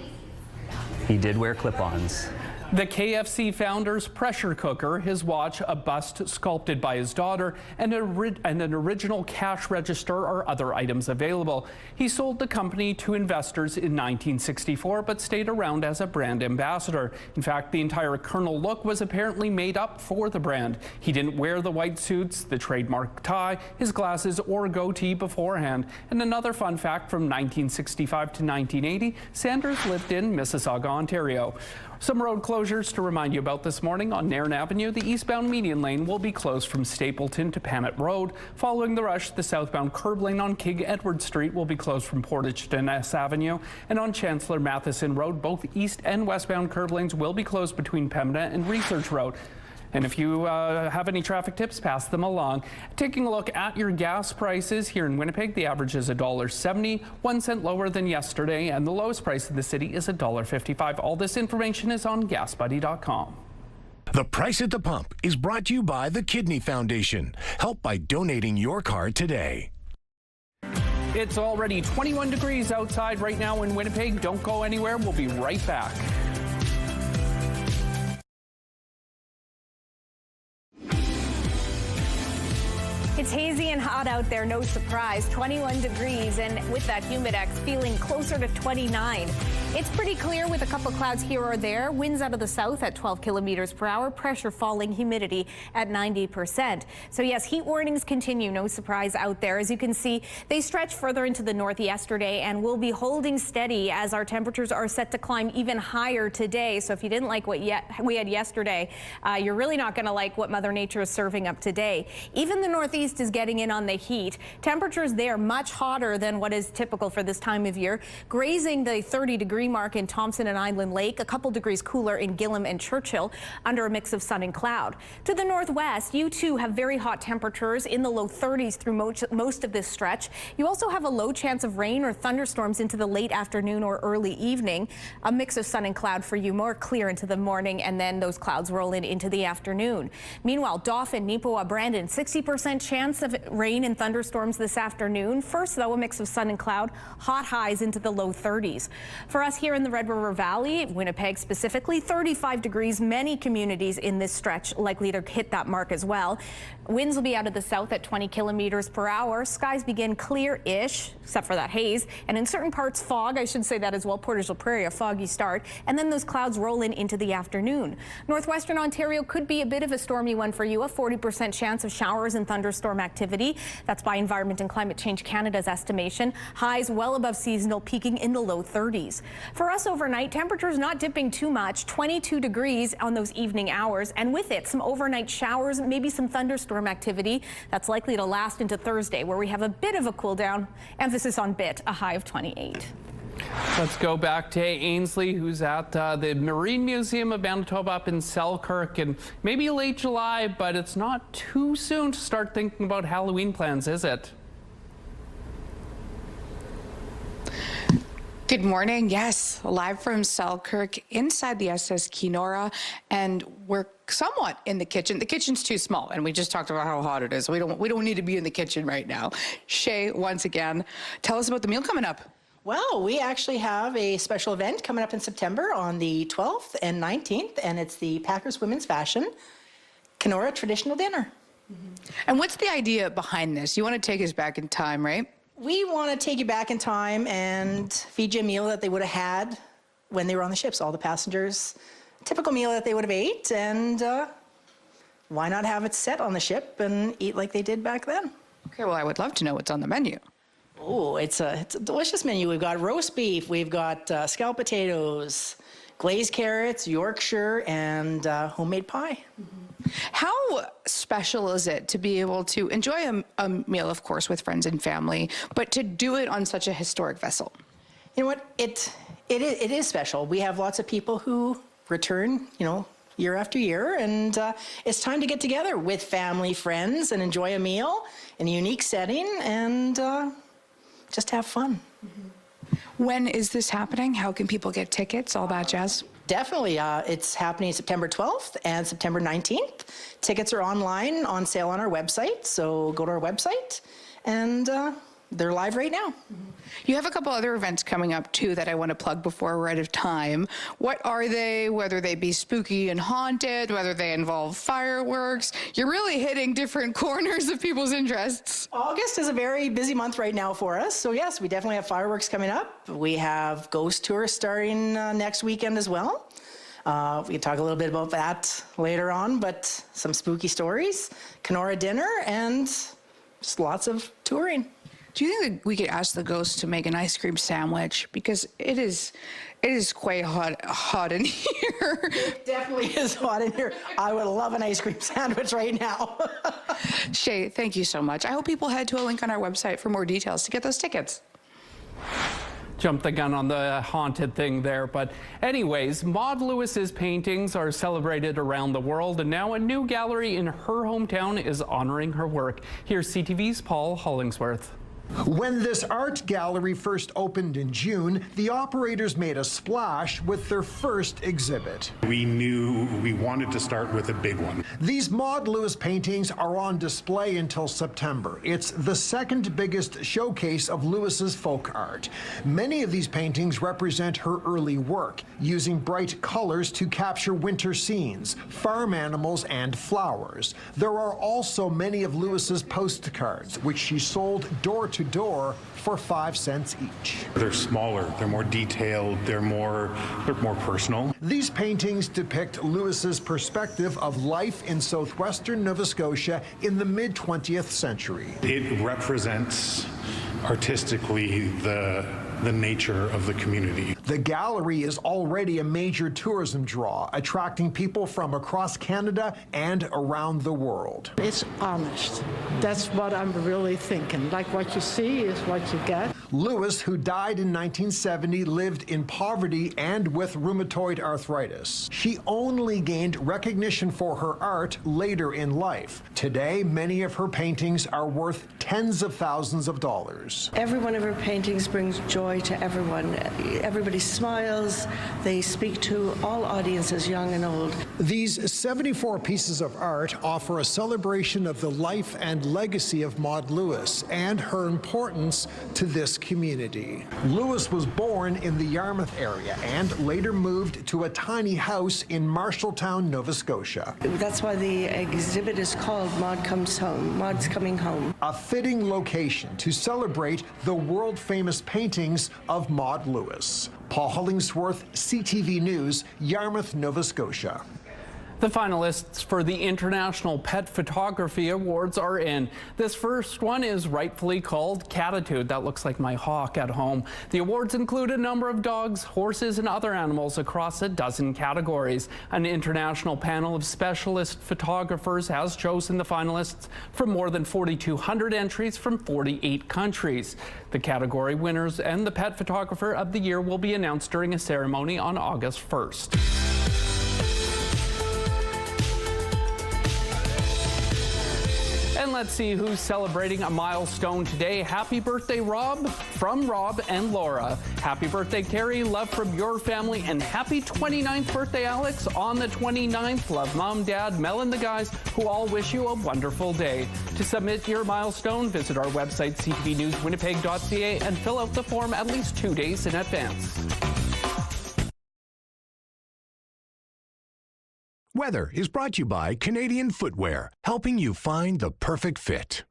he did wear clip-ons. The KFC founder's pressure cooker, his watch, a bust sculpted by his daughter, and an original cash register are other items available. He sold the company to investors in 1964, but stayed around as a brand ambassador. In fact, the entire Colonel look was apparently made up for the brand. He didn't wear the white suits, the trademark tie, his glasses, or goatee beforehand. And another fun fact from 1965 to 1980, Sanders lived in Mississauga, Ontario. Some road closures to remind you about this morning. On Nairn Avenue, the eastbound median lane will be closed from Stapleton to Panet Road. Following the rush, the southbound curb lane on King Edward Street will be closed from Portage to Ness Avenue. And on Chancellor Matheson Road, both east and westbound curb lanes will be closed between Pembina and Research Road. And if you have any traffic tips, pass them along. Taking a look at your gas prices here in Winnipeg, the average is $1.70, 1 cent lower than yesterday, and the lowest price in the city is $1.55. All this information is on GasBuddy.com. The Price at the Pump is brought to you by the Kidney Foundation. Help by donating your card today. It's already 21 degrees outside right now in Winnipeg. Don't go anywhere. We'll be right back. It's hazy and hot out there, no surprise. 21 degrees, and with that humidex feeling closer to 29. It's pretty clear with a couple clouds here or there. Winds out of the south at 12 kilometers per hour. Pressure falling, humidity at 90%. So yes, heat warnings continue. No surprise out there. As you can see, they stretch further into the north yesterday and will be holding steady as our temperatures are set to climb even higher today. So if you didn't like what we had yesterday, you're really not going to like what Mother Nature is serving up today. Even the northeast is getting in on the heat. Temperatures there much hotter than what is typical for this time of year, grazing the 30-degree mark in Thompson and Island Lake, a couple degrees cooler in Gillam and Churchill under a mix of sun and cloud. To the northwest, you too have very hot temperatures in the low 30s through most of this stretch. You also have a low chance of rain or thunderstorms into the late afternoon or early evening. A mix of sun and cloud for you, more clear into the morning, and then those clouds roll in into the afternoon. Meanwhile, Dauphin, Neepawa, Brandon, 60% chance of rain and thunderstorms this afternoon. First, though, a mix of sun and cloud, hot highs into the low 30s. For us here in the Red River Valley, Winnipeg specifically, 35 degrees. Many communities in this stretch likely to hit that mark as well. Winds will be out of the south at 20 kilometers per hour. Skies begin clear-ish, except for that haze, and in certain parts fog. I should say that as well. Portage la Prairie, a foggy start, and then those clouds roll in into the afternoon. Northwestern Ontario could be a bit of a stormy one for you. A 40% chance of showers and thunderstorm activity. That's by Environment and Climate Change Canada's estimation. Highs well above seasonal, peaking in the low 30s. For us overnight, temperatures not dipping too much, 22 degrees on those evening hours, and with it, some overnight showers, maybe some thunderstorm activity. That's likely to last into Thursday, where we have a bit of a cool down. Emphasis on bit, a high of 28. Let's go back to Ainsley, who's at the Marine Museum of Manitoba up in Selkirk, and maybe late July, but it's not too soon to start thinking about Halloween plans, is it? Good morning. Yes, live from Selkirk inside the SS Kenora, and we're somewhat in the kitchen. The kitchen's too small, and we just talked about how hot it is. We don't need to be in the kitchen right now. Shay, once again, tell us about the meal coming up. Well, we actually have a special event coming up in September on the 12th and 19th, and it's the Packers Women's Fashion Kenora Traditional Dinner. And what's the idea behind this? You want to take us back in time, right? We want to take you back in time and feed you a meal that they would have had when they were on the ships. All the passengers, typical meal that they would have ate, and why not have it set on the ship and eat like they did back then? Okay, well, I would love to know what's on the menu. Oh, it's a delicious menu. We've got roast beef, we've got scalloped potatoes, glazed carrots, Yorkshire, and homemade pie. How special is it to be able to enjoy a meal, of course, with friends and family, but to do it on such a historic vessel? You know what? It is special. We have lots of people who return, year after year, and it's time to get together with family, friends, and enjoy a meal in a unique setting, and just have fun. When is this happening? How can people get tickets, all that jazz? Definitely. It's happening September 12th and September 19th. Tickets are online on sale on our website, so go to our website, and they're live right now. You have a couple other events coming up, too, that I want to plug before we're out of time. What are they, whether they be spooky and haunted, whether they involve fireworks? You're really hitting different corners of people's interests. August is a very busy month right now for us. So, yes, we definitely have fireworks coming up. We have ghost tours starting next weekend as well. We can talk a little bit about that later on, but some spooky stories, Kenora dinner, and just lots of touring. Do you think that we could ask the ghost to make an ice cream sandwich? Because it is quite hot in here. It definitely is hot in here. I would love an ice cream sandwich right now. Shay, thank you so much. I hope people head to a link on our website for more details to get those tickets. Jumped the gun on the haunted thing there, but anyways, Maud Lewis's paintings are celebrated around the world, and now a new gallery in her hometown is honoring her work. Here's CTV's Paul Hollingsworth. When this art gallery first opened in June, the operators made a splash with their first exhibit. We knew we wanted to start with a big one. These Maud Lewis paintings are on display until September. It's the second biggest showcase of Lewis's folk art. Many of these paintings represent her early work, using bright colors to capture winter scenes, farm animals, and flowers. There are also many of Lewis's postcards, which she sold door to door for 5 cents each. They're smaller, they're more detailed, they're more personal. These paintings depict Lewis's perspective of life in southwestern Nova Scotia in the mid-20th century. It represents artistically the nature of the community. The gallery is already a major tourism draw, attracting people from across Canada and around the world. It's honest. That's what I'm really thinking. Like what you see is what you get. Lewis, who died in 1970, lived in poverty and with rheumatoid arthritis. She only gained recognition for her art later in life. Today, many of her paintings are worth tens of thousands of dollars. Every one of her paintings brings joy to everyone. Everybody smiles. They speak to all audiences, young and old. These 74 pieces of art offer a celebration of the life and legacy of Maud Lewis and her importance to this community. Lewis was born in the Yarmouth area and later moved to a tiny house in Marshalltown, Nova Scotia. That's why the exhibit is called Maud Comes Home. Maud's Coming Home. A fitting location to celebrate the world-famous paintings of Maud Lewis. Paul Hollingsworth, CTV News, Yarmouth, Nova Scotia. The finalists for the International Pet Photography Awards are in. This first one is rightfully called Catitude. That looks like my hawk at home. The awards include a number of dogs, horses, and other animals across a dozen categories. An international panel of specialist photographers has chosen the finalists from more than 4,200 entries from 48 countries. The category winners and the Pet Photographer of the Year will be announced during a ceremony on August 1st. And let's see who's celebrating a milestone today. Happy birthday, Rob, from Rob and Laura. Happy birthday, Carrie. Love from your family. And happy 29th birthday, Alex, on the 29th. Love, Mom, Dad, Mel, and the guys who all wish you a wonderful day. To submit your milestone, visit our website, ctvnewswinnipeg.ca, and fill out the form at least 2 days in advance. Weather is brought to you by Canadian Footwear, helping you find the perfect fit.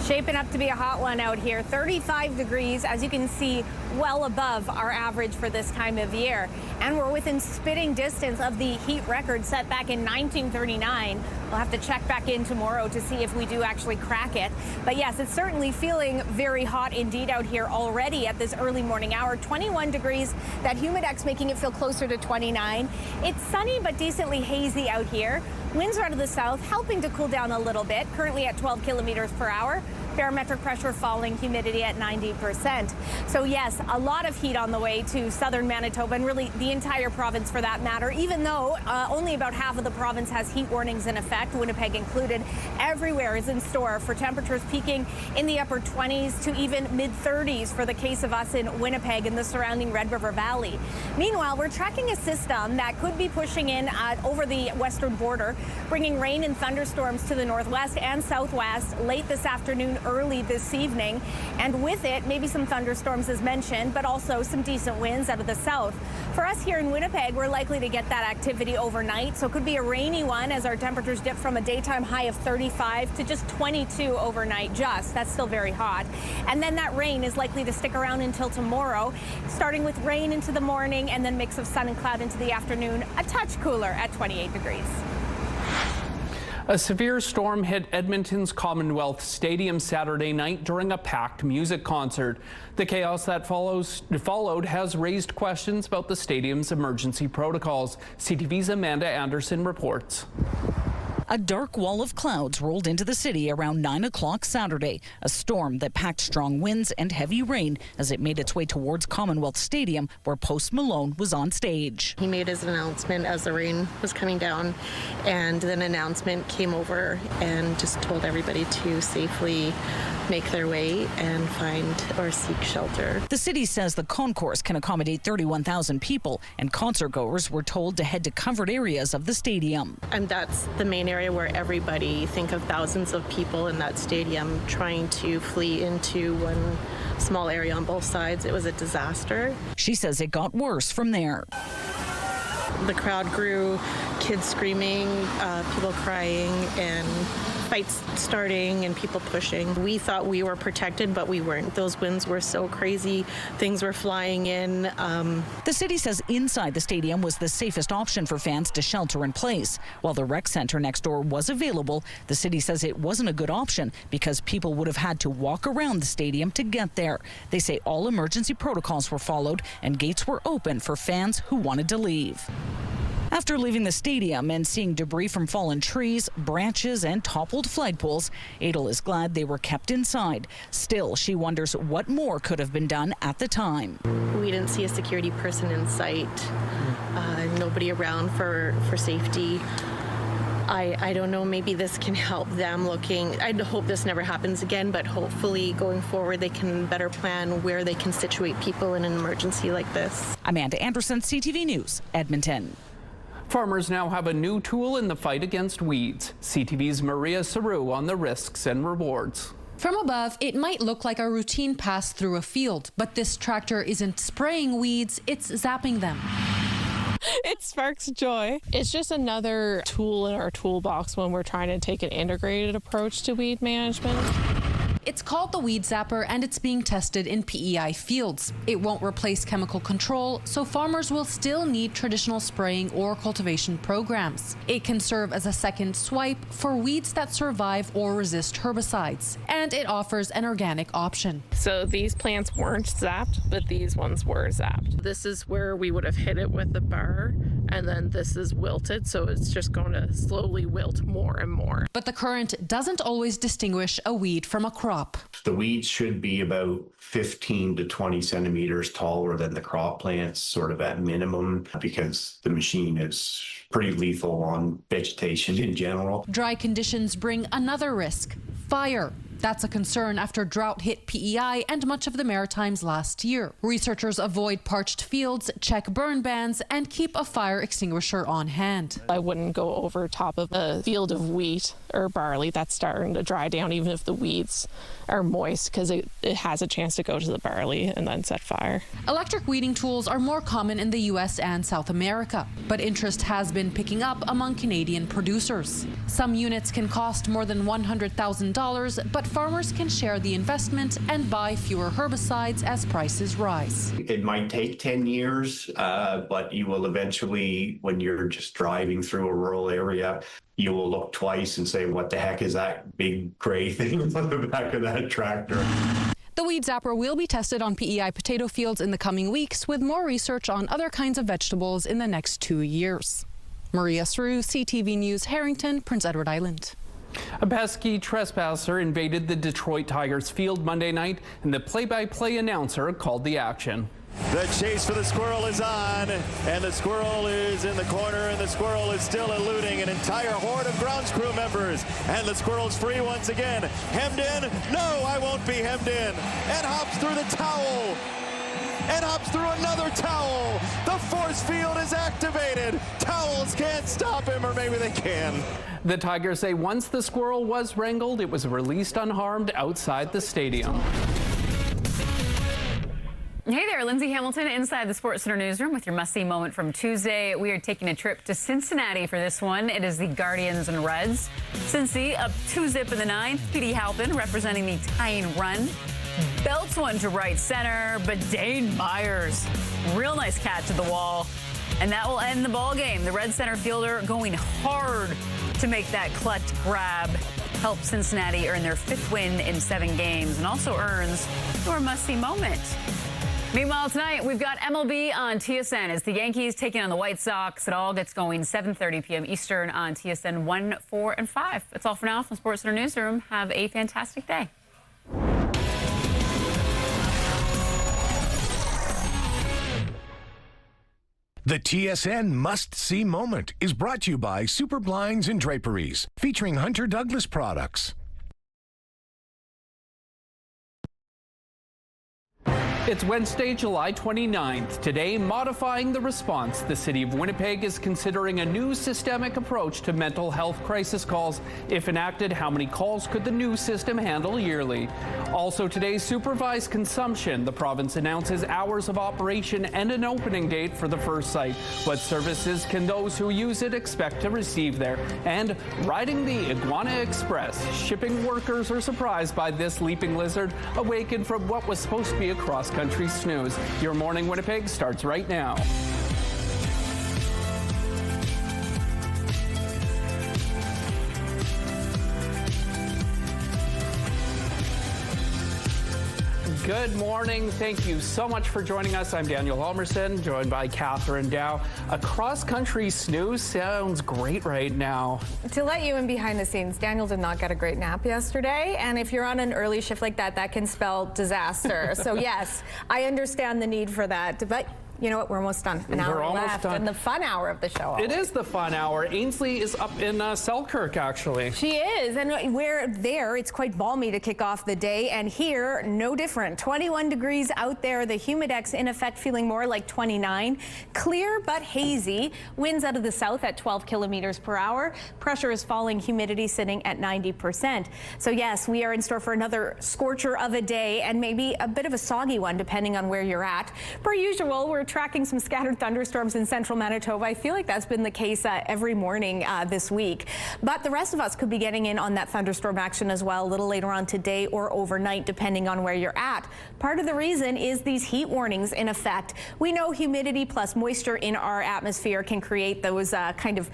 Shaping up to be a hot one out here. 35 degrees, as you can see, well above our average for this time of year. And we're within spitting distance of the heat record set back in 1939. We'll have to check back in tomorrow to see if we do actually crack it. But yes, it's certainly feeling very hot indeed out here already at this early morning hour. 21 degrees. That humidex making it feel closer to 29. It's sunny but decently hazy out here. Winds are out of the south, helping to cool down a little bit, currently at 12 kilometers per hour. Barometric pressure falling, humidity at 90%. So yes, a lot of heat on the way to southern Manitoba, and really the entire province for that matter, even though only about half of the province has heat warnings in effect, Winnipeg included. Everywhere is in store for temperatures peaking in the upper 20s to even mid-30s for the case of us in Winnipeg and the surrounding Red River Valley. Meanwhile, we're tracking a system that could be pushing in over the western border, bringing rain and thunderstorms to the northwest and southwest late this afternoon, early this evening, and with it maybe some thunderstorms as mentioned, but also some decent winds out of the south. For us here in Winnipeg, we're likely to get that activity overnight, so it could be a rainy one as our temperatures dip from a daytime high of 35 to just 22 overnight. That's still very hot. And then that rain is likely to stick around until tomorrow, starting with rain into the morning and then mix of sun and cloud into the afternoon, a touch cooler at 28 degrees. A severe storm hit Edmonton's Commonwealth Stadium Saturday night during a packed music concert. The chaos that followed has raised questions about the stadium's emergency protocols. CTV's Amanda Anderson reports. A dark wall of clouds rolled into the city around 9 o'clock Saturday, a storm that packed strong winds and heavy rain as it made its way towards Commonwealth Stadium, where Post Malone was on stage. He made his announcement as the rain was coming down, and then an announcement came over and just told everybody to safely make their way and find or seek shelter. The city says the concourse can accommodate 31,000 people, and concertgoers were told to head to covered areas of the stadium. And that's the main area where everybody, think of thousands of people in that stadium trying to flee into one small area on both sides. It was a disaster. She says it got worse from there. The crowd grew, kids screaming, people crying, and fights starting and people pushing. We thought we were protected, but we weren't. Those winds were so crazy. Things were flying in. The city says inside the stadium was the safest option for fans to shelter in place. While the rec center next door was available, the city says it wasn't a good option because people would have had to walk around the stadium to get there. They say all emergency protocols were followed and gates were open for fans who wanted to leave. After leaving the stadium and seeing debris from fallen trees, branches, and toppled flagpoles, Adel is glad they were kept inside. Still, she wonders what more could have been done at the time. We didn't see a security person in sight, nobody around for safety. I don't know, maybe this can help them looking. I hope this never happens again, but hopefully going forward they can better plan where they can situate people in an emergency like this. Amanda Anderson, CTV News, Edmonton. Farmers now have a new tool in the fight against weeds. CTV's Maria Saru on the risks and rewards. From above, it might look like a routine pass through a field, but this tractor isn't spraying weeds, it's zapping them. It sparks joy. It's just another tool in our toolbox when we're trying to take an integrated approach to weed management. It's called the Weed Zapper, and it's being tested in PEI fields. It won't replace chemical control, so farmers will still need traditional spraying or cultivation programs. It can serve as a second swipe for weeds that survive or resist herbicides, and it offers an organic option. So these plants weren't zapped, but these ones were zapped. This is where we would have hit it with the bar, and then this is wilted, so it's just going to slowly wilt more and more. But the current doesn't always distinguish a weed from a crop. The weeds should be about 15 to 20 centimeters taller than the crop plants, sort of at minimum, because the machine is pretty lethal on vegetation in general. Dry conditions bring another risk: fire. That's a concern after drought hit PEI and much of the Maritimes last year. Researchers avoid parched fields, check burn bans, and keep a fire extinguisher on hand. I wouldn't go over top of a field of wheat or barley that's starting to dry down, even if the weeds are moist, because it has a chance to go to the barley and then set fire. Electric weeding tools are more common in the US and South America, but interest has been picking up among Canadian producers. Some units can cost more than $100,000, but but farmers can share the investment and buy fewer herbicides as prices rise. It might take 10 years, but you will eventually, when you're just driving through a rural area, you will look twice and say, what the heck is that big gray thing on the back of that tractor? The Weed Zapper will be tested on PEI potato fields in the coming weeks, with more research on other kinds of vegetables in the next 2 years. Maria Sru, CTV News, Harrington, Prince Edward Island. A pesky trespasser invaded the Detroit Tigers field Monday night, and the play-by-play announcer called the action. The chase for the squirrel is on, and the squirrel is in the corner, and the squirrel is still eluding an entire horde of grounds crew members. And the squirrel's free once again. Hemmed in? No, I won't be hemmed in. And hops through the towel. And hops through another towel. The force field is activated. Towels can't stop him, or maybe they can. The Tigers say once the squirrel was wrangled, it was released unharmed outside the stadium. Hey there, Lindsay Hamilton inside the SportsCenter newsroom with your must-see moment from Tuesday. We are taking a trip to Cincinnati for this one. It is the Guardians and Reds. Cincy up 2-0 in the ninth. Petey Halpin representing the tying run. Belts one to right center, but Dane Myers, real nice catch to the wall. And that will end the ball game. The Red center fielder going hard to make that clutch grab. Helped Cincinnati earn their 5th win in 7 games and also earns your must-see moment. Meanwhile, tonight, we've got MLB on TSN as the Yankees taking on the White Sox. It all gets going 7:30 p.m. Eastern on TSN 1, 4, and 5. That's all for now from SportsCenter Newsroom. Have a fantastic day. The TSN Must-See Moment is brought to you by Super Blinds and Draperies, featuring Hunter Douglas products. It's Wednesday, July 29th. Today, modifying the response. The city of Winnipeg is considering a new systemic approach to mental health crisis calls. If enacted, how many calls could the new system handle yearly? Also today, supervised consumption. The province announces hours of operation and an opening date for the first site. What services can those who use it expect to receive there? And riding the Iguana Express. Shipping workers are surprised by this leaping lizard awakened from what was supposed to be a cross-country snooze. Your Morning Winnipeg starts right now. Good morning. Thank you so much for joining us. I'm Daniel Halmerson, joined by Catherine Dow. A cross-country snooze sounds great right now. To let you in behind the scenes, Daniel did not get a great nap yesterday, and if you're on an early shift like that, that can spell disaster. So yes, I understand the need for that, but you know what? We're almost done. An hour left, and the fun hour of the show. It is the fun hour. Ainsley is up in Selkirk, actually. She is, and we're there. It's quite balmy to kick off the day, and here, no different. 21 degrees out there. The humidex, in effect, feeling more like 29. Clear but hazy. Winds out of the south at 12 kilometers per hour. Pressure is falling. Humidity sitting at 90%. So yes, we are in store for another scorcher of a day, and maybe a bit of a soggy one, depending on where you're at. Per usual, we're tracking some scattered thunderstorms in central Manitoba. I feel like that's been the case every morning this week. But the rest of us could be getting in on that thunderstorm action as well a little later on today or overnight, depending on where you're at. Part of the reason is these heat warnings in effect. We know humidity plus moisture in our atmosphere can create those kind of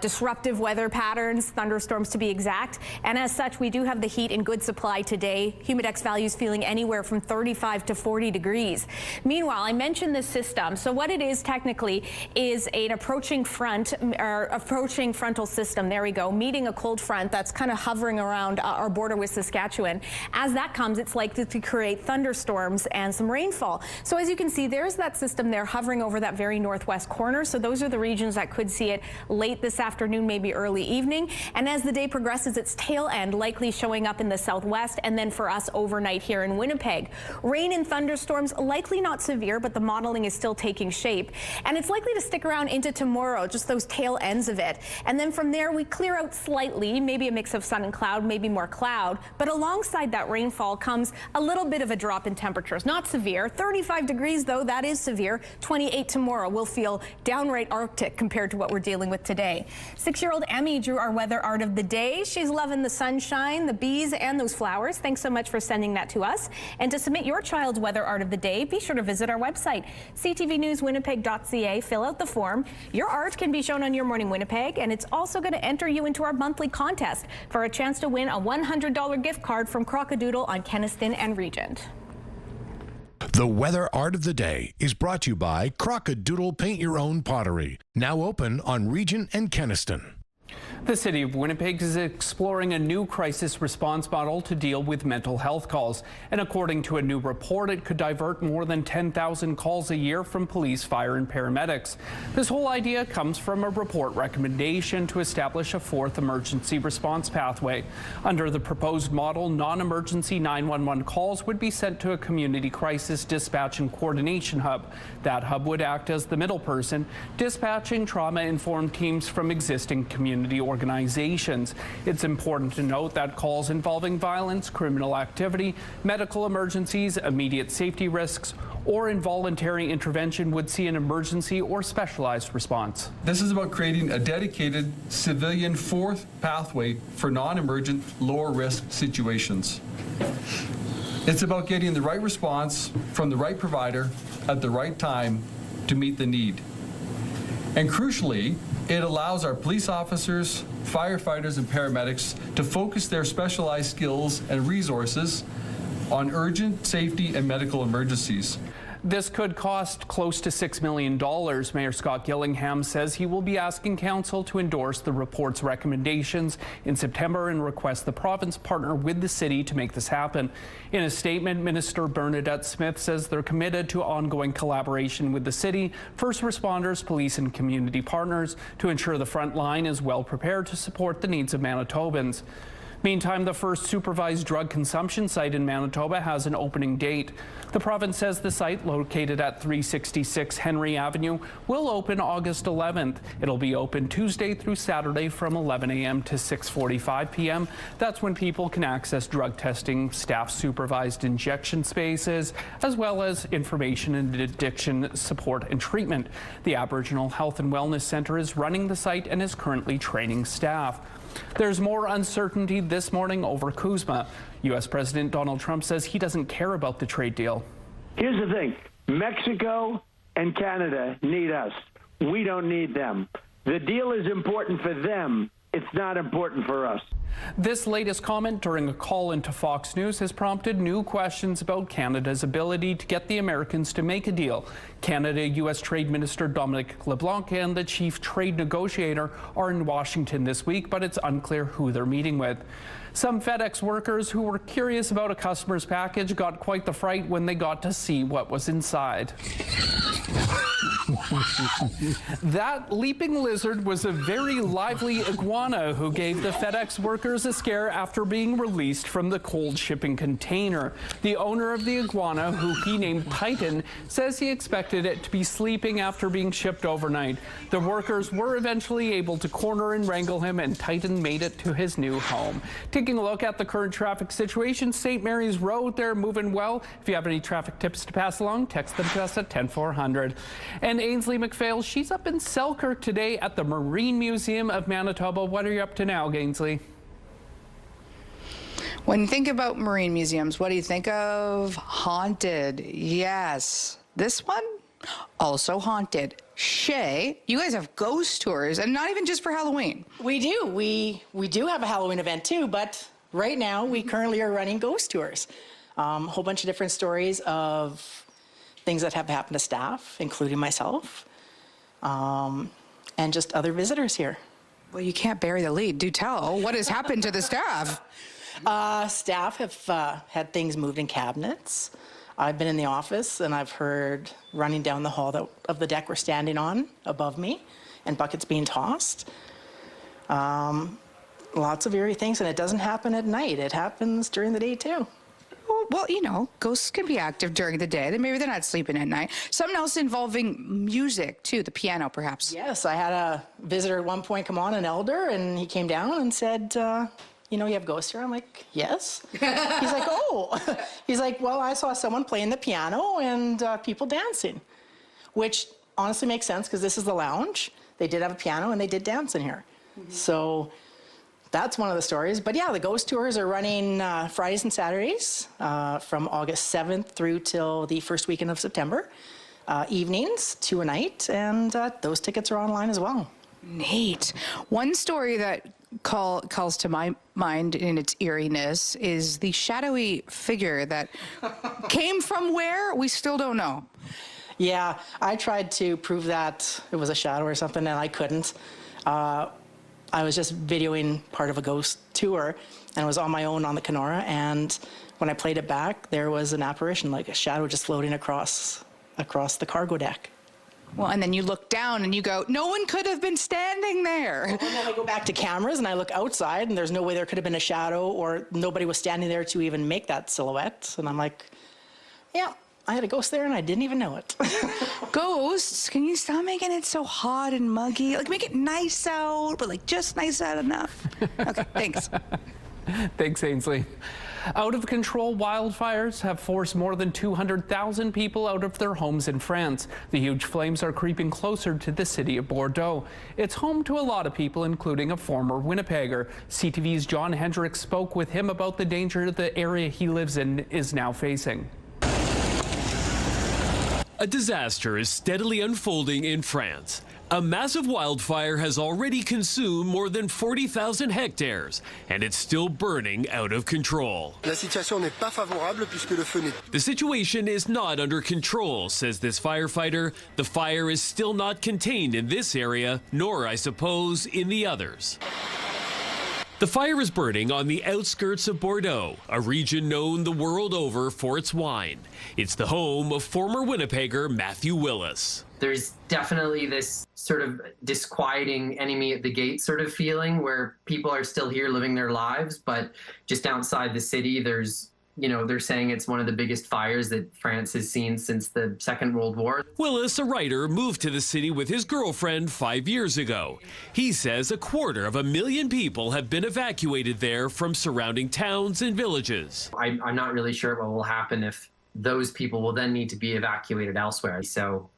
disruptive weather patterns, thunderstorms to be exact. And as such, we do have the heat in good supply today. Humidex values feeling anywhere from 35 to 40 degrees. Meanwhile, I mentioned this system. So what it is technically is an approaching front or approaching frontal system. There we go, meeting a cold front that's kind of hovering around our border with Saskatchewan. As that comes, it's likely to create thunderstorms and some rainfall. So as you can see, there's that system there hovering over that very northwest corner. So those are the regions that could see it late this afternoon, maybe early evening. And as the day progresses, its tail end likely showing up in the southwest, and then for us overnight here in Winnipeg. Rain and thunderstorms likely not severe, but the modeling is still taking shape, and it's likely to stick around into tomorrow, just those tail ends of it. And then from there, we clear out slightly, maybe a mix of sun and cloud, maybe more cloud. But alongside that rainfall comes a little bit of a drop in temperatures. Not severe. 35 degrees, though, that is severe. 28 tomorrow. We'll feel downright Arctic compared to what we're dealing with today. 6-year-old Emmy drew our weather art of the day. She's loving the sunshine, the bees, and those flowers. Thanks so much for sending that to us. And to submit your child's weather art of the day, be sure to visit our website, ctvnewswinnipeg.ca. Fill out the form. Your art can be shown on Your Morning Winnipeg, and it's also going to enter you into our monthly contest for a chance to win a $100 gift card from Crockadoodle on Kenaston and Regent. The weather art of the day is brought to you by Crockadoodle Paint Your Own Pottery, now open on Regent and Kenaston. The City of Winnipeg is exploring a new crisis response model to deal with mental health calls. And according to a new report, it could divert more than 10,000 calls a year from police, fire, and paramedics. This whole idea comes from a report recommendation to establish a 4th emergency response pathway. Under the proposed model, non-emergency 911 calls would be sent to a community crisis dispatch and coordination hub. That hub would act as the middle person, dispatching trauma-informed teams from existing community organizations. It's important to note that calls involving violence, criminal activity, medical emergencies, immediate safety risks, or involuntary intervention would see an emergency or specialized response. This is about creating a dedicated civilian 4th pathway for non-emergent, lower-risk situations. It's about getting the right response from the right provider at the right time to meet the need. And crucially, it allows our police officers, firefighters, and paramedics to focus their specialized skills and resources on urgent safety and medical emergencies. This could cost close to $6 million. Mayor Scott Gillingham says he will be asking council to endorse the report's recommendations in September and request the province partner with the city to make this happen. In a statement, Minister Bernadette Smith says they're committed to ongoing collaboration with the city, first responders, police, and community partners to ensure the front line is well prepared to support the needs of Manitobans. Meantime, the first supervised drug consumption site in Manitoba has an opening date. The province says the site, located at 366 Henry Avenue, will open August 11th. It'll be open Tuesday through Saturday from 11 a.m. to 6:45 p.m. That's when people can access drug testing, staff-supervised injection spaces, as well as information and addiction support and treatment. The Aboriginal Health and Wellness Centre is running the site and is currently training staff. There's more uncertainty this morning over CUSMA. U.S. President Donald Trump says he doesn't care about the trade deal. Here's the thing. Mexico and Canada need us. We don't need them. The deal is important for them. It's not important for us. This latest comment during a call into Fox News has prompted new questions about Canada's ability to get the Americans to make a deal. Canada-U.S. Trade Minister Dominic LeBlanc and the chief trade negotiator are in Washington this week, but it's unclear who they're meeting with. Some FedEx workers who were curious about a customer's package got quite the fright when they got to see what was inside. That leaping lizard was a very lively iguana who gave the FedEx workers a scare after being released from the cold shipping container. The owner of the iguana, who he named Titan, says he expected it to be sleeping after being shipped overnight. The workers were eventually able to corner and wrangle him, and Titan made it to his new home. Taking a look at the current traffic situation, St. Mary's Road, they're moving well. If you have any traffic tips to pass along, text them to us at 10400. And Ainsley McPhail, she's up in Selkirk today at the Marine Museum of Manitoba. What are you up to now, Ainsley? When you think about marine museums, what do you think of? Haunted. Yes. This one? Also haunted. Shay, you guys have ghost tours, and not even just for Halloween. We do. We do have a Halloween event too, but right now we currently are running ghost tours. A whole bunch of different stories of things that have happened to staff, including myself, and just other visitors here. Well, you can't bury the lead. Do tell. What has happened to the staff? Staff have had things moved in cabinets. I've been in the office and I've heard running down the hall of the deck we're standing on above me and buckets being tossed. Lots of eerie things, and it doesn't happen at night. It happens during the day too. Well, well, you know, ghosts can be active during the day. Then maybe they're not sleeping at night. Something else involving music, too, the piano, perhaps. Yes, I had a visitor at one point come on, an elder, and he came down and said, you know, you have ghosts here? I'm like, yes. He's like, oh. He's like, well, I saw someone playing the piano and people dancing, which honestly makes sense because this is the lounge. They did have a piano and they did dance in here. So that's one of the stories. But yeah, the ghost tours are running Fridays and Saturdays from August 7th through till the first weekend of September. Evenings, 2 a night, and those tickets are online as well. Neat. One story that calls to my mind in its eeriness is the shadowy figure that came from where? We still don't know. Yeah, I tried to prove that it was a shadow or something, and I couldn't. I was just videoing part of a ghost tour, and I was on my own on the Kenora, and when I played it back, there was an apparition, like a shadow just floating across the cargo deck. Well, and then you look down and you go, no one could have been standing there. And then I go back to cameras and I look outside, and there's no way there could have been a shadow, or nobody was standing there to even make that silhouette. And I'm like, yeah, I had a ghost there and I didn't even know it. Ghosts, can you stop making it so hot and muggy? Like, make it nice out, but like just nice out enough. Okay, thanks. Thanks, Ainsley. Out of control wildfires have forced more than 200,000 people out of their homes in France. The huge flames are creeping closer to the city of Bordeaux. It's home to a lot of people, including a former Winnipegger. CTV's John Hendricks spoke with him about the danger the area he lives in is now facing. A disaster is steadily unfolding in France. A massive wildfire has already consumed more than 40,000 hectares, and it's still burning out of control. La situation n'est pas favorable puisque le feu n'est... The situation is not under control, says this firefighter. The fire is still not contained in this area, nor, I suppose, in the others. The fire is burning on the outskirts of Bordeaux, a region known the world over for its wine. It's the home of former Winnipegger Matthew Willis. There's definitely this sort of disquieting enemy at the gate sort of feeling where people are still here living their lives, but just outside the city, there's, you know, they're saying it's one of the biggest fires that France has seen since the Second World War. Willis, a writer, moved to the city with his girlfriend 5 years ago. He says 250,000 people have been evacuated there from surrounding towns and villages. I'm not really sure what will happen if those people will then need to be evacuated elsewhere. So,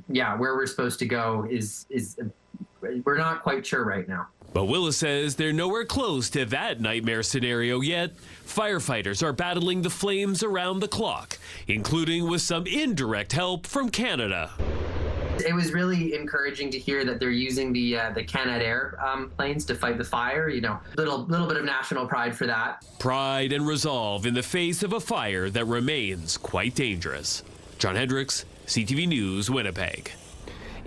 yeah, where we're supposed to go is we're not quite sure right now. But Willis says they're nowhere close to that nightmare scenario yet. Firefighters are battling the flames around the clock, including with some indirect help from Canada. It was really encouraging to hear that they're using the Canadair planes to fight the fire. You know, little bit of national pride for that. Pride and resolve in the face of a fire that remains quite dangerous. John Hendricks, CTV News, Winnipeg.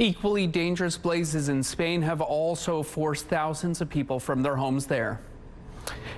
Equally dangerous blazes in Spain have also forced thousands of people from their homes there.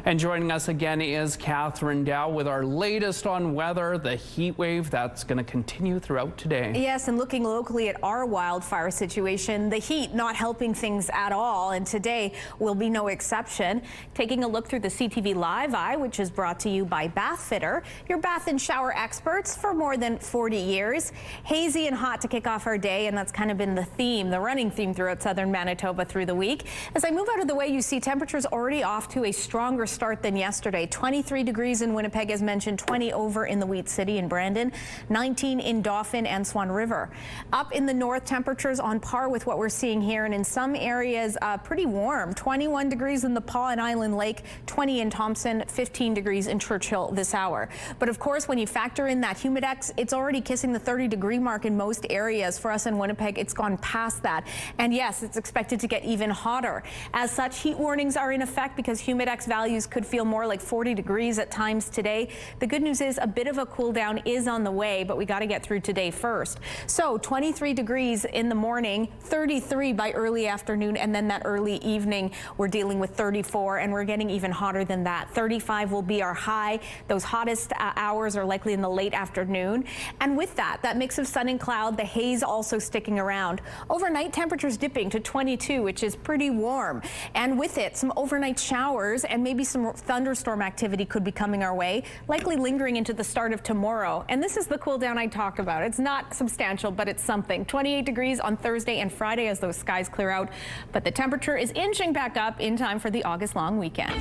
And joining us again is Catherine Dow with our latest on weather, the heat wave that's going to continue throughout today. Yes, and looking locally at our wildfire situation, the heat not helping things at all, and today will be no exception. Taking a look through the CTV Live Eye, which is brought to you by Bath Fitter, your bath and shower experts for more than 40 years. Hazy and hot to kick off our day, and that's kind of been the theme, the running theme throughout southern Manitoba through the week. As I move out of the way, you see temperatures already off to a stronger start than yesterday. 23 degrees in Winnipeg, as mentioned, 20 over in the Wheat City and Brandon, 19 in Dauphin and Swan River. Up in the north, temperatures on par with what we're seeing here, and in some areas pretty warm. 21 degrees in the Paw and Island Lake, 20 in Thompson, 15 degrees in Churchill this hour. But of course, when you factor in that humidex, it's already kissing the 30-degree mark in most areas. For us in Winnipeg, it's gone past that. And yes, it's expected to get even hotter. As such, heat warnings are in effect because humidex values could feel more like 40 degrees at times today. The good news is a bit of a cool down is on the way, but we got to get through today first. So 23 degrees in the morning, 33 by early afternoon, and then that early evening we're dealing with 34, and we're getting even hotter than that. 35 will be our high. Those hottest hours are likely in the late afternoon. And with that mix of sun and cloud, the haze also sticking around. Overnight temperatures dipping to 22, which is pretty warm. And with it, some overnight showers and maybe some thunderstorm activity could be coming our way, likely lingering into the start of tomorrow. And this is the cool down I talk about. It's not substantial, but it's something. 28 degrees on Thursday and Friday as those skies clear out. But the temperature is inching back up in time for the August long weekend.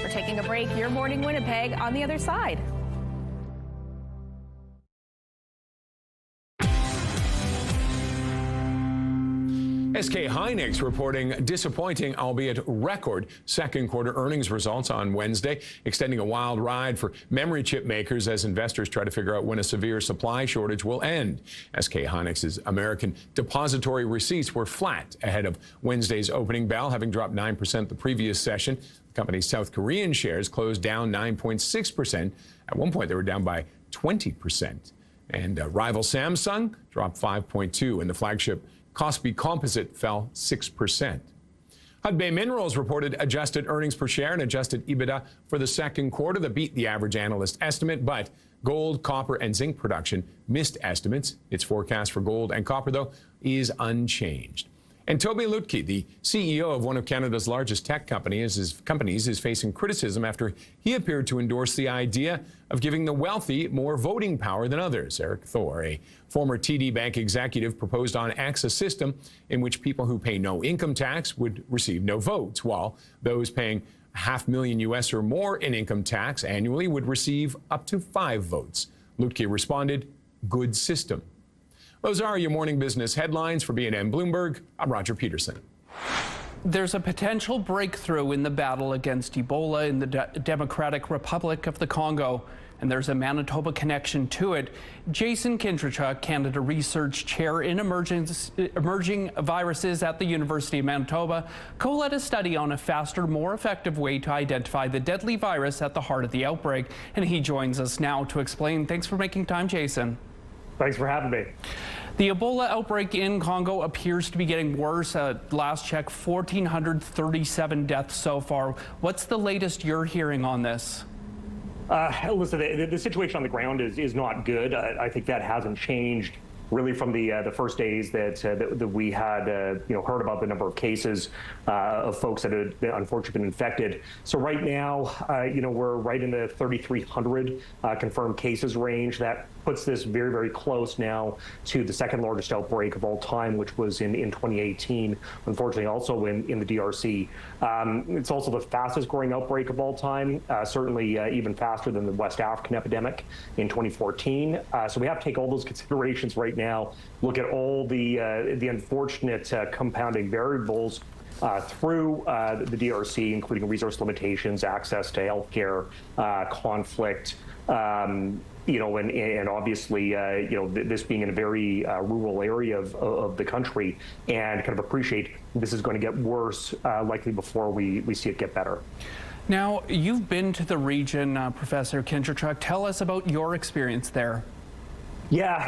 We're taking a break. Your Morning Winnipeg on the other side. SK Hynix reporting disappointing, albeit record, second quarter earnings results on Wednesday, extending a wild ride for memory chip makers as investors try to figure out when a severe supply shortage will end. SK Hynix's American depository receipts were flat ahead of Wednesday's opening bell, having dropped 9% the previous session. The company's South Korean shares closed down 9.6%. At one point, they were down by 20%. And rival Samsung dropped 5.2%, and the flagship Kospi Composite fell 6%. Hudbay Minerals reported adjusted earnings per share and adjusted EBITDA for the second quarter that beat the average analyst estimate, but gold, copper, and zinc production missed estimates. Its forecast for gold and copper, though, is unchanged. And Toby Lutke, the CEO of one of Canada's largest tech companies, is facing criticism after he appeared to endorse the idea of giving the wealthy more voting power than others. Eric Thor, a former TD Bank executive, proposed on X a system in which people who pay no income tax would receive no votes, while those paying $500,000 US or more in income tax annually would receive up to 5 votes. Lutke responded, "Good system." Those are your morning business headlines. For BNN Bloomberg, I'm Roger Peterson. There's a potential breakthrough in the battle against Ebola in the Democratic Republic of the Congo, and there's a Manitoba connection to it. Jason Kindrachuk, Canada Research Chair in Emerging Viruses at the University of Manitoba, co-led a study on a faster, more effective way to identify the deadly virus at the heart of the outbreak, and he joins us now to explain. Thanks for making time, Jason. Thanks for having me. The Ebola outbreak in Congo appears to be getting worse. Last check, 1,437 deaths so far. What's the latest you're hearing on this? Listen, the situation on the ground is not good. I think that hasn't changed really from the first days that we had heard about the number of cases of folks that had unfortunately been infected. So right now, we're right in the 3,300 confirmed cases range. That puts this very, very close now to the second largest outbreak of all time, which was in 2018, unfortunately also in the DRC. It's also the fastest growing outbreak of all time, certainly even faster than the West African epidemic in 2014. So we have to take all those considerations right now, look at all the unfortunate compounding variables through the DRC, including resource limitations, access to healthcare, conflict, and obviously, this being in a very rural area of the country, and kind of appreciate this is going to get worse likely before we see it get better. Now, you've been to the region, Professor Kindrachuk. Tell us about your experience there. Yeah,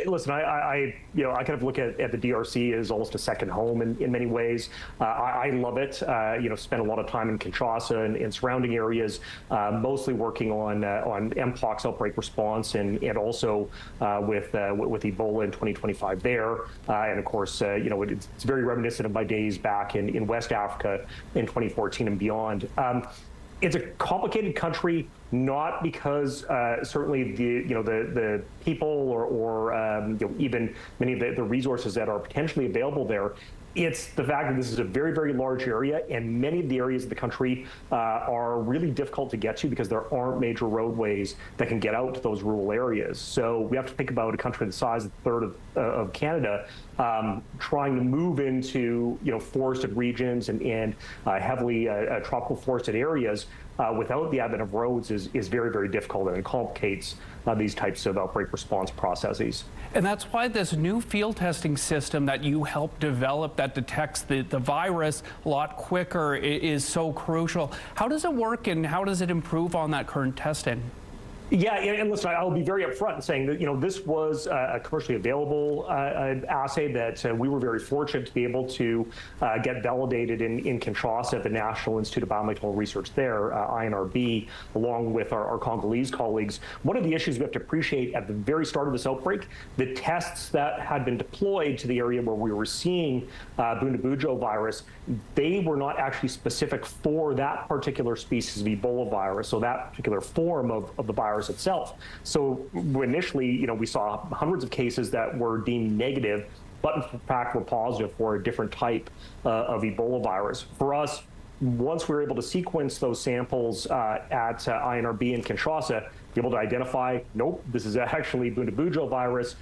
listen, I kind of look at the DRC as almost a second home in many ways. I love it. Spent a lot of time in Kinshasa and surrounding areas, mostly working on Mpox outbreak response and also with Ebola in 2025 there. And of course, it's very reminiscent of my days back in West Africa in 2014 and beyond. It's a complicated country, not because certainly the people or even many of the resources that are potentially available there. It's the fact that this is a very, very large area, and many of the areas of the country are really difficult to get to because there aren't major roadways that can get out to those rural areas. So we have to think about a country the size of a third of Canada trying to move into forested regions and heavily tropical forested areas without the advent of roads is very, very difficult, and it complicates these types of outbreak response processes. And that's why this new field testing system that you helped develop that detects the virus a lot quicker is so crucial. How does it work, and how does it improve on that current testing? Yeah, and listen, I'll be very upfront in saying that, this was a commercially available assay that we were very fortunate to be able to get validated in Kinshasa at the National Institute of Biomedical Research there, INRB, along with our Congolese colleagues. One of the issues we have to appreciate at the very start of this outbreak, the tests that had been deployed to the area where we were seeing Bundibugyo virus, they were not actually specific for that particular species of Ebola virus, so that particular form of the virus itself. So initially, we saw hundreds of cases that were deemed negative, but in fact were positive for a different type of Ebola virus. For us, once we were able to sequence those samples at INRB in Kinshasa, be able to identify, nope, this is actually Bundibugyo virus.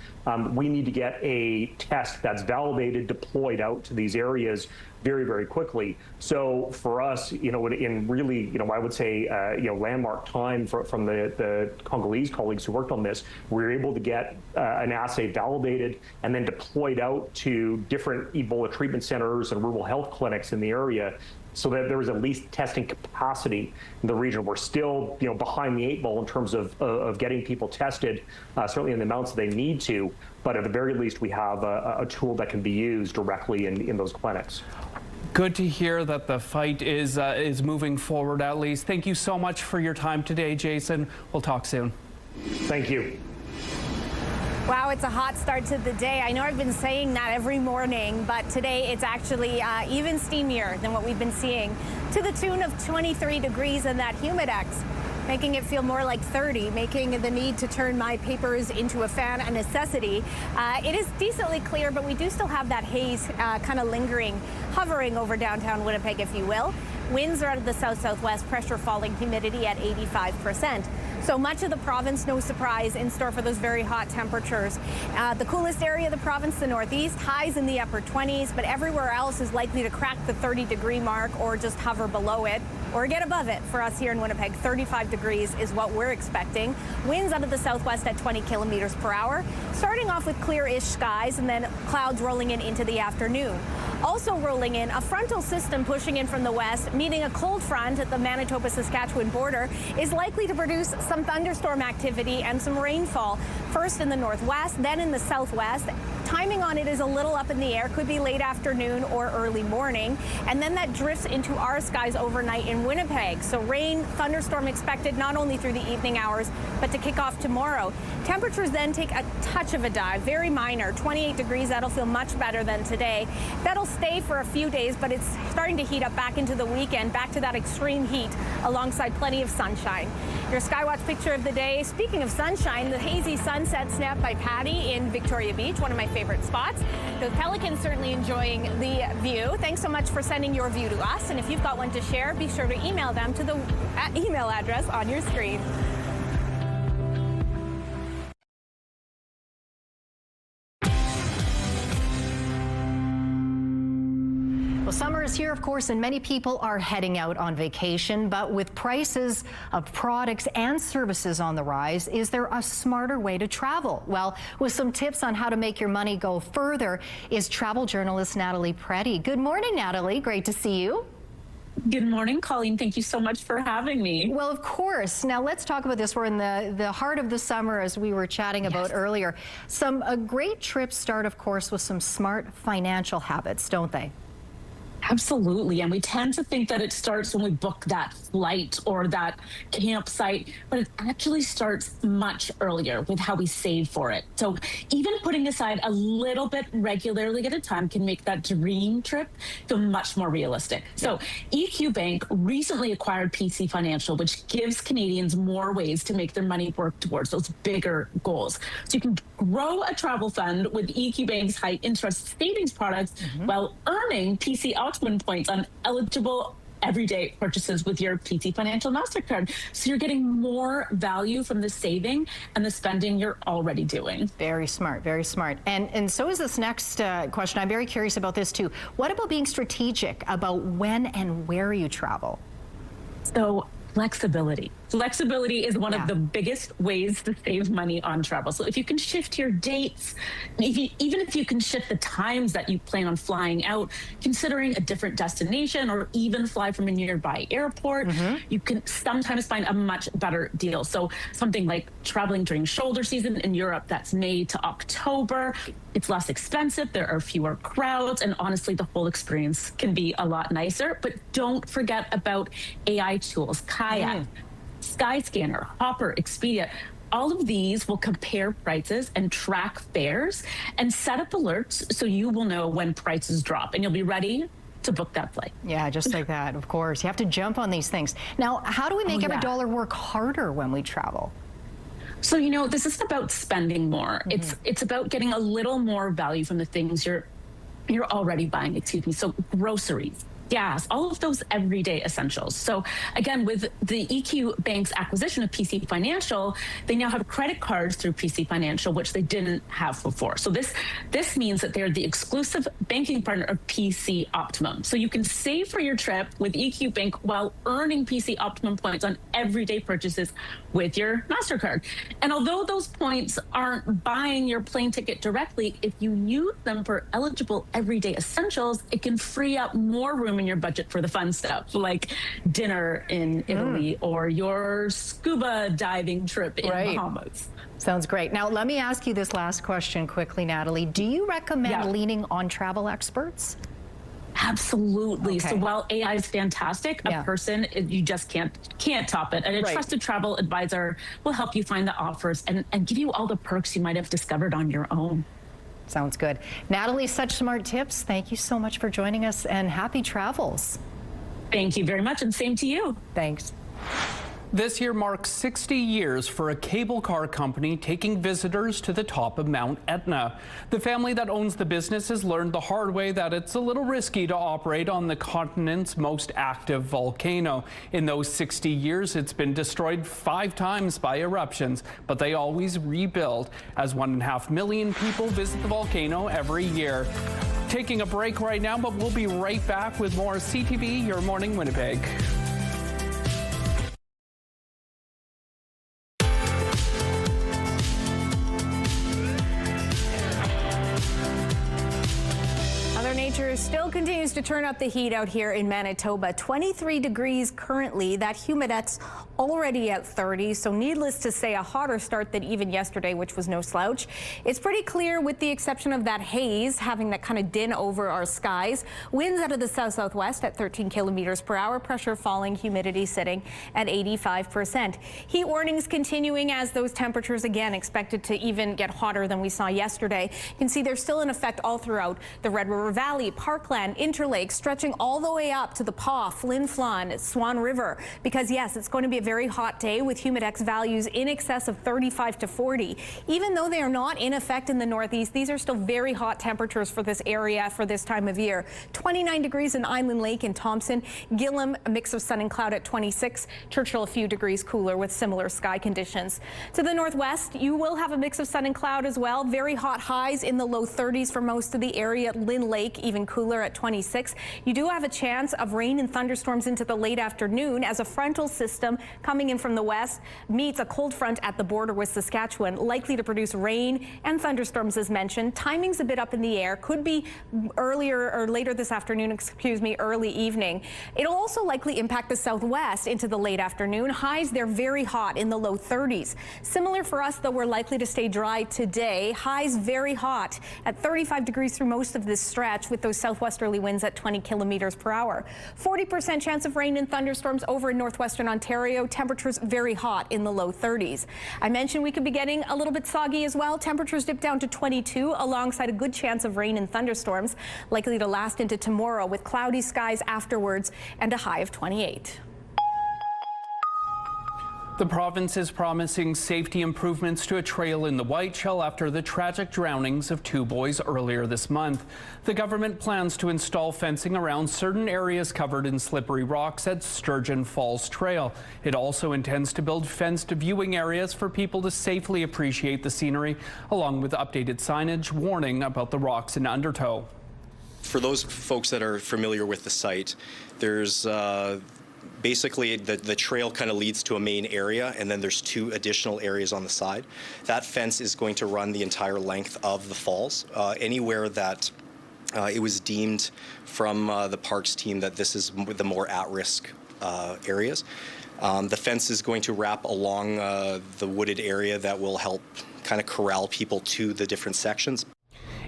We need to get a test that's validated, deployed out to these areas very, very quickly. So for us, in really, I would say, landmark time from the Congolese colleagues who worked on this, we were able to get an assay validated and then deployed out to different Ebola treatment centers and rural health clinics in the area, so that there was at least testing capacity in the region. We're still, behind the 8 ball in terms of getting people tested, certainly in the amounts that they need to, but at the very least, we have a tool that can be used directly in those clinics. Good to hear that the fight is moving forward, at least. Thank you so much for your time today, Jason. We'll talk soon. Thank you. Wow, it's a hot start to the day. I know I've been saying that every morning, but today it's actually even steamier than what we've been seeing, to the tune of 23 degrees and that humidex, making it feel more like 30, making the need to turn my papers into a fan a necessity. It is decently clear, but we do still have that haze kind of lingering, hovering over downtown Winnipeg, if you will. Winds are out of the south-southwest, pressure falling, humidity at 85%. So much of the province, no surprise, in store for those very hot temperatures. The coolest area of the province, the northeast, highs in the upper 20s, but everywhere else is likely to crack the 30-degree mark or just hover below it or get above it. For us here in Winnipeg, 35 degrees is what we're expecting. Winds out of the southwest at 20 kilometers per hour, starting off with clear-ish skies and then clouds rolling in into the afternoon. Also rolling in, a frontal system pushing in from the west, meeting a cold front at the Manitoba-Saskatchewan border, is likely to produce some thunderstorm activity and some rainfall. First in the northwest, then in the southwest. Timing on it is a little up in the air, could be late afternoon or early morning, and then that drifts into our skies overnight in Winnipeg. So rain, thunderstorm expected not only through the evening hours, but to kick off tomorrow. Temperatures then take a touch of a dive, very minor, 28 degrees. That'll feel much better than today. That'll stay for a few days, but it's starting to heat up back into the weekend, back to that extreme heat alongside plenty of sunshine. Your Skywatch picture of the day, speaking of sunshine, the hazy sunset snapped by Patty in Victoria Beach, one of my favorite spots. The Pelicans certainly enjoying the view. Thanks so much for sending your view to us. And if you've got one to share, be sure to email them to the email address on your screen. Well, summer is here, of course, and many people are heading out on vacation. But with prices of products and services on the rise, is there a smarter way to travel? Well, with some tips on how to make your money go further is travel journalist Natalie Preddy. Good morning, Natalie. Great to see you. Good morning, Colleen. Thank you so much for having me. Well, of course. Now let's talk about this. We're in the heart of the summer, as we were chatting about earlier. Some great trips start, of course, with some smart financial habits, don't they? Absolutely. And we tend to think that it starts when we book that flight or that campsite, but it actually starts much earlier with how we save for it. So even putting aside a little bit regularly at a time can make that dream trip feel much more realistic. So EQ Bank recently acquired PC Financial, which gives Canadians more ways to make their money work towards those bigger goals. So you can grow a travel fund with EQ Bank's high interest savings products while earning PC Optimum points on eligible everyday purchases with your PC Financial MasterCard. So you're getting more value from the saving and the spending you're already doing. Very smart, very smart. And so is this next question. I'm very curious about this too. What about being strategic about when and where you travel? So flexibility. Flexibility is one of the biggest ways to save money on travel. So if you can shift your dates, even if you can shift the times that you plan on flying out, considering a different destination or even fly from a nearby airport, you can sometimes find a much better deal. So something like traveling during shoulder season in Europe, that's May to October, it's less expensive, there are fewer crowds, and honestly, the whole experience can be a lot nicer. But don't forget about AI tools, Kayak, Skyscanner, Hopper, Expedia. All of these will compare prices and track fares and set up alerts so you will know when prices drop and you'll be ready to book that flight. Yeah, just like that, of course. You have to jump on these things. Now, how do we make every dollar work harder when we travel? So, you know, this isn't about spending more. It's about getting a little more value from the things you're already buying, excuse me. So groceries, gas, all of those everyday essentials. So again, with the EQ Bank's acquisition of PC Financial, they now have credit cards through PC Financial, which they didn't have before. So this means that they're the exclusive banking partner of PC Optimum. So you can save for your trip with EQ Bank while earning PC Optimum points on everyday purchases with your MasterCard. And although those points aren't buying your plane ticket directly, if you use them for eligible everyday essentials, it can free up more room in your budget for the fun stuff, like dinner in Italy or your scuba diving trip in Bahamas. Sounds great. Now, let me ask you this last question quickly, Natalie. Do you recommend leaning on travel experts? Absolutely. So while AI is fantastic, a person, you just can't top it. And a trusted travel advisor will help you find the offers and give you all the perks you might have discovered on your own. Sounds good. Natalie, such smart tips. Thank you so much for joining us, and happy travels. Thank you very much, and same to you. Thanks. This year marks 60 years for a cable car company taking visitors to the top of Mount Etna. The family that owns the business has learned the hard way that it's a little risky to operate on the continent's most active volcano. In those 60 years, it's been destroyed 5 times by eruptions, but they always rebuild, as 1.5 million people visit the volcano every year. Taking a break right now, but we'll be right back with more CTV, Your Morning Winnipeg. Nature still continues to turn up the heat out here in Manitoba. 23 degrees currently. That humidex already at 30, so needless to say, a hotter start than even yesterday, which was no slouch. It's pretty clear with the exception of that haze having that kind of din over our skies. Winds out of the south-southwest at 13 kilometers per hour. Pressure falling, humidity sitting at 85%. Heat warnings continuing as those temperatures again expected to even get hotter than we saw yesterday. You can see they're still in effect all throughout the Red River Valley, Parkland, Interlake, stretching all the way up to the Paw, Flin Flon, Swan River, because yes, it's going to be a very hot day with humidex values in excess of 35 to 40. Even though they are not in effect in the northeast, these are still very hot temperatures for this area for this time of year. 29 degrees in Island Lake in Thompson, Gillam, a mix of sun and cloud at 26, Churchill a few degrees cooler with similar sky conditions. To the northwest, you will have a mix of sun and cloud as well. Very hot highs in the low 30s for most of the area. Lynn Lake even cooler at 26. You do have a chance of rain and thunderstorms into the late afternoon as a frontal system coming in from the west meets a cold front at the border with Saskatchewan, likely to produce rain and thunderstorms as mentioned. Timing's a bit up in the air, could be earlier or later this afternoon, early evening. It'll also likely impact the southwest into the late afternoon. Highs, they're very hot in the low 30s. Similar for us, though, we're likely to stay dry today. Highs very hot at 35 degrees through most of this stretch with those southwesterly winds at 20 kilometers per hour. 40% chance of rain and thunderstorms over in northwestern Ontario. Temperatures very hot in the low 30s. I mentioned we could be getting a little bit soggy as well. Temperatures dip down to 22 alongside a good chance of rain and thunderstorms likely to last into tomorrow with cloudy skies afterwards and a high of 28. The province is promising safety improvements to a trail in the Whiteshell after the tragic drownings of 2 boys earlier this month. The government plans to install fencing around certain areas covered in slippery rocks at Sturgeon Falls Trail. It also intends to build fenced viewing areas for people to safely appreciate the scenery, along with updated signage warning about the rocks in undertow. For those folks that are familiar with the site, there's Basically, the trail kind of leads to a main area, and then there's 2 additional areas on the side. That fence is going to run the entire length of the falls. Anywhere that it was deemed from the parks team that this is the more at-risk areas. The fence is going to wrap along the wooded area that will help kind of corral people to the different sections.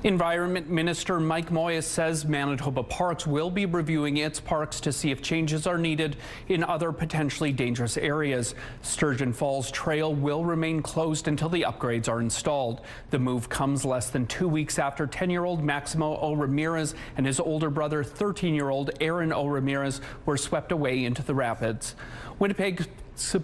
Environment Minister Mike Moyes says Manitoba Parks will be reviewing its parks to see if changes are needed in other potentially dangerous areas. Sturgeon Falls Trail will remain closed until the upgrades are installed. The move comes less than 2 weeks after 10-year-old Maximo O. Ramirez and his older brother, 13-year-old Aaron O. Ramirez, were swept away into the rapids. Winnipeg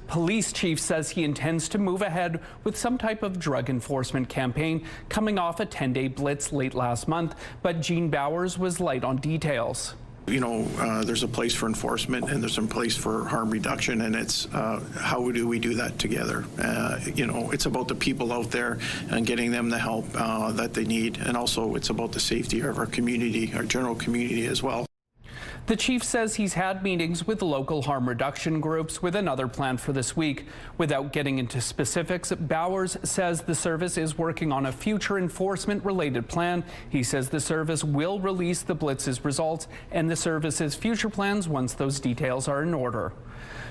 police chief says he intends to move ahead with some type of drug enforcement campaign coming off a 10-day blitz late last month, but Gene Bowers was light on details. You know, there's a place for enforcement and there's a place for harm reduction, and it's how do we do that together? You know, it's about the people out there and getting them the help that they need, and also it's about the safety of our community, our general community as well. The chief says he's had meetings with local harm reduction groups with another plan for this week. Without getting into specifics, Bowers says the service is working on a future enforcement-related plan. He says the service will release the blitz's results and the service's future plans once those details are in order.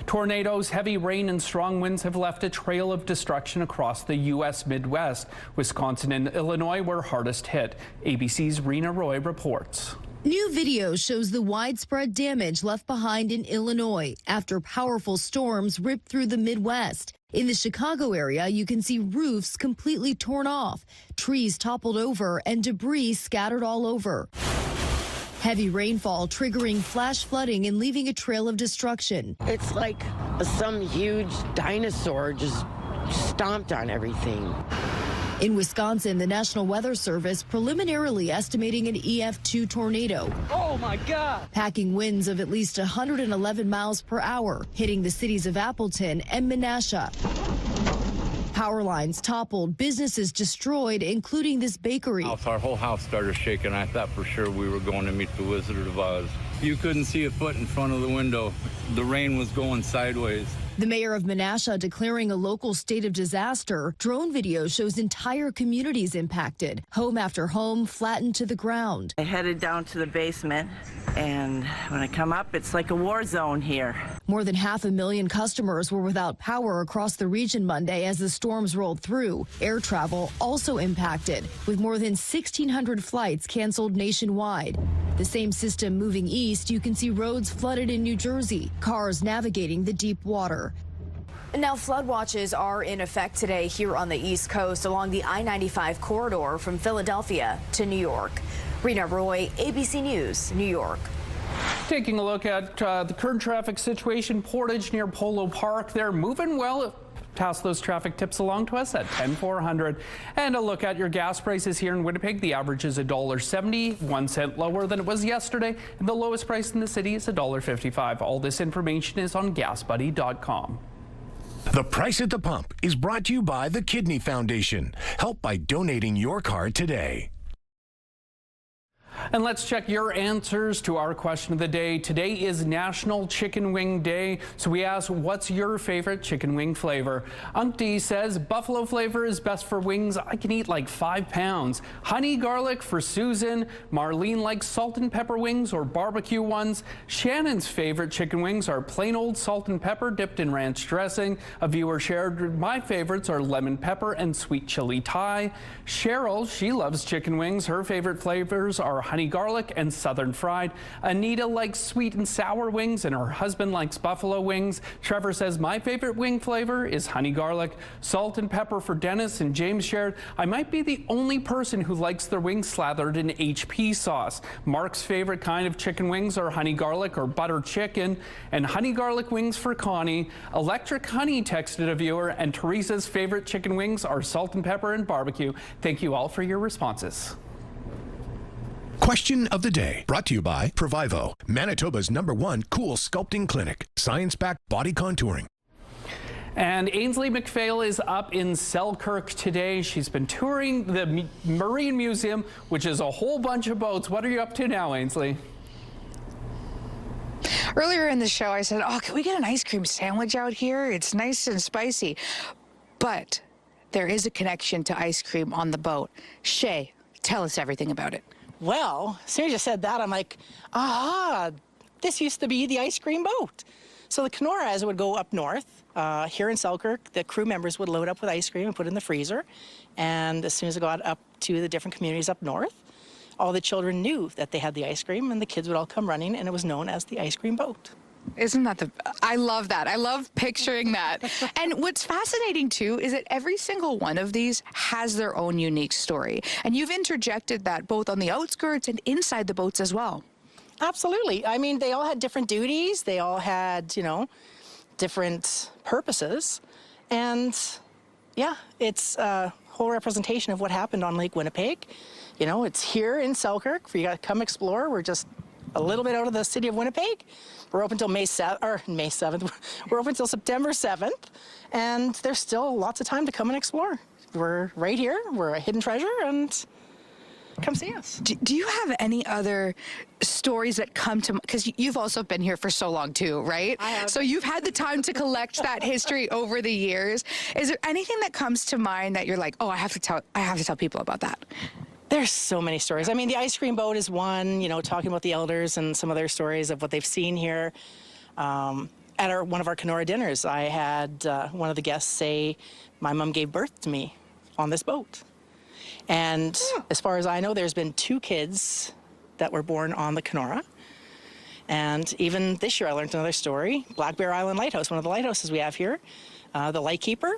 Tornadoes, heavy rain, and strong winds have left a trail of destruction across the U.S. Midwest. Wisconsin and Illinois were hardest hit. ABC's Rena Roy reports. New video shows the widespread damage left behind in Illinois after powerful storms ripped through the Midwest. In the Chicago area, you can see roofs completely torn off, trees toppled over, and debris scattered all over. Heavy rainfall triggering flash flooding and leaving a trail of destruction. It's like some huge dinosaur just stomped on everything. In Wisconsin, the National Weather Service preliminarily estimating an EF2 tornado. Oh my God! Packing winds of at least 111 miles per hour, hitting the cities of Appleton and Menasha. Power lines toppled, businesses destroyed, including this bakery. Our whole house started shaking. I thought for sure we were going to meet the Wizard of Oz. You couldn't see a foot in front of the window. The rain was going sideways. The mayor of Menasha declaring a local state of disaster. Drone video shows entire communities impacted. Home after home flattened to the ground. I headed down to the basement, and when I come up, it's like a war zone here. More than 500,000 customers were without power across the region Monday as the storms rolled through. Air travel also impacted, with more than 1,600 flights canceled nationwide. The same system moving east, you can see roads flooded in New Jersey, cars navigating the deep water. Now, flood watches are in effect today here on the East Coast along the I-95 corridor from Philadelphia to New York. Rena Roy, ABC News, New York. Taking a look at the current traffic situation, Portage near Polo Park. They're moving well. Pass those traffic tips along to us at 10,400. And a look at your gas prices here in Winnipeg. The average is $1.70, 1 cent lower than it was yesterday, and the lowest price in the city is $1.55. All this information is on GasBuddy.com. The Price at the Pump is brought to you by the Kidney Foundation. Help by donating your card today. And let's check your answers to our question of the day. Today is National Chicken Wing Day, so we asked, what's your favorite chicken wing flavor? Unc D says, buffalo flavor is best for wings. I can eat like 5 pounds. Honey garlic for Susan. Marlene likes salt and pepper wings or barbecue ones. Shannon's favorite chicken wings are plain old salt and pepper dipped in ranch dressing. A viewer shared, my favorites are lemon pepper and sweet chili Thai. Cheryl, she loves chicken wings. Her favorite flavors are honey garlic and southern fried. Anita likes sweet and sour wings, and her husband likes buffalo wings. Trevor says, my favorite wing flavor is honey garlic. Salt and pepper for Dennis, and James shared, I might be the only person who likes their wings slathered in HP sauce. Mark's favorite kind of chicken wings are honey garlic or butter chicken, and honey garlic wings for Connie. Electric Honey texted a viewer, and Teresa's favorite chicken wings are salt and pepper and barbecue. Thank you all for your responses. Question of the day, brought to you by Provivo, Manitoba's #1 cool sculpting clinic, science-backed body contouring. And Ainsley McPhail is up in Selkirk today. She's been touring the Marine Museum, which is a whole bunch of boats. What are you up to now, Ainsley? Earlier in the show, I said, oh, can we get an ice cream sandwich out here? It's nice and spicy. But there is a connection to ice cream on the boat. Shay, tell us everything about it. Well, as soon as you said that, I'm like, this used to be the ice cream boat. So the Kenora, as it would go up north, here in Selkirk, the crew members would load up with ice cream and put it in the freezer. And as soon as it got up to the different communities up north, all the children knew that they had the ice cream, and the kids would all come running, and it was known as the ice cream boat. Isn't that I love that. I love picturing that. And what's fascinating too is that every single one of these has their own unique story. And you've interjected that both on the outskirts and inside the boats as well. Absolutely. I mean, they all had different duties. They all had, different purposes. And yeah, it's a whole representation of what happened on Lake Winnipeg. It's here in Selkirk for you to come explore. We're just a little bit out of the city of Winnipeg. We're open until May 7th. We're open until September 7th, and there's still lots of time to come and explore. We're right here. We're a hidden treasure, and come see us. Do you have any other stories that come to, because you've also been here for so long too, right? I have. So you've had the time to collect that history over the years. Is there anything that comes to mind that you're like, oh, I have to tell people about that? There's so many stories. I mean, the ice cream boat is one, talking about the elders and some of their stories of what they've seen here. At one of our Kenora dinners, I had one of the guests say, my mom gave birth to me on this boat. And as far as I know, there's been 2 kids that were born on the Kenora. And even this year, I learned another story. Black Bear Island Lighthouse, one of the lighthouses we have here, the lightkeeper,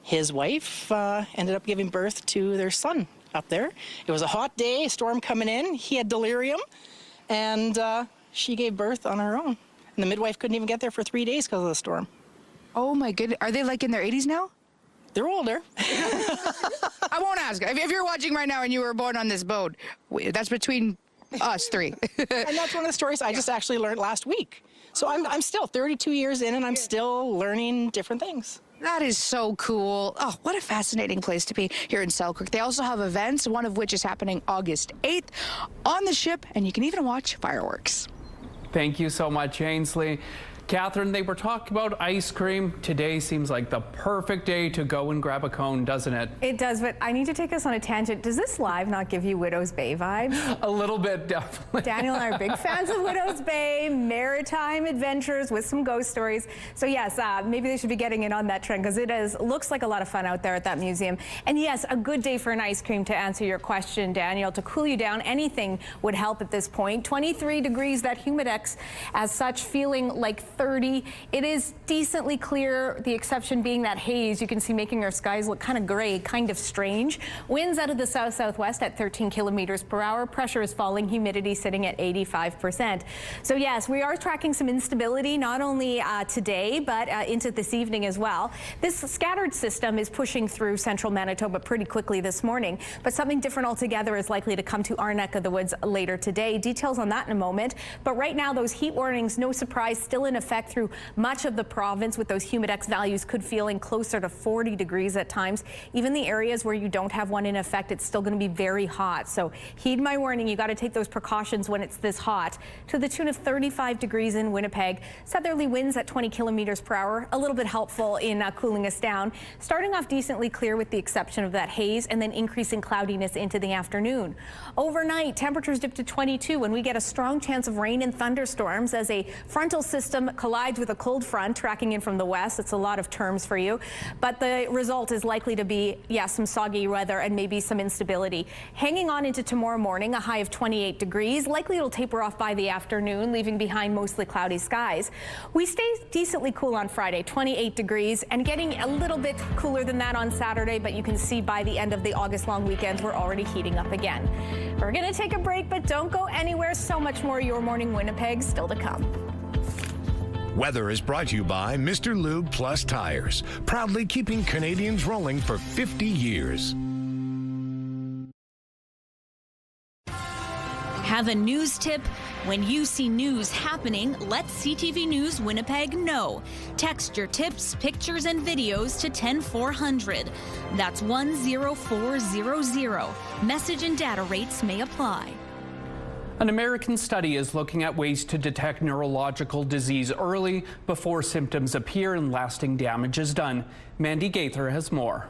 his wife ended up giving birth to their son up there. It was a hot day, a storm coming in. He had delirium, and she gave birth on her own. And the midwife couldn't even get there for 3 days because of the storm. Oh my goodness. Are they like in their 80s now? They're older. I won't ask. If you're watching right now and you were born on this boat, that's between us 3. And that's one of the stories I just actually learned last week. So I'm still 32 years in, and I'm still learning different things. That is so cool. Oh, what a fascinating place to be here in Selkirk. They also have events, one of which is happening August 8th on the ship, and you can even watch fireworks. Thank you so much, Ainsley. Catherine, they were talking about ice cream. Today seems like the perfect day to go and grab a cone, doesn't it? It does, but I need to take us on a tangent. Does this live not give you Widow's Bay vibes? A little bit, definitely. Daniel and I are big fans of Widow's Bay, maritime adventures with some ghost stories. So yes, maybe they should be getting in on that trend, because it looks like a lot of fun out there at that museum. And yes, a good day for an ice cream, to answer your question, Daniel. To cool you down, anything would help at this point. 23 degrees, that humidex as such, feeling like 30. It is decently clear, the exception being that haze you can see making our skies look kind of gray, kind of strange. Winds out of the south-southwest at 13 kilometers per hour. Pressure is falling, humidity sitting at 85%. So yes, we are tracking some instability, not only today, but into this evening as well. This scattered system is pushing through central Manitoba pretty quickly this morning, but something different altogether is likely to come to our neck of the woods later today. Details on that in a moment. But right now, those heat warnings, no surprise, still in effect through much of the province, with those humidex values feeling closer to 40 degrees at times. Even the areas where you don't have one in effect, it's still going to be very hot. So heed my warning, you got to take those precautions when it's this hot. To the tune of 35 degrees in Winnipeg. Southerly winds at 20 kilometers per hour, a little bit helpful in cooling us down. Starting off decently clear with the exception of that haze, and then increasing cloudiness into the afternoon. Overnight, temperatures dip to 22 when we get a strong chance of rain and thunderstorms as a frontal system collides with a cold front tracking in from the west. It's a lot of terms for you, but the result is likely to be, some soggy weather and maybe some instability. Hanging on into tomorrow morning, a high of 28 degrees. Likely it'll taper off by the afternoon, leaving behind mostly cloudy skies. We stay decently cool on Friday, 28 degrees, and getting a little bit cooler than that on Saturday, but you can see by the end of the August long weekend, we're already heating up again. We're going to take a break, but don't go anywhere. So much more Your Morning Winnipeg still to come. Weather is brought to you by Mr. Lube Plus Tires, proudly keeping Canadians rolling for 50 years. Have a news tip? When you see news happening, let CTV News Winnipeg know. Text your tips, pictures, and videos to 10400. That's 10400. Message and data rates may apply. An American study is looking at ways to detect neurological disease early before symptoms appear and lasting damage is done. Mandy Gaither has more.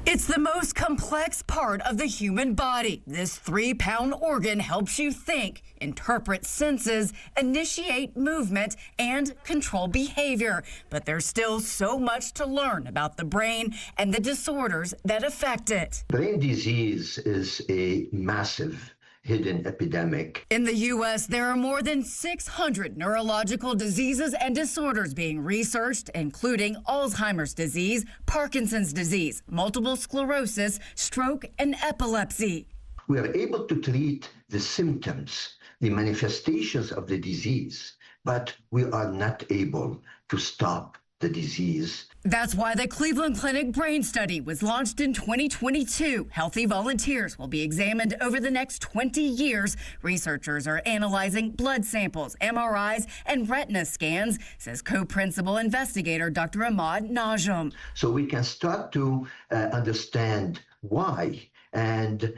It's the most complex part of the human body. This 3-pound organ helps you think, interpret senses, initiate movement, and control behavior. But there's still so much to learn about the brain and the disorders that affect it. Brain disease is a massive hidden epidemic. In the U.S., there are more than 600 neurological diseases and disorders being researched, including Alzheimer's disease, Parkinson's disease, multiple sclerosis, stroke, and epilepsy. We are able to treat the symptoms, the manifestations of the disease, but we are not able to stop the disease. That's why the Cleveland Clinic Brain Study was launched in 2022. Healthy volunteers will be examined over the next 20 years. Researchers are analyzing blood samples, MRIs, and retina scans, says co-principal investigator Dr. Ahmad Najm. So we can start to understand why and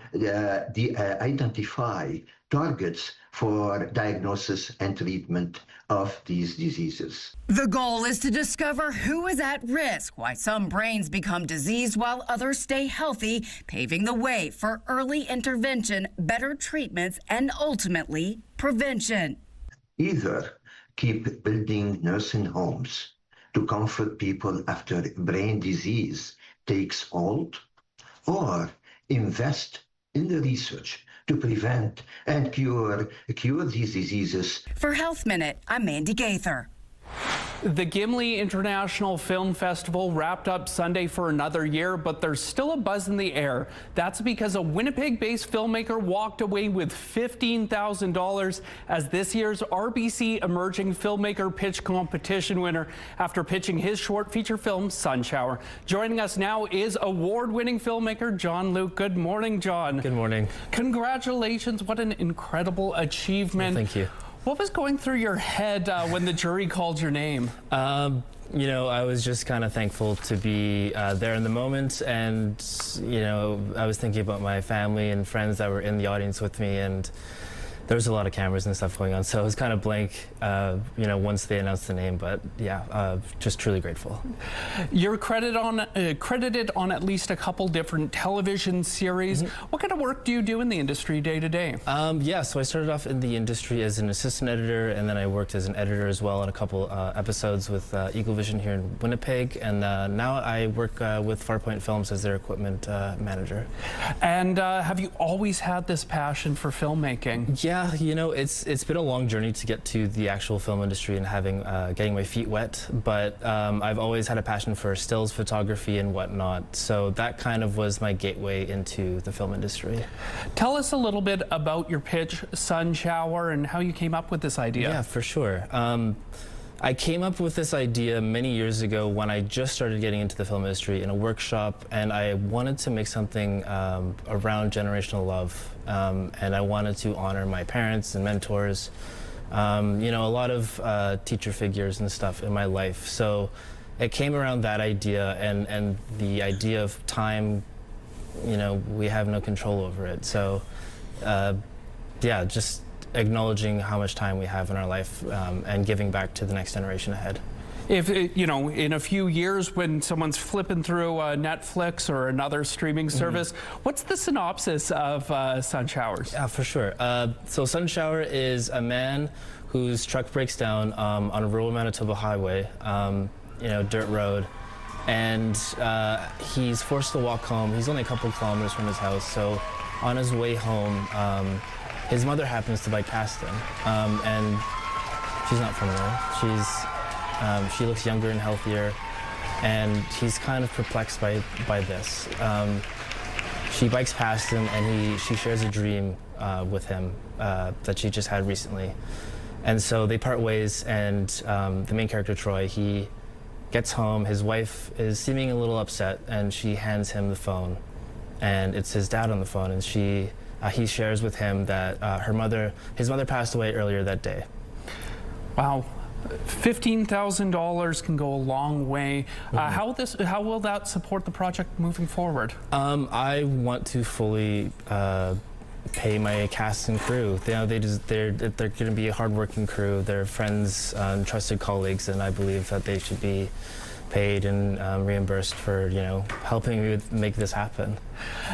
identify targets for diagnosis and treatment of these diseases. The goal is to discover who is at risk, why some brains become diseased while others stay healthy, paving the way for early intervention, better treatments, and ultimately prevention. Either keep building nursing homes to comfort people after brain disease takes hold, or invest in the research to prevent and cure these diseases. For Health Minute, I'm Mandy Gaither. The Gimli International Film Festival wrapped up Sunday for another year, but there's still a buzz in the air. That's because a Winnipeg-based filmmaker walked away with $15,000 as this year's RBC Emerging Filmmaker Pitch Competition winner after pitching his short feature film, Sun Shower. Joining us now is award-winning filmmaker John Luke. Good morning, John. Good morning. Congratulations. What an incredible achievement. Well, thank you. What was going through your head when the jury called your name? You know, I was just kind of thankful to be there in the moment, and, you know, I was thinking about my family and friends that were in the audience with me, and there was a lot of cameras and stuff going on, so I was kind of blank, you know, once they announced the name, but yeah, just truly grateful. You're credited on at least a couple different television series. Mm-hmm. What kind of work do you do in the industry day to day? Yeah, so I started off in the industry as an assistant editor, and then I worked as an editor as well on a couple episodes with Eagle Vision here in Winnipeg, and now I work with Farpoint Films as their equipment manager. And have you always had this passion for filmmaking? Yeah, you know, it's been a long journey to get to the actual film industry and getting my feet wet, but I've always had a passion for stills photography and whatnot, so that kind of was my gateway into the film industry. Tell us a little bit about your pitch, Sun Shower, and how you came up with this idea. Yeah, for sure. I came up with this idea many years ago when I just started getting into the film industry in a workshop, and I wanted to make something around generational love, and I wanted to honor my parents and mentors, you know, a lot of teacher figures and stuff in my life. So it came around that idea and the idea of time, you know, we have no control over it. So yeah, just acknowledging how much time we have in our life and giving back to the next generation ahead. If, you know, in a few years when someone's flipping through Netflix or another streaming service, what's the synopsis of Sun Showers? Yeah, for sure. So Sun Shower is a man whose truck breaks down on a rural Manitoba highway, you know, dirt road, and he's forced to walk home. He's only a couple kilometers from his house, so on his way home, his mother happens to bike past him, and she's not from there. She looks younger and healthier, and he's kind of perplexed by this. She bikes past him, and she shares a dream with him that she just had recently. And so they part ways, and the main character, Troy, he gets home. His wife is seeming a little upset, and she hands him the phone. And it's his dad on the phone, and he shares with him that his mother passed away earlier that day. Wow. $15,000 can go a long way. How will that support the project moving forward? I want to fully pay my cast and crew. You know, they're going to be a hardworking crew. They're friends, trusted colleagues, and I believe that they should be paid and reimbursed for, you know, helping me make this happen.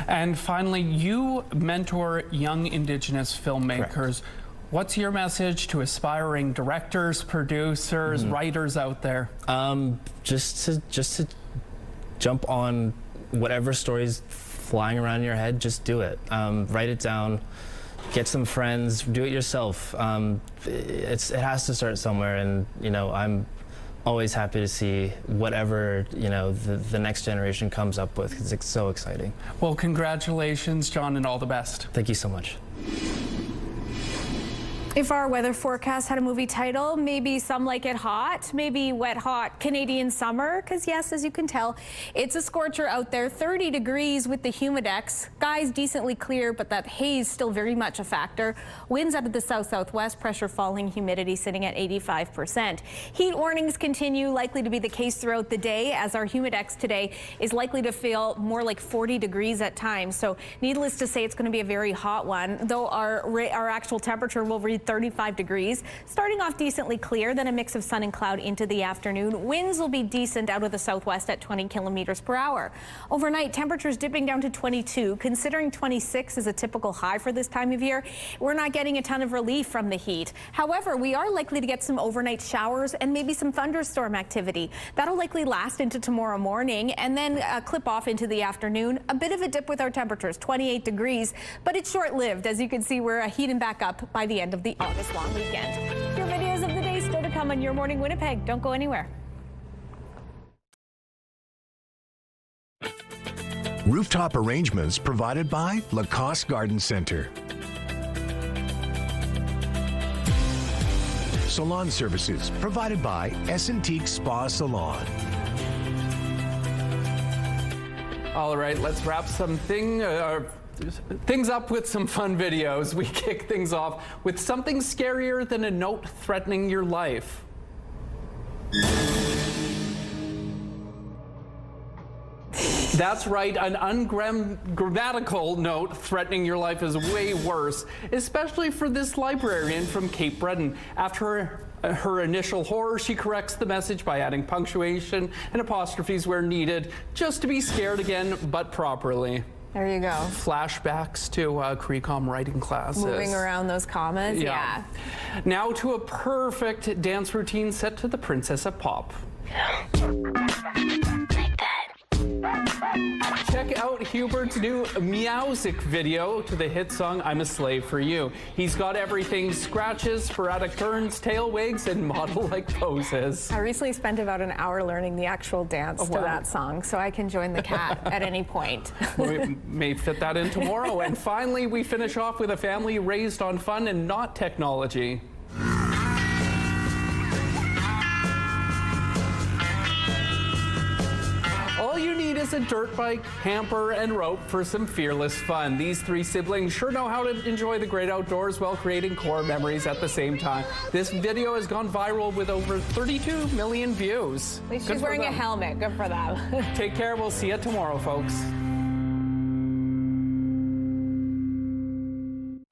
And finally, you mentor young Indigenous filmmakers. Correct. What's your message to aspiring directors, producers, writers out there? Just to jump on whatever story's flying around in your head. Just do it. Write it down. Get some friends. Do it yourself. It has to start somewhere, and you know, I'm always happy to see whatever, you know, the next generation comes up with, because it's so exciting. Well, congratulations, John, and all the best. Thank you so much. If our weather forecast had a movie title, maybe Some Like It Hot, maybe Wet Hot Canadian Summer, because yes, as you can tell, it's a scorcher out there, 30 degrees with the humidex. Skies decently clear, but that haze still very much a factor. Winds out of the south-southwest, pressure falling, humidity sitting at 85%. Heat warnings continue, likely to be the case throughout the day, as our humidex today is likely to feel more like 40 degrees at times. So needless to say, it's going to be a very hot one, though our actual temperature will read 35 degrees. Starting off decently clear, then a mix of sun and cloud into the afternoon. Winds will be decent out of the southwest at 20 kilometers per hour. Overnight, temperatures dipping down to 22. Considering 26 is a typical high for this time of year, we're not getting a ton of relief from the heat. However, we are likely to get some overnight showers and maybe some thunderstorm activity. That'll likely last into tomorrow morning and then clip off into the afternoon. A bit of a dip with our temperatures, 28 degrees, but it's short-lived. As you can see, we're heating back up by the end of the August long weekend. Your videos of the day still to come on Your Morning Winnipeg. Don't go anywhere. Rooftop arrangements provided by Lacoste Garden Center. Salon services provided by Essentique Spa Salon. All right, let's wrap things up with some fun videos. We kick things off with something scarier than a note threatening your life. That's right, an ungrammatical note threatening your life is way worse, especially for this librarian from Cape Breton. After her initial horror, she corrects the message by adding punctuation and apostrophes where needed, just to be scared again, but properly. There you go. Flashbacks to Creecom writing classes. Moving around those commas, yeah. Now to a perfect dance routine set to the Princess of Pop. Check out Hubert's new Meowsic video to the hit song I'm a Slave for You. He's got everything: scratches, sporadic turns, tail wags, and model-like poses. I recently spent about an hour learning the actual dance to that song, so I can join the cat at any point. We may fit that in tomorrow. And finally, we finish off with a family raised on fun and not technology. All you need is a dirt bike, hamper, and rope for some fearless fun. These three siblings sure know how to enjoy the great outdoors while creating core memories at the same time. This video has gone viral with over 32 million views. At least she's wearing a helmet. Good for them. Take care. We'll see you tomorrow, folks.